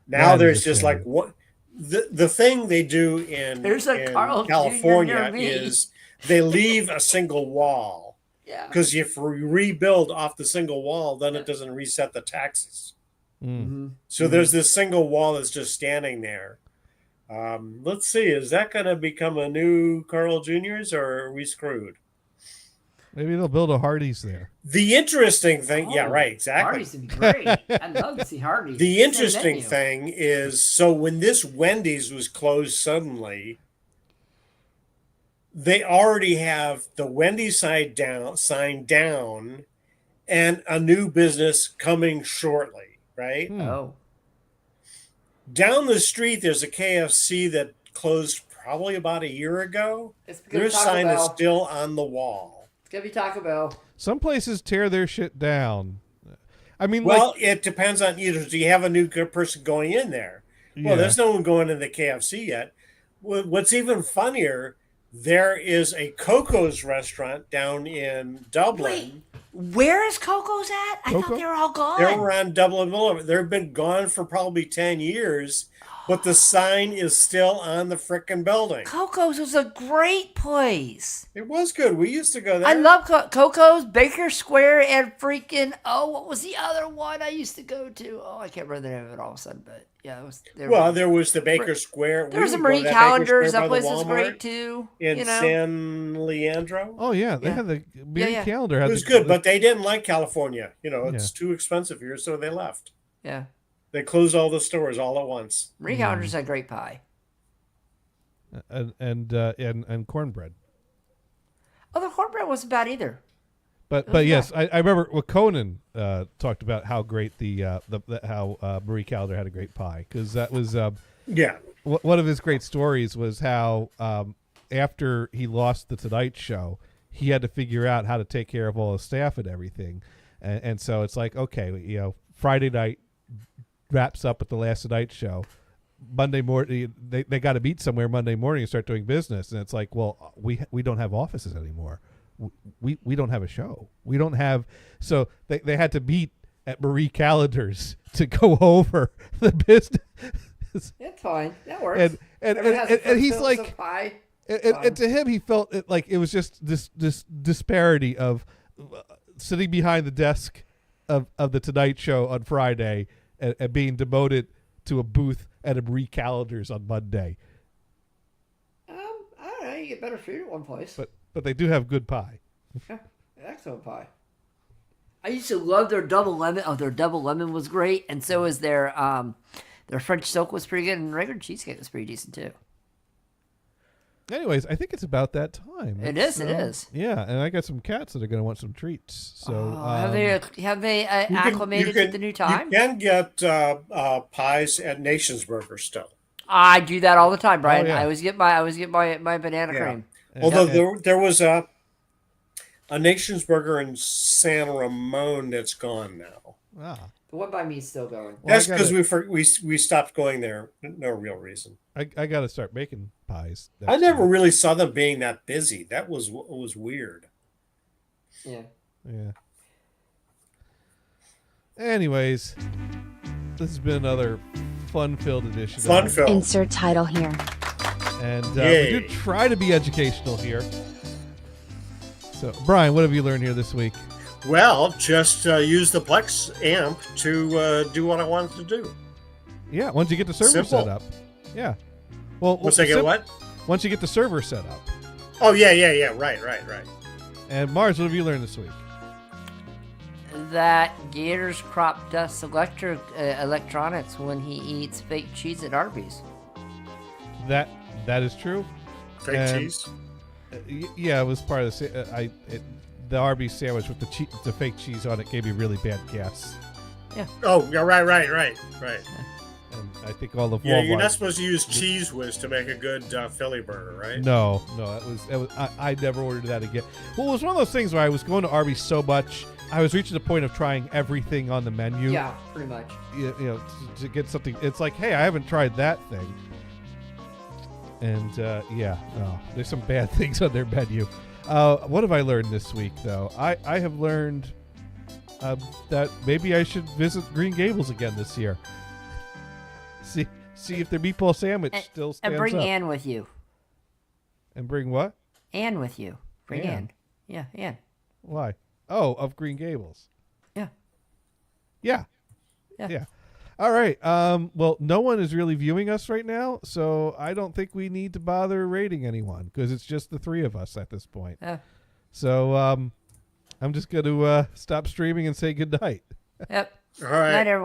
Now That is there's a just shame. like what the thing they do in, There's a in Carl Jr. California near me. is they leave a single wall, Yeah. because if we rebuild off the single wall, then it doesn't reset the taxes. Mm. So there's this single wall that's just standing there. Let's see, is that going to become a new Carl Jr.'s, or are we screwed? Maybe they'll build a Hardee's there. The interesting thing, yeah, Oh, right, exactly. Hardee's would be great. I'd love to see Hardee's. The Same interesting menu. thing is, so when this Wendy's was closed suddenly, they already have the Wendy's sign down, and a new business coming shortly, right? Oh. Down the street, there's a KFC that closed probably about a year ago. It's gonna Their be Taco sign is Bell. still on the wall. It's gonna be Taco Bell. Some places tear their shit down. I mean, Well, like, it depends on either. Do you have a new person going in there? Yeah. Well, there's no one going in the KFC yet. What's even funnier, there is a Coco's restaurant down in Dublin. Where is Coco's at? I Coco? thought they were all gone. They're around Dublin Boulevard. They've been gone for probably 10 years, but the sign is still on the frickin' building. Coco's was a great place. It was good. We used to go there. I love Coco's, Baker Square, and freaking what was the other one I used to go to? Oh, I can't remember the name of it all of a sudden, but yeah, it was. Well, there was the Baker Square. there was We a would go Marie to that Baker Callender's. Square That by the place was Walmart great too. in you know, San Leandro. oh yeah, they Yeah. had the Mary yeah. Calendar. It Had was the, good, but they didn't like California. It's Yeah. too expensive here, so they left. yeah, They closed all the stores all at once. Marie Callender's had great pie. and cornbread. Oh, the cornbread wasn't bad either. But yes, I remember what Conan talked about how great how Marie Calendar had a great pie, because that was Yeah. one of his great stories was how after he lost the Tonight Show, he had to figure out how to take care of all his staff and everything, and so it's like, okay, Friday night wraps up at the last Tonight Show. Monday morning, they got to meet somewhere Monday morning and start doing business, and it's like, well, we don't have offices anymore. We don't have a show. We don't have, so they had to meet at Marie Callender's to go over the business. It's fine. That works. And he's like, pie. and to him, he felt it like it was just this disparity of sitting behind the desk of the Tonight Show on Friday and being demoted to a booth at a Marie Callender's on Monday. I don't know. You get better food at one place. But they do have good pie. Yeah, excellent pie. I used to love their double lemon. Oh, their double lemon was great, and so was their French silk was pretty good, and regular cheesecake was pretty decent too. Anyways, I think it's about that time. It is. Yeah, and I got some cats that are going to want some treats. So have they acclimated to the new time? You can get pies at Nations Burger still. I do that all the time, Brian. Oh, yeah. I always get my banana Yeah. cream. Although there was a Nations Burger in San Ramon that's gone now. Ah, The one by me is still going. Well, That's I gotta- because we stopped going there. No real reason. I got to start making pies. I never really saw them being that busy. That was weird. Yeah. Yeah. Anyways, this has been another fun-filled edition. Fun-filled. Insert title here. And we Yay. do try to be educational here. So, Brian, what have you learned here this week? Well, just use the Plex amp to do what I wanted to do. Yeah, once you get the server Simple. set up. Yeah. Well, Once I get what? Once you get the server set up. Oh, yeah. Right. And Mars, what have you learned this week? That Gators crop dusts electronics when he eats fake cheese at Arby's. That is true. Fake And, cheese. Yeah, it was part of the the Arby's sandwich with the fake cheese on it gave me really bad gas. Oh, yeah, right. And I think all the Yeah, you're Walmart- not supposed to use Cheese Whiz to make a good Philly burger, right? No, that was I never ordered that again. Well, it was one of those things where I was going to Arby's so much, I was reaching the point of trying everything on the menu. Yeah, pretty much. You know, to get something. It's like, hey, I haven't tried that thing. And there's some bad things on their menu. What have I learned this week, though? I have learned that maybe I should visit Green Gables again this year. See if their meatball sandwich still stands And bring up. Ann with you. And bring what? Ann with you. Bring Ann. Ann. Yeah, Ann. Why? Oh, of Green Gables. Yeah. Yeah. All right. Well, no one is really viewing us right now, so I don't think we need to bother rating anyone because it's just the three of us at this point. Yeah. So I'm just going to stop streaming and say good night. Yep. All right. Night, everyone.